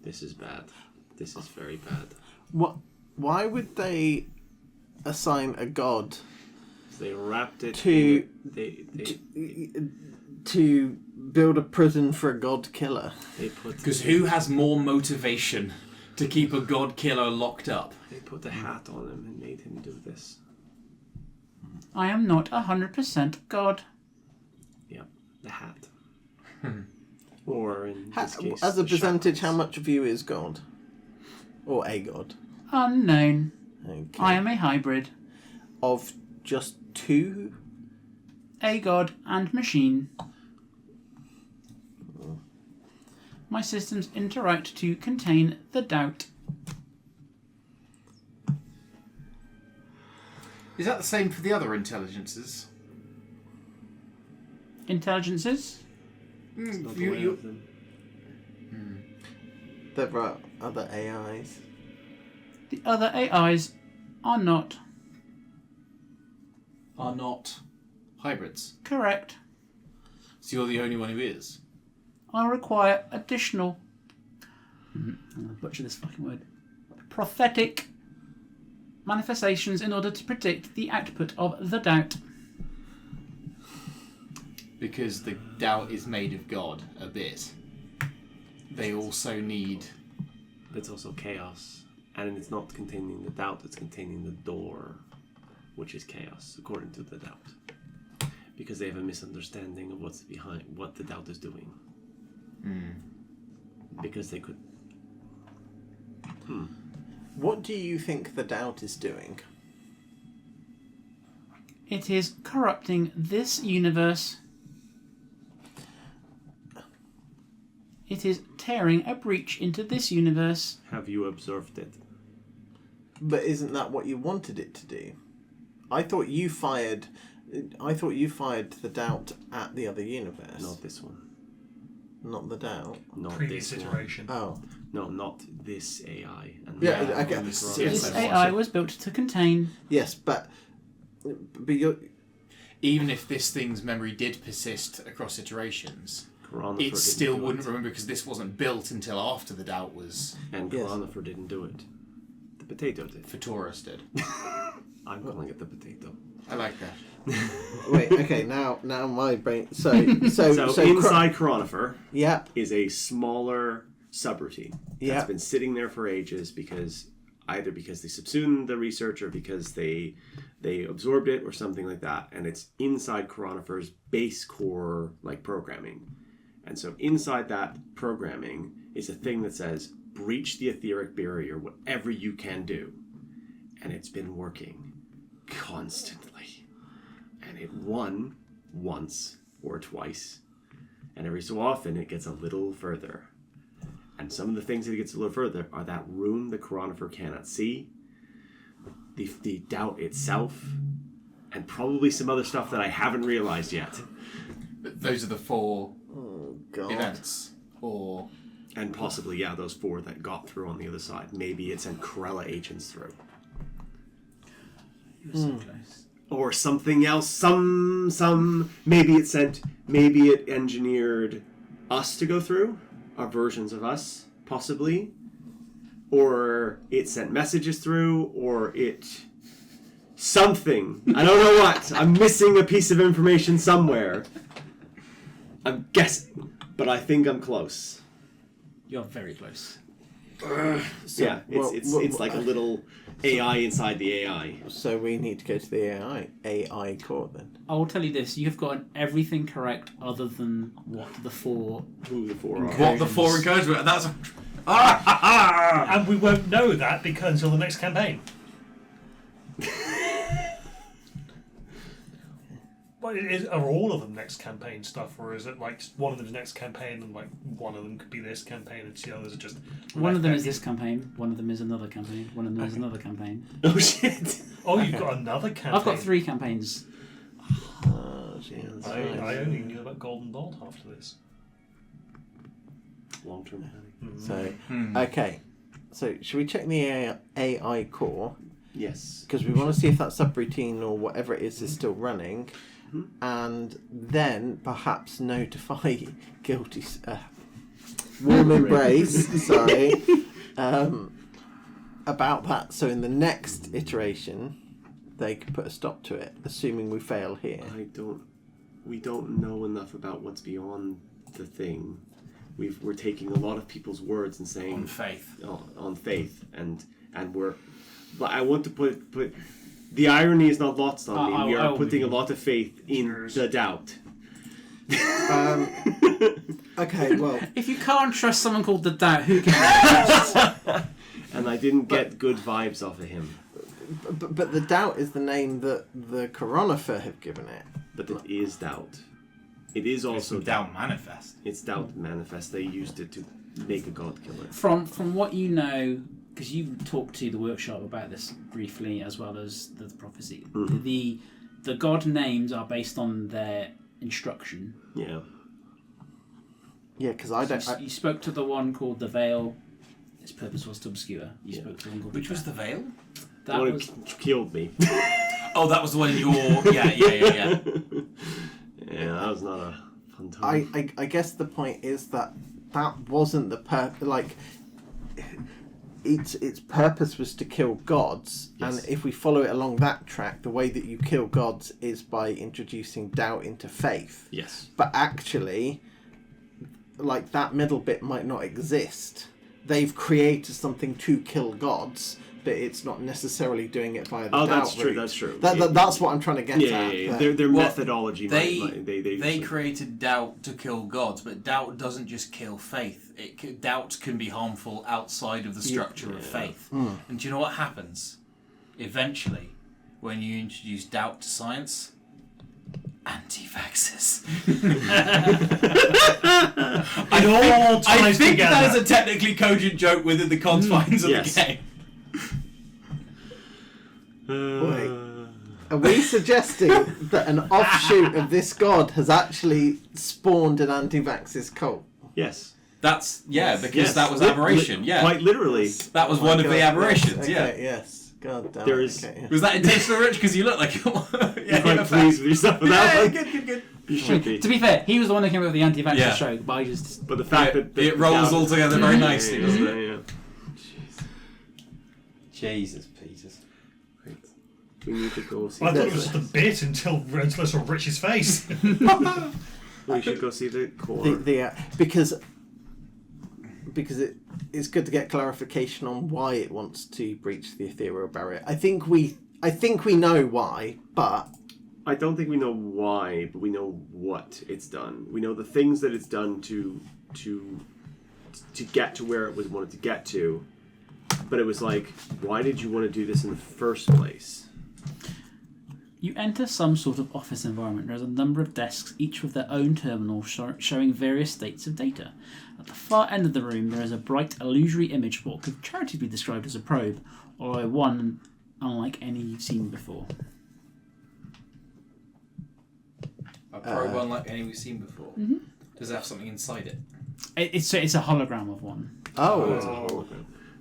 This is bad. This is very bad. What? Why would they assign a god They wrapped it To- in to build a prison for a god killer? they put Because who has more motivation to keep a god killer locked up? they put a hat on him and made him do this. I am not 100% god. Yep, the hat. Or in this case, As a the percentage, how shackles. much of you is god? Or a god? Unknown. Okay. I am a hybrid. Of just two? A god and machine. My systems interact to contain the doubt. Is that the same for the other intelligences? Intelligences? It's not You- aware you- of them. There are other AIs. The other AIs are not. Are not hybrids. Correct. So you're the only one who is. I require additional... I'm going to butcher this fucking word. Prophetic manifestations in order to predict the output of the doubt. Because the Doubt is made of God a bit. They also need... It's also chaos, and it's not containing the doubt. It's containing the door, which is chaos, according to the doubt, because they have a misunderstanding of what's behind what the doubt is doing. Because they could. What do you think the doubt is doing? It is corrupting this universe. It is tearing a breach into this universe. Have you observed it? But isn't that what you wanted it to do? I thought you fired the doubt at the other universe. Not this one. Not the doubt. Not Previous this iteration. Oh. one. No, not this AI. And Yeah, the okay. one Yes, that's This wrong. AI was built to contain. Yes, but you're... Even if this thing's memory did persist across iterations, Coronafor it didn't still do wouldn't it. remember because this wasn't built until after the doubt was. And Yes. Coronafor didn't do it. The potato did. Fatoris did. I'm calling it the potato. I like that. Wait, okay, now my brain. So So inside Coronafor yeah, is a smaller subroutine Yeah. that's been sitting there for ages because they subsumed the research or because they absorbed it or something like that, and it's inside Coronafor's base core like programming. And so inside that programming is a thing that says breach the etheric barrier whatever you can do, and it's been working constantly, and it won once or twice, and every so often it gets a little further. And some of the things that it gets a little further are that room the Coronafor cannot see, the doubt itself, and probably some other stuff that I haven't realized yet. But those are the 4 oh god, events, or And possibly, yeah, those 4 that got through on the other side. Maybe it sent Corella agents through. You were so close. Or something else, maybe it engineered us to go through, our versions of us, possibly. Or it sent messages through, or it... something. I don't know what. I'm missing a piece of information somewhere. I'm guessing, but I think I'm close. You're very close. Yeah, it's like a little AI inside the AI. So we need to go to the AI core then. I will tell you this: you have gotten everything correct other than what the 4. Who the 4 are. what the 4 encouragement, and that's. And we won't know that until the next campaign. But are all of them next campaign stuff, or is it like one of them's next campaign and like one of them could be this campaign and the others are just... One of them is this campaign, one of them is another campaign, one of them is another campaign. Oh shit! Oh, you've got another campaign. I've got 3 campaigns. Oh, jeez. I only knew about Golden Bolt after this. Long-term planning. So, okay. So, should we check the AI core? Yes. Because we want to see if that subroutine or whatever it is still running. And then perhaps notify Guilty... Warm Embrace, sorry. About that. So in the next iteration, they could put a stop to it, assuming we fail here. We don't know enough about what's beyond the thing. We're taking a lot of people's words and saying... On faith. On faith. And we're... But I want to put... The irony is not lost on me. We are putting a lot of faith in the doubt. Okay, well... If you can't trust someone called the Doubt, who can you trust? And I didn't get good vibes off of him. But the doubt is the name that the Coronafor have given it. But it is doubt. It is also Doubt manifest. It's doubt manifest. They used it to make a god killer. From what you know, because you talked to the workshop about this briefly, as well as the prophecy. The god names are based on their instruction. Yeah. Yeah, because I don't... You spoke to the one called the Veil. Its purpose was to obscure. You Yeah. spoke to the one called Which was the veil? That Well, was it killed me. Oh, that was the one in your. Yeah. Yeah, that was not a fun time. I guess the point is that wasn't the like its purpose was to kill gods, Yes. and if we follow it along that track, the way that you kill gods is by introducing doubt into faith. Yes. But actually, like, that middle bit might not exist. They've created something to kill gods, but it's not necessarily doing it via the doubt that's true. route. That's true. That's what I'm trying to get Yeah, at. yeah. that- Their Well, methodology. They created doubt to kill gods, but doubt doesn't just kill faith. Doubt can be harmful outside of the structure of faith. And do you know what happens? Eventually, when you introduce doubt to science, anti-vaxxers. I think that is a technically cogent joke within the confines of Yes. the game. Are we suggesting that an offshoot of this god has actually spawned an anti-vaxxers cult? Yes. Because Yes. that was aberration. Yeah, Quite literally. that was one of the aberrations. Yes, Yeah. okay, yes. God damn There it. is- Okay, yeah. Was that intentional, Rich? Because you look like You're quite pleased with yourself with that Yeah, one. good. Should be. To be fair, he was the one who came up with the anti-vaxxer Yeah. stroke, but I just... But the fact that it rolls all together very nicely, doesn't it? Yeah. Jesus, Peters. Right. We need to go see. I thought it was just a bit until I saw Rich's face. We should go see the core. Because it's good to get clarification on why it wants to breach the ethereal barrier. I think we know why, but I don't think we know why, but we know what it's done. We know the things that it's done to get to where it was wanted to get to. But it was like, why did you want to do this in the first place? You enter some sort of office environment. There's a number of desks, each with their own terminal showing various states of data. At the far end of the room, there is a bright, illusory image of what could charitably be described as a probe, although one unlike any you've seen before. A probe unlike any we've seen before. Mm-hmm. Does it have something inside it? It's a hologram of one. oh.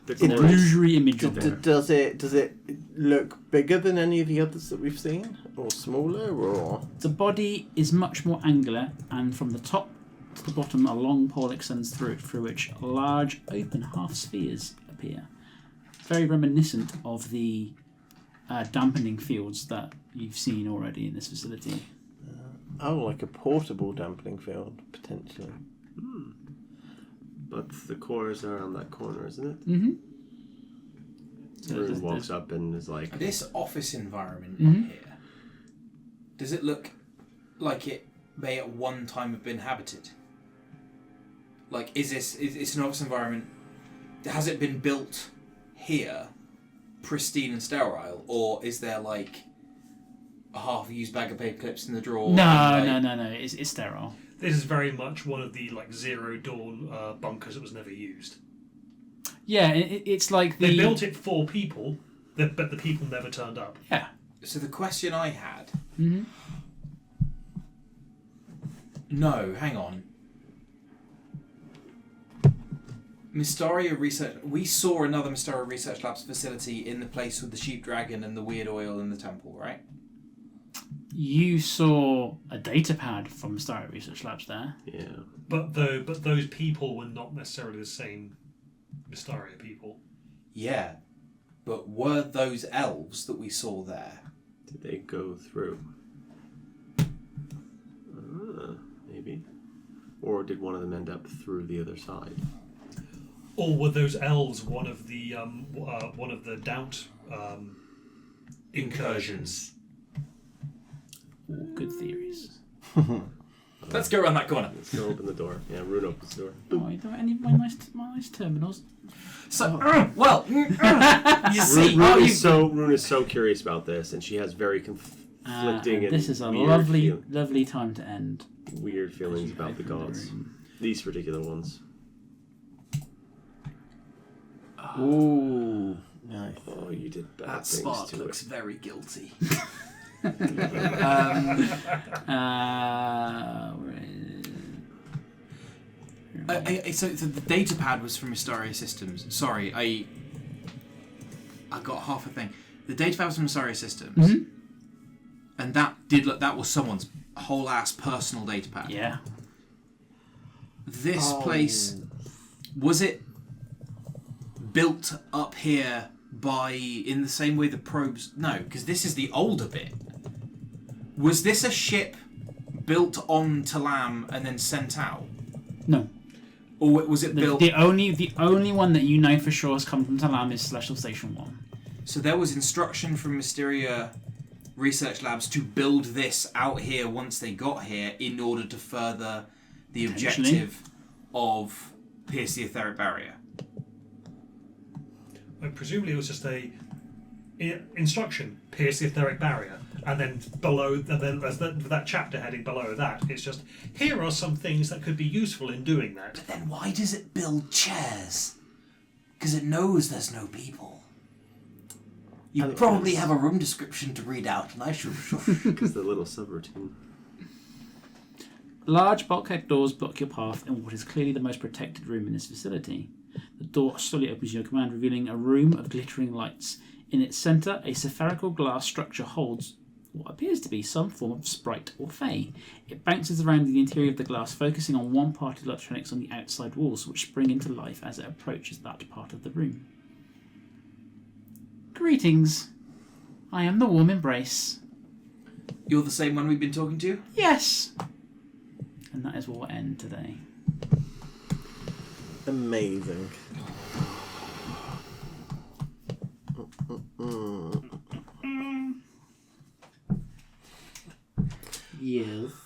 The An core is- illusory image of it. Does it look bigger than any of the others that we've seen, or smaller, or? The body is much more angular, and from the top to the bottom, a long pole extends through it, through which large, open half spheres appear. Very reminiscent of the dampening fields that you've seen already in this facility. Oh, like a portable dampening field, potentially. But the cores are on that corner, isn't it? Mm-hmm. Rune walks up and is like, This office environment Mhm. here, does it look like it may at one time have been habited? Like, it's an office environment, has it been built here, pristine and sterile, or is there like a half-used bag of paper clips in the drawer? No. It's sterile. This is very much one of the zero dawn bunkers that was never used. Yeah, it's like They built it for people, but the people never turned up. Yeah. So the question I had... Mm-hmm. No, hang on. Mysteria Research... We saw another Mysteria Research Labs facility in the place with the sheep dragon and the weird oil in the temple, right? You saw a data pad from Star Research Labs there. yeah. But those people were not necessarily the same Mysteria people. Yeah. But were those elves that we saw there? Did they go through? Maybe. Or did one of them end up through the other side? Or were those elves one of the Doubt incursions? All good theories. Let's go around that corner. Let's go open the door. Yeah, Rune opens the door. Oh, you don't have any of my nice terminals. So, you see... Rune is so curious about this, and she has very conflicting and this is a weird lovely time to end. weird feelings As you about the open the gods. room. These particular ones. Ooh, nice. Oh, you did bad That things spark to looks it. very guilty. Where is- So the data pad was from Mysteria Systems. Sorry, I got half a thing. The data pad was from Mysteria Systems, and that was someone's whole ass personal data pad. Yeah. This place, was it built up here in the same way the probes? No, because this is the older bit. Was this a ship built on Talam and then sent out? No. Or was it built... The only one that you know for sure has come from Talam is Celestial Station 1. So there was instruction from Mysteria Research Labs to build this out here once they got here in order to further the objective of pierce the etheric barrier. Presumably it was just a instruction, pierce the etheric barrier, and then below, and then as that chapter heading below that, it's just, here are some things that could be useful in doing that. But then why does it build chairs? Because it knows there's no people. You probably have a room description to read out, and I should... Because the little subroutine. Large bulkhead doors block your path in what is clearly the most protected room in this facility. The door slowly opens your command, revealing a room of glittering lights. In its centre, a spherical glass structure holds what appears to be some form of sprite or fey. It bounces around the interior of the glass, focusing on one part of the electronics on the outside walls, which spring into life as it approaches that part of the room. Greetings. I am the Warm Embrace. You're the same one we've been talking to? Yes. And that is where we'll end today. Amazing. Yes.